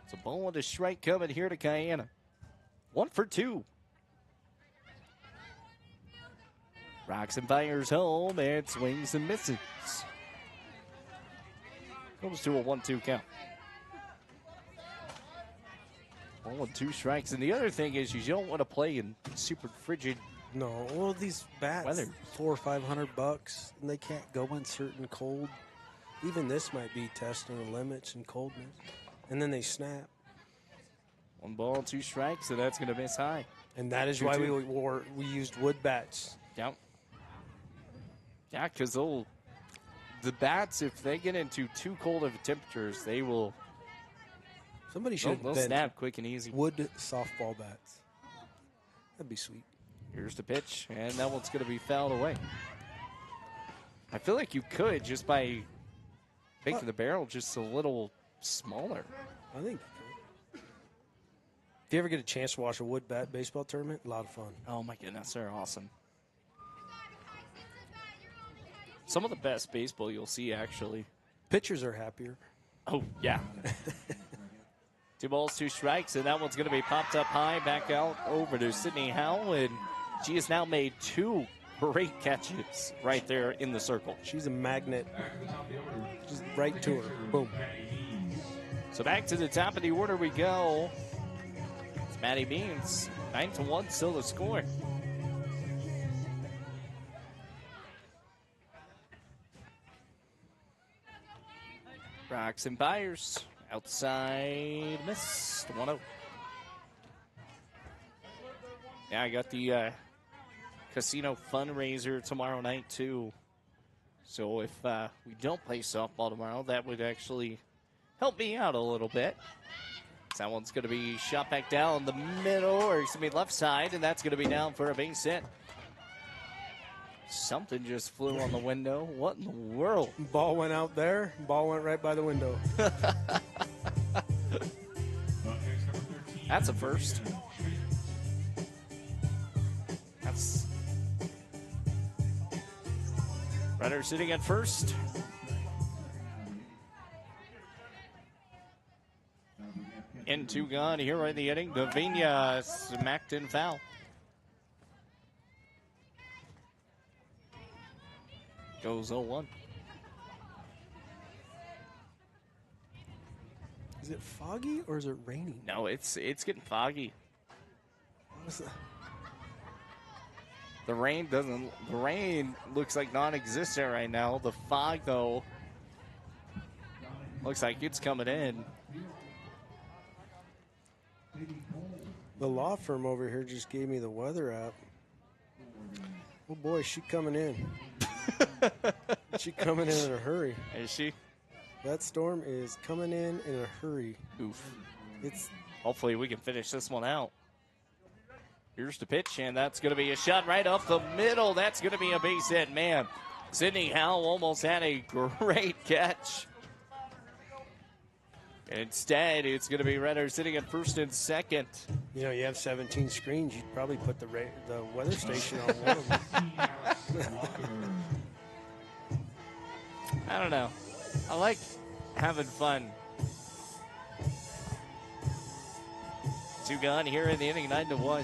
It's a ball and a strike coming here to Guyana. 1 for 2. Rocks and fires home and swings and misses. Goes to a 1-2 count. 1-2 strikes. And the other thing is you don't want to play in super frigid. No, well, these bats, weather. $400 or $500, and they can't go in certain cold. Even this might be testing the limits and coldness. And then they snap. 1 ball, 2 strikes, so that's going to miss high. And that is why we used wood bats. Yep. Yeah, because the bats, if they get into too cold of temperatures, they will. Somebody should they'll snap quick and easy. Wood softball bats. That'd be sweet. Here's the pitch, and that one's going to be fouled away. I feel like you could just by making the barrel just a little smaller. I think. If you ever get a chance to watch a wood bat baseball tournament, a lot of fun. Oh my goodness, they're awesome. Some of the best baseball you'll see, actually. Pitchers are happier. Oh, yeah. 2 balls, 2 strikes, and that one's going to be popped up high, back out over to Sydney Howell, and she has now made 2 great catches right there in the circle. She's a magnet. Just right to her. Boom. So back to the top of the order we go. It's Maddie Beans. 9-1 still the score. Rocks and Byers. Outside missed. 1-0. Yeah, I got the casino fundraiser tomorrow night, too. So if we don't play softball tomorrow, that would actually help me out a little bit. So that one's going to be shot back down the middle, or excuse me, left side, and that's going to be down for a base hit. Something just flew on the window. What in the world? Ball went out there. Ball went right by the window. That's a first. That's Redder sitting at first. In 2 gone here in the inning. Davinia smacked in foul. Goes 0-1. Is it foggy or is it raining? No, it's getting foggy. The rain looks like non-existent right now. The fog, though, looks like it's coming in. The law firm over here just gave me the weather app. Oh boy, she coming in. She coming in a hurry. Is she? That storm is coming in a hurry. Oof. It's hopefully we can finish this one out. Here's the pitch, and that's going to be a shot right off the middle. That's going to be a base hit, man. Sydney Howell almost had a great catch. Instead, it's going to be Redder sitting at first and second. You know, you have 17 screens. You'd probably put the weather station on one of them. I don't know. I like having fun. 2 gone here in the inning, 9-1.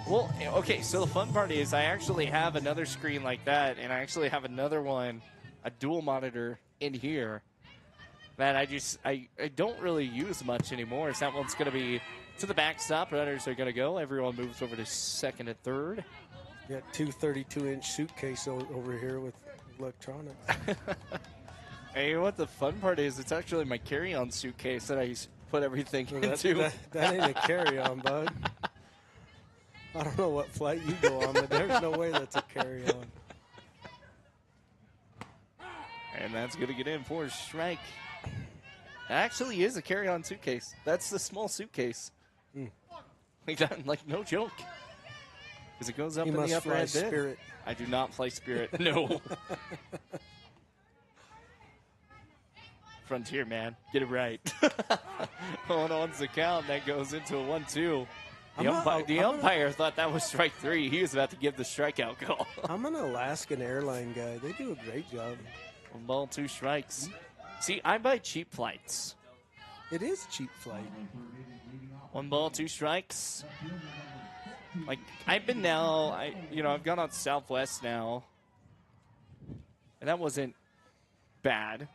Well, okay, so the fun part is I actually have another screen like that, and I actually have another one, a dual monitor in here that I don't really use much anymore. So that one's going to be to the backstop. Runners are going to go. Everyone moves over to second and third. Got 2 32-inch suitcase over here with electronics. Hey, you know what the fun part is? It's actually my carry-on suitcase that I put everything into. That ain't a carry-on, bud. I don't know what flight you go on, but there's no way that's a carry-on. And that's going to get in for a strike. It actually is a carry-on suitcase. That's the small suitcase. Like, no joke. Because it goes up in the upper end. Spirit. I do not fly Spirit. No. Frontier, man. Get it right. Going on the count. That goes into a 1-2. The umpire thought that was strike 3. He was about to give the strikeout call. I'm an Alaskan airline guy. They do a great job. 1 ball, 2 strikes. See, I buy cheap flights. It is cheap flight. 1 ball, 2 strikes. Like, I've been now, I've gone on Southwest now. And that wasn't bad.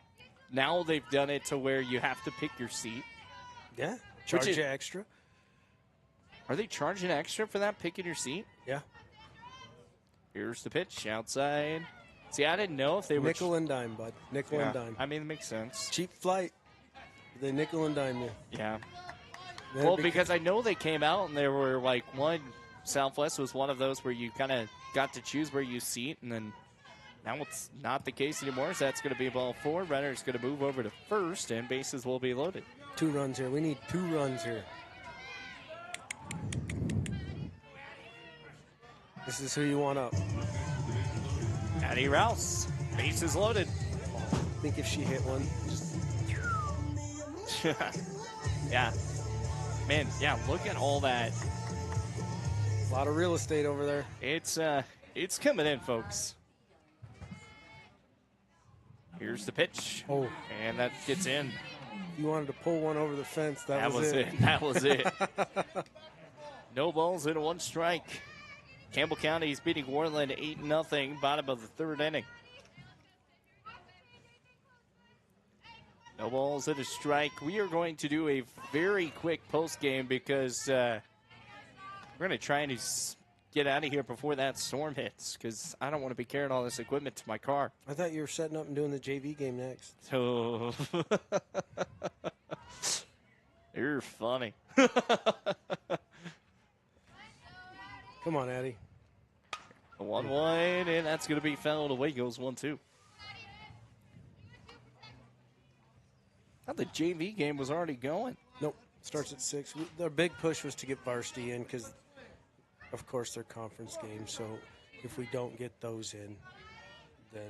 Now they've done it to where you have to pick your seat. Yeah, charge you extra. Are they charging extra for that, picking your seat? Yeah. Here's the pitch, outside. See, I didn't know if they were... Nickel and dime, bud. Nickel and dime. I mean, it makes sense. Cheap flight. They nickel and dime you. Yeah. Well, because I know they came out and they were like Southwest was one of those where you kind of got to choose where you seat, and then now it's not the case anymore, so that's going to be ball 4. Renner's going to move over to first, and bases will be loaded. 2 runs here. We need 2 runs here. This is who you want up. Addie Rouse. Bases loaded. I think if she hit one. Yeah. Man, yeah, look at all that. A lot of real estate over there. It's coming in, folks. Here's the pitch. Oh. And that gets in. You wanted to pull one over the fence. That was it. That was it. No balls and 1 strike. Campbell County is beating Warland 8-0, bottom of the 3rd inning. No balls and a strike. We are going to do a very quick post game because we're going to try and get out of here before that storm hits because I don't want to be carrying all this equipment to my car. I thought you were setting up and doing the JV game next. Oh. You're funny. Come on, Addie. 1-1, and that's going to be fouled. Away goes 1-2. I thought the JV game was already going. Nope. Starts at 6. Their big push was to get varsity in because, of course, they're conference games. So if we don't get those in, then.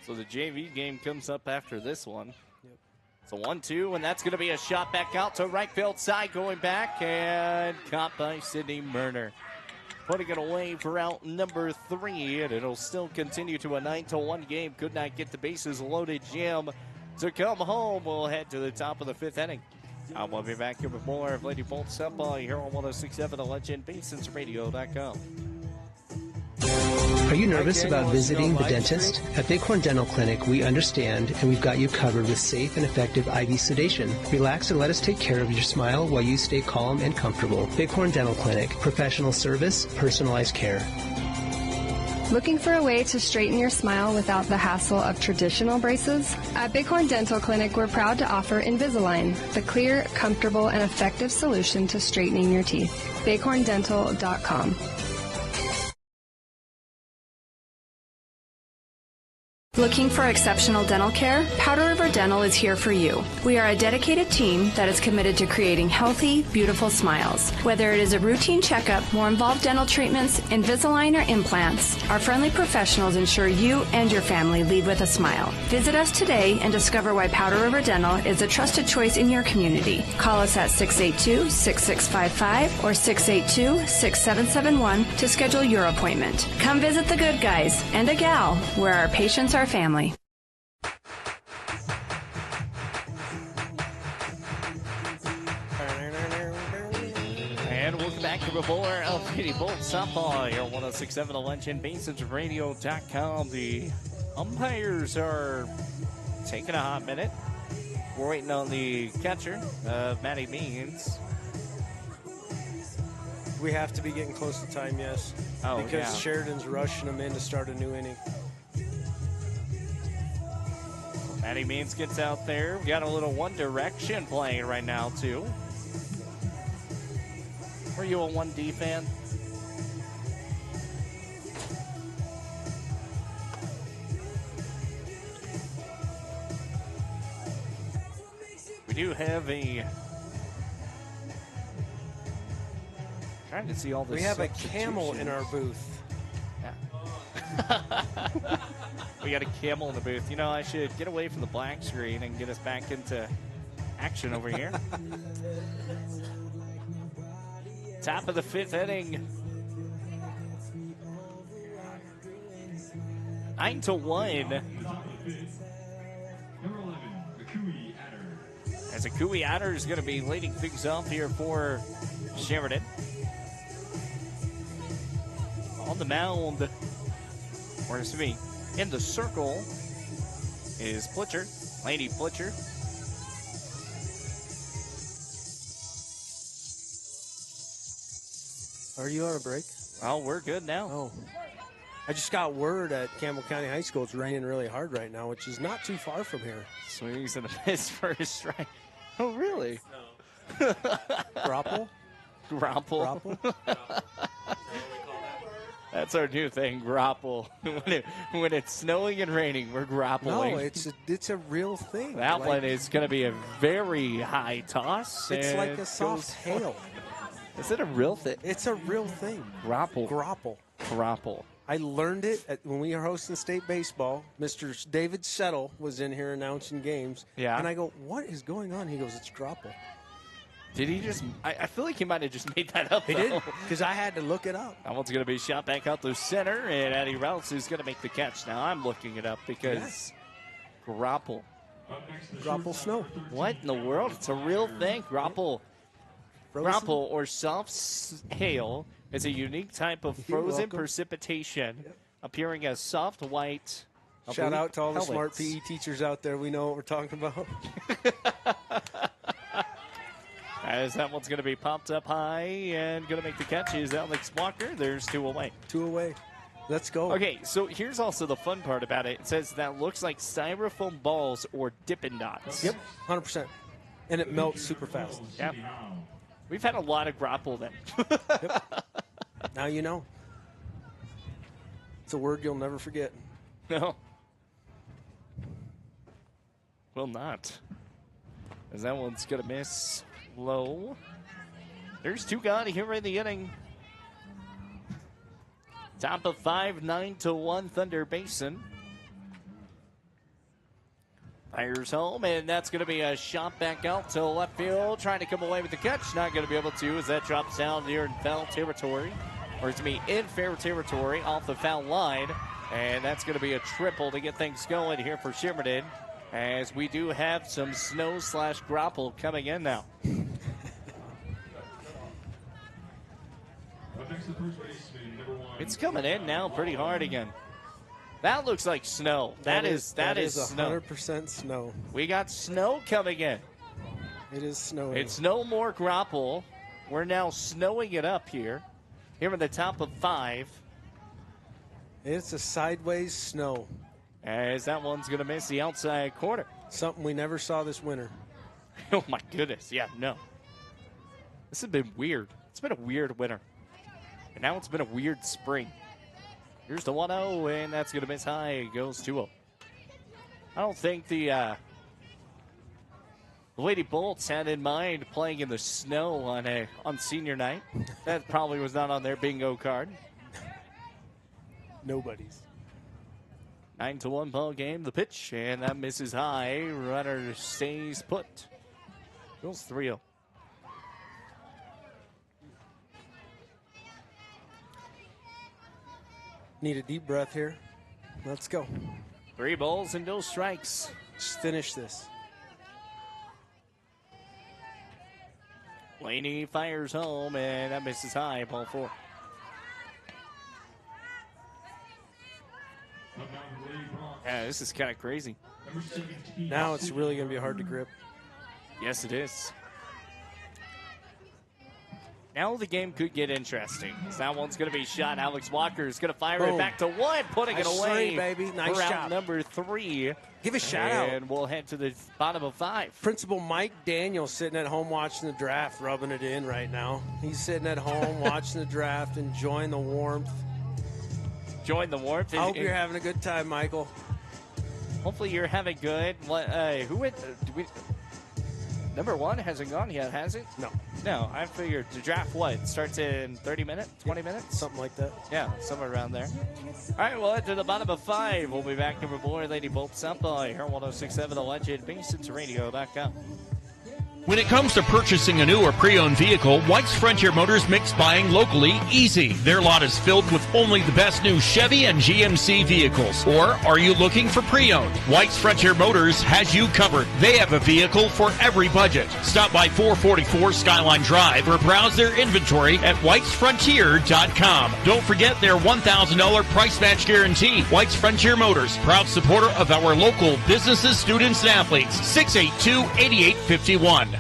So the JV game comes up after this one. Yep. It's a 1-2, and that's going to be a shot back out to right field side, going back, and caught by Sydney Murner. Putting it away for out number 3, and it'll still continue to a 9-1 game. Could not get the bases loaded. Jim to come home. We'll head to the top of the 5th inning. We'll be back here with more of Lady Bolt Softball here on 106.7 The Legend, BasonsRadio.com. Are you nervous about visiting the dentist? At Bighorn Dental Clinic, we understand and we've got you covered with safe and effective IV sedation. Relax and let us take care of your smile while you stay calm and comfortable. Bighorn Dental Clinic, professional service, personalized care. Looking for a way to straighten your smile without the hassle of traditional braces? At Bighorn Dental Clinic, we're proud to offer Invisalign, the clear, comfortable, and effective solution to straightening your teeth. BighornDental.com. Looking for exceptional dental care? Powder River Dental is here for you. We are a dedicated team that is committed to creating healthy, beautiful smiles. Whether it is a routine checkup, more involved dental treatments, Invisalign, or implants, our friendly professionals ensure you and your family leave with a smile. Visit us today and discover why Powder River Dental is a trusted choice in your community. Call us at 682-6655 or 682-6771 to schedule your appointment. Come visit the good guys and a gal where our patients are family. And welcome back to more of Lady Bolt Softball here on 106.7 The Legend, BasonsRadio.com. The umpires are taking a hot minute. We're waiting on the catcher, Maddie Means. We have to be getting close to time, yes. Oh, because yeah. Sheridan's rushing them in to start a new inning. Maddie Means gets out there. We got a little One Direction playing right now, too. Were you a 1D fan? We do have a... Trying to see all this. We have a camel in our booth. Yeah. We got a camel in the booth. You know, I should get away from the black screen and get us back into action over here. Top of the 5th inning. 9-1. As a Cooey Adder is going to be leading things off here for Sheridan. On the mound, or excuse me, in the circle is Plitcher, Lady Plitcher. Are you on a break? Oh, we're good now. Oh. I just got word at Campbell County High School it's raining really hard right now, which is not too far from here. Swings and a miss for a strike. Oh, really? No. Grapple? Grapple. That's our new thing, grapple. when it's snowing and raining, we're grappling. No, it's a real thing. That one is going to be a very high toss. It's like a soft hail. Is it a real thing? It's a real thing. Grapple. Grapple. I learned it when we were hosting state baseball. Mr. David Settle was in here announcing games. Yeah. And I go, what is going on? He goes, it's grapple. Did he just? I feel like he might have just made that up. He did, because I had to look it up. That one's going to be shot back out to center, and Addie Rouse is going to make the catch. Now I'm looking it up because grapple. Grapple snow. What in the world? It's a real thing. Grapple. Frozen? Grapple or soft hail is a unique type of You're frozen welcome. precipitation appearing as soft white. Shout out to all the pellets. smart PE teachers out there. We know what we're talking about. As that one's going to be popped up high and going to make the catch is Alex Walker. There's 2 away. 2 away. Let's go. Okay, so here's also the fun part about it. It says that looks like styrofoam balls or Dippin' Dots. Yep, 100%. And it melts super fast. Yep. We've had a lot of grapple then. Yep. Now you know. It's a word you'll never forget. No. Will not. As that one's going to miss low. There's 2 gone here in the inning. Top of 5, 9-1 Thunder Basin. Fires home, and that's going to be a shot back out to left field, trying to come away with the catch. Not going to be able to as that drops down near in foul territory. Or it's going to be in fair territory off the foul line. And that's going to be a triple to get things going here for Sheridan. As we do have some snow/grapple coming in now. It's coming in now pretty hard again. That looks like snow. That is snow. 100% snow. We got snow coming in. It is snowing. It's no more grapple. We're now snowing it up here. Here in the top of 5. It's a sideways snow. As that one's going to miss the outside corner. Something we never saw this winter. Oh, my goodness. Yeah, no. This has been weird. It's been a weird winter. And now it's been a weird spring. Here's the 1-0, and that's going to miss high. It goes 2-0. I don't think the Lady Bolts had in mind playing in the snow on senior night. That probably was not on their bingo card. Nobody's. 9-1 ball game. The pitch, and that misses high. Runner stays put. Goes 3-0. Need a deep breath here. Let's go. 3 balls and no strikes. Just finish this. Laney fires home, and that misses high. Ball 4. Yeah, this is kind of crazy. Now it's really going to be hard to grip. Yes, it is. Now the game could get interesting. That one's going to be shot. Alex Walker is going to fire it back to Wood, putting it away. Baby. Nice for job. out number 3. Give a shout out. And we'll head to the bottom of 5. Principal Mike Daniels sitting at home watching the draft, rubbing it in right now. He's sitting at home watching the draft, enjoying the warmth. Enjoying the warmth. I hope you're having a good time, Michael. Hopefully you're having good. Who went? Number 1 hasn't gone yet, has it? No. No, I figured the draft, what, starts in 30 minutes, 20 minutes? Something like that. Yeah, somewhere around there. All right, we'll head to the bottom of 5. We'll be back to more Lady Bolt Softball here on 106.7 The Legend, BasensRadio.com. When it comes to purchasing a new or pre-owned vehicle, White's Frontier Motors makes buying locally easy. Their lot is filled with only the best new Chevy and GMC vehicles. Or are you looking for pre-owned? White's Frontier Motors has you covered. They have a vehicle for every budget. Stop by 444 Skyline Drive or browse their inventory at whitesfrontier.com. Don't forget their $1,000 price match guarantee. White's Frontier Motors, proud supporter of our local businesses, students, and athletes. 682-8851.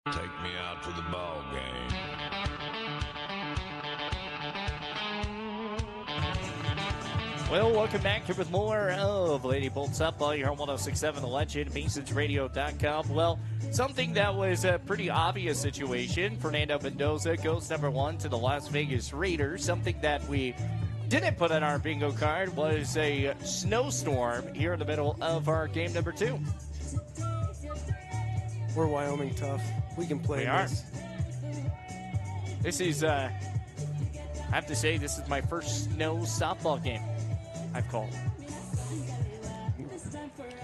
Take me out to the ball game. Well, welcome back here with more of Lady Bolt Softball. You're on 106.7 The Legend, BasensRadio.com. Well, something that was a pretty obvious situation. Fernando Mendoza goes number 1 to the Las Vegas Raiders. Something that we didn't put on our bingo card was a snowstorm here in the middle of our game number 2. We're Wyoming tough. We can play this. This is, I have to say, this is my first snow softball game I've called.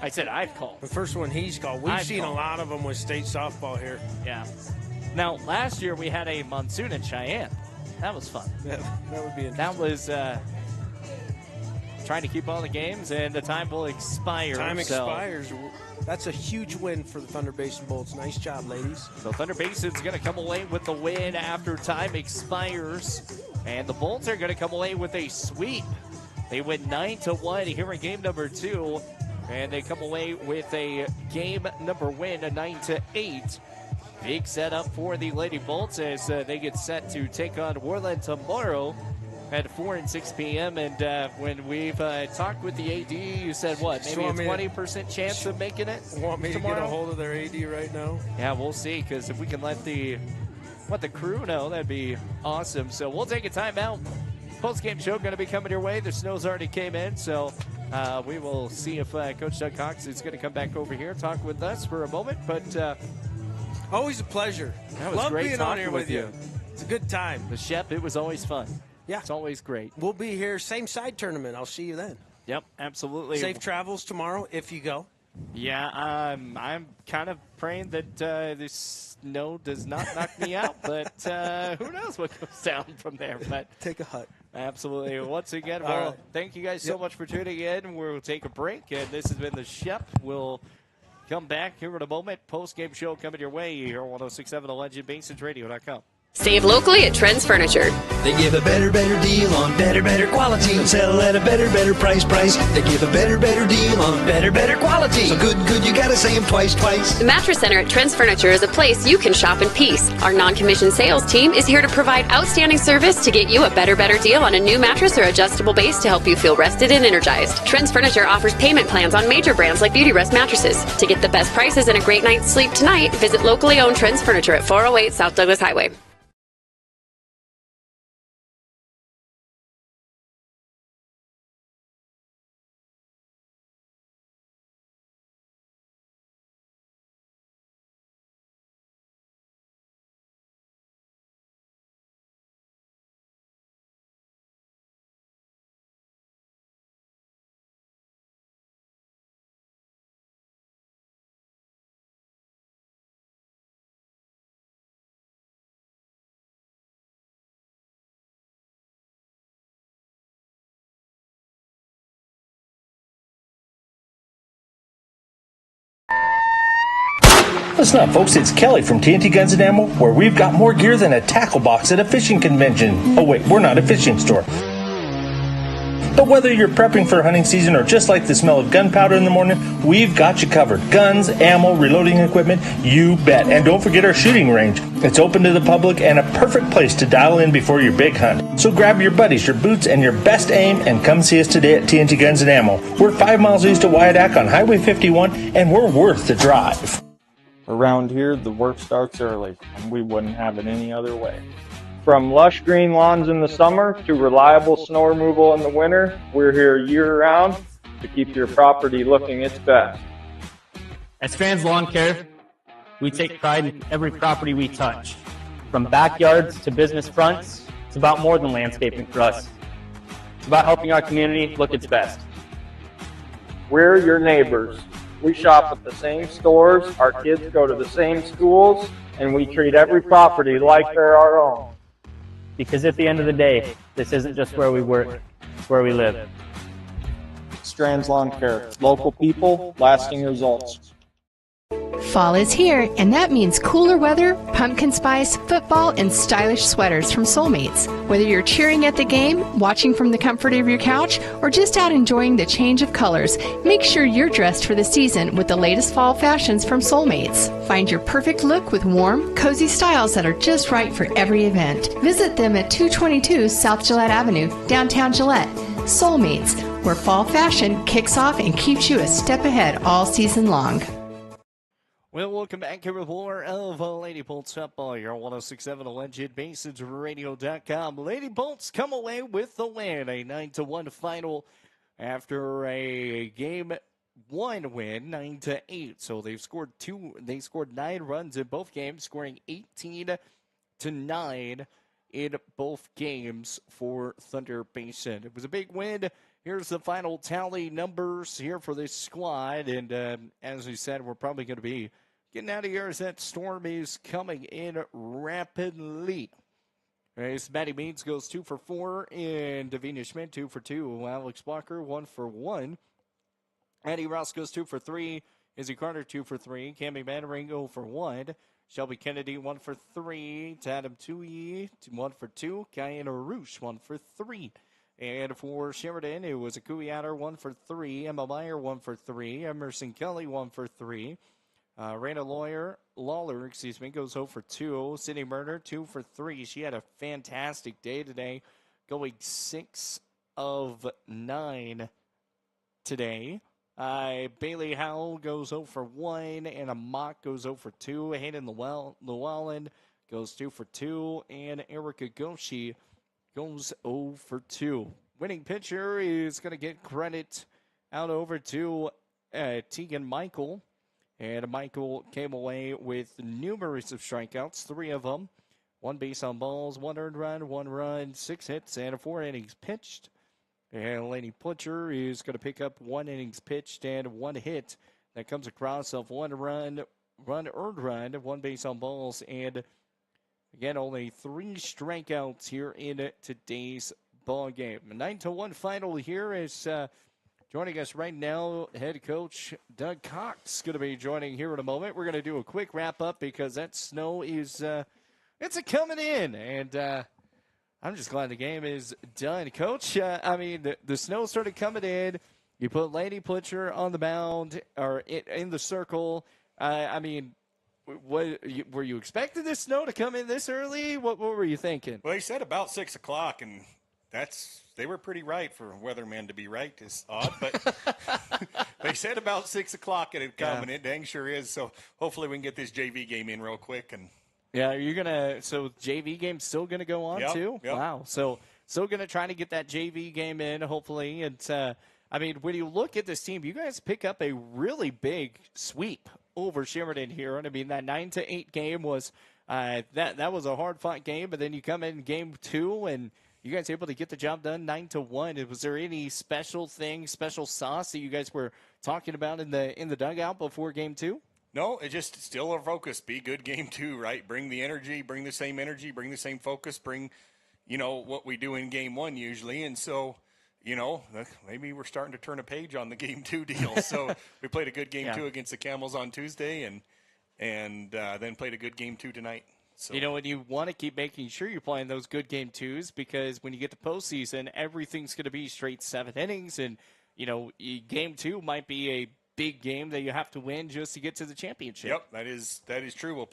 I said I've called. The first one he's called. We've seen a lot of them with state softball here. Yeah. Now, last year we had a monsoon in Cheyenne. That was fun. That would be interesting. That was trying to keep all the games, and the time will expire. Time expires. That's a huge win for the Thunder Basin Bolts. Nice job, ladies. So Thunder Basin's going to come away with the win after time expires, and the Bolts are going to come away with a sweep. They win 9-1 here in game number 2, and they come away with a game number win, a 9-8. Big setup for the Lady Bolts as they get set to take on Worland tomorrow at 4 and 6 p.m. And when we've talked with the AD, you said what? Maybe a 20% chance of making it. Want me tomorrow? To get a hold of their AD right now? Yeah, we'll see. Because if we can let the crew know, that'd be awesome. So we'll take a timeout. Post-game show going to be coming your way. The snow's already came in, so we will see if Coach Doug Cox is going to come back over here and talk with us for a moment. But always a pleasure. That was Love great being on here with you. you. It's a good time. The Shep, it was always fun. Yeah. It's always great. We'll be here, same side tournament. I'll see you then. Yep, absolutely. Safe travels tomorrow if you go. Yeah, I'm kind of praying that this snow does not knock me out, but who knows what goes down from there. But take a hut. Absolutely. Once again, All well, right. thank you guys so much for tuning in. We'll take a break, and this has been the Shep. We'll come back here in a moment. Post-game show coming your way here on 106.7 The Legend, BasinRadio.com. Save locally at Trends Furniture. They give a better deal on better quality and sell at a better price. They give a better deal on better quality. So good, you gotta say them twice. The Mattress Center at Trends Furniture is a place you can shop in peace. Our non-commissioned sales team is here to provide outstanding service to get you a better deal on a new mattress or adjustable base to help you feel rested and energized. Trends Furniture offers payment plans on major brands like Beauty Rest mattresses. To get the best prices and a great night's sleep tonight, visit locally owned Trends Furniture at 408 South Douglas Highway. Listen up, folks. It's Kelly from TNT Guns and Ammo, where we've got more gear than a tackle box at a fishing convention. Oh, wait, we're not a fishing store. But whether you're prepping for hunting season or just like the smell of gunpowder in the morning, we've got you covered. Guns, ammo, reloading equipment, you bet. And don't forget our shooting range. It's open to the public and a perfect place to dial in before your big hunt. So grab your buddies, your boots, and your best aim and come see us today at TNT Guns and Ammo. We're 5 miles east of Wyandotte on Highway 51, and we're worth the drive. Around here, the work starts early, and we wouldn't have it any other way. From lush green lawns in the summer to reliable snow removal in the winter, we're here year-round to keep your property looking its best. At Strands Lawn Care, we take pride in every property we touch. From backyards to business fronts, it's about more than landscaping for us. It's about helping our community look its best. We're your neighbors. We shop at the same stores, our kids go to the same schools, and we treat every property like they're our own. Because at the end of the day, this isn't just where we work, it's where we live. Strands Lawn Care. Local people, lasting results. Fall is here, and that means cooler weather, pumpkin spice, football, and stylish sweaters from Soulmates. Whether you're cheering at the game, watching from the comfort of your couch, or just out enjoying the change of colors, make sure you're dressed for the season with the latest fall fashions from Soulmates. Find your perfect look with warm, cozy styles that are just right for every event. Visit them at 222 South Gillette Avenue, downtown Gillette. Soulmates, where fall fashion kicks off and keeps you a step ahead all season long. Well, welcome back here with more of Lady Bolts football here on 106.7 Legend, BasinRadio.com. Lady Bolts come away with the win, a 9-1 final after a game 1 win, 9-8. So they've scored 9 runs in both games, scoring 18-9 in both games for Thunder Basin. It was a big win. Here's the final tally numbers here for this squad. And as we said, we're probably going to be getting out of here as that storm is coming in rapidly. As Maddie Means goes 2 for 4, and Davina Schmidt 2 for 2. Alex Blocker 1 for 1. Addie Ross goes 2 for 3. Izzy Carter 2 for 3. Cami Mannering 0 for 1. Shelby Kennedy 1 for 3. Tatum Tui 1 for 2. Guyana Roosh 1 for 3. And for Sheridan, it was a Kuyatter 1 for 3. Emma Meyer 1 for 3. Emerson Kelly 1 for 3. Raina Lawler, goes 0 for 2. Sydney Murder 2 for 3. She had a fantastic day today, going 6 of 9 today. Bailey Howell goes 0 for 1, and a Mock goes 0 for 2. Hayden Llewellyn goes 2 for 2, and Erica Goshi goes 0 for 2. Winning pitcher is going to get credit out over to Tegan Michael. And Michael came away with numerous of strikeouts, 3 of them. 1 base on balls, 1 earned run, 1 run, 6 hits, and 4 innings pitched. And Laney Putcher is going to pick up 1 innings pitched and 1 hit. That comes across of 1 run, earned run, 1 base on balls, and again, only 3 strikeouts here in today's ball game. 9-1 final here is joining us right now, head coach Doug Cox going to be joining here in a moment. We're going to do a quick wrap-up because that snow is it's coming in, and I'm just glad the game is done. Coach, the snow started coming in. You put Laney Putcher on the mound or in the circle. Were you expecting this snow to come in this early? What were you thinking? Well, he said about 6 o'clock, and they were pretty right for a weatherman to be right. It's odd, but they said about 6 o'clock it had come, and it dang sure is. So hopefully we can get this JV game in real quick. And yeah, so JV game's still going to go on too? Yep. Wow. So still going to try to get that JV game in, hopefully. And, when you look at this team, you guys pick up a really big sweep over Sheridan here. And, that 9-8 game was that was a hard-fought game. But then you come in game 2, and you guys able to get the job done 9-1. Was there any special sauce that you guys were talking about in the dugout before game 2? No, it's just still our focus. Be good game 2, right? Bring the energy, bring the same energy, bring the same focus, bring, what we do in game 1 usually. And so, maybe we're starting to turn a page on the game 2 deal. So we played a good game 2 against the Camels on Tuesday and then played a good game 2 tonight. So. And you want to keep making sure you're playing those good game 2s because when you get to postseason, everything's going to be straight 7 innings. And, game 2 might be a big game that you have to win just to get to the championship. Yep, that is true.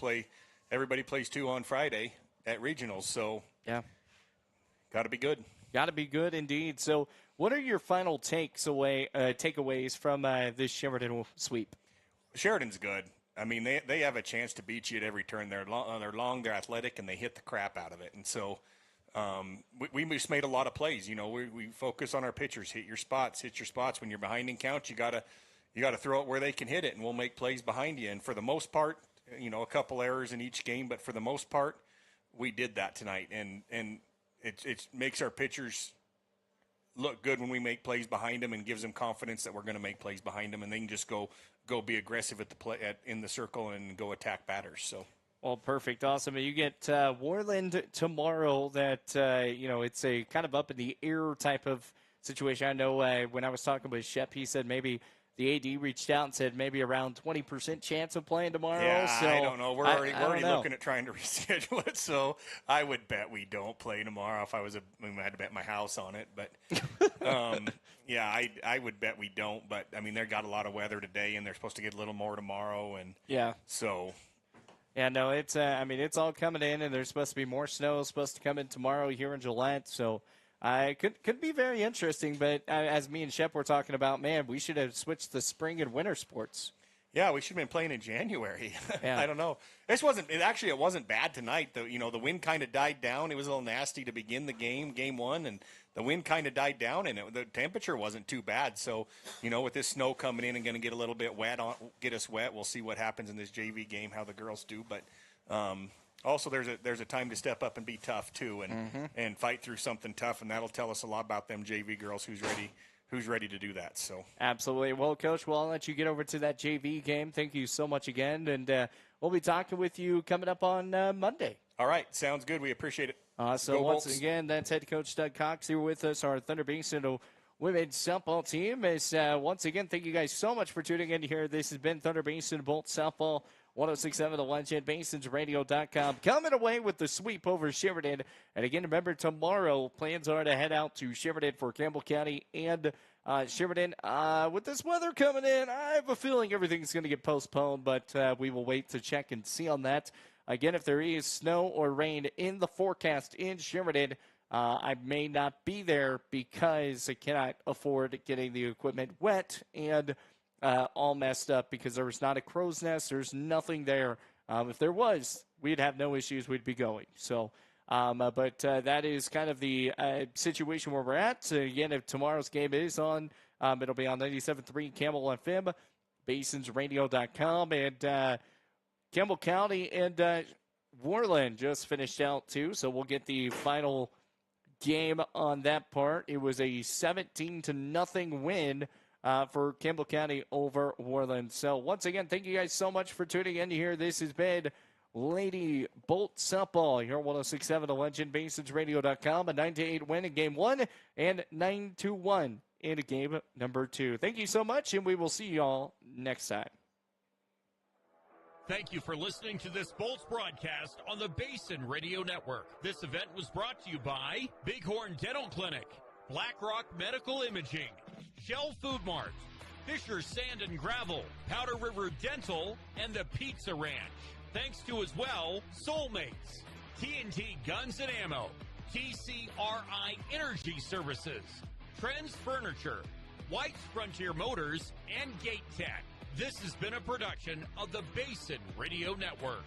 Everybody plays 2 on Friday at regionals. So, got to be good. Got to be good indeed. So, what are your final takeaways from this Sheridan sweep? Sheridan's good. They have a chance to beat you at every turn. They're long, they're athletic, and they hit the crap out of it. And so we just made a lot of plays. We focus on our pitchers. Hit your spots. When you're behind in count, you gotta throw it where they can hit it, and we'll make plays behind you. And for the most part, a couple errors in each game, but for the most part, we did that tonight. And it makes our pitchers look good when we make plays behind them and gives them confidence that we're going to make plays behind them, and they can just go be aggressive at in the circle and go attack batters. So, well, perfect, awesome. You get Warland tomorrow. That it's a kind of up in the air type of situation. I know when I was talking with Shep, he said maybe the AD reached out and said maybe around 20% chance of playing tomorrow. Yeah, so I don't know. We're already looking at trying to reschedule it. So I would bet we don't play tomorrow. If I had to bet my house on it. But I would bet we don't. But they got a lot of weather today, and they're supposed to get a little more tomorrow. And so. Yeah, no, it's it's all coming in, and there's supposed to be more snow supposed to come in tomorrow here in Gillette. So. Could be very interesting, but as me and Shep were talking about, man, we should have switched the spring and winter sports. Yeah, we should have been playing in January. Yeah. I don't know. It wasn't bad tonight. The wind kind of died down. It was a little nasty to begin the game 1, and the wind kind of died down, and the temperature wasn't too bad. So, with this snow coming in and going to get a little bit get us wet, we'll see what happens in this JV game, how the girls do. But also, there's a time to step up and be tough too, and fight through something tough, and that'll tell us a lot about them JV girls who's ready to do that. So absolutely. Well, Coach, I'll let you get over to that JV game. Thank you so much again, and we'll be talking with you coming up on Monday. All right, sounds good. We appreciate it. So once again, that's head coach Doug Cox here with us, our Thunder Basin women's softball team. Once again, thank you guys so much for tuning in here. This has been Thunder Basin Bolts Softball 106.7 The Legend, BasinsRadio.com. Coming away with the sweep over Sheridan. And again, remember, tomorrow plans are to head out to Sheridan for Campbell County and Sheridan. With this weather coming in, I have a feeling everything's going to get postponed, but we will wait to check and see on that. Again, if there is snow or rain in the forecast in Sheridan, I may not be there because I cannot afford getting the equipment wet and all messed up because there was not a crow's nest. There's nothing there. If there was, we'd have no issues. We'd be going. So, but that is kind of the situation where we're at. Again, if tomorrow's game is on, it'll be on 97.3 Campbell FM, BasinsRadio.com, and Campbell County and Worland just finished out too. So we'll get the final game on that part. It was a 17-0 win for Campbell County over Worland. So once again, thank you guys so much for tuning in here. This has been Lady Bolt Softball here on 106.7 The Legend, BasinsRadio.com. A 9-8 win in game 1 and 9-1 in game number 2. Thank you so much, and we will see y'all next time. Thank you for listening to this Bolts broadcast on the Basin Radio Network. This event was brought to you by Bighorn Dental Clinic, Black Rock Medical Imaging, Shell Food Mart, Fisher Sand and Gravel, Powder River Dental, and the Pizza Ranch. Thanks to as well Soulmates, TNT Guns and Ammo, TCRI Energy Services, Trends Furniture, White's Frontier Motors, and Gate Tech. This has been a production of the Basin Radio Network.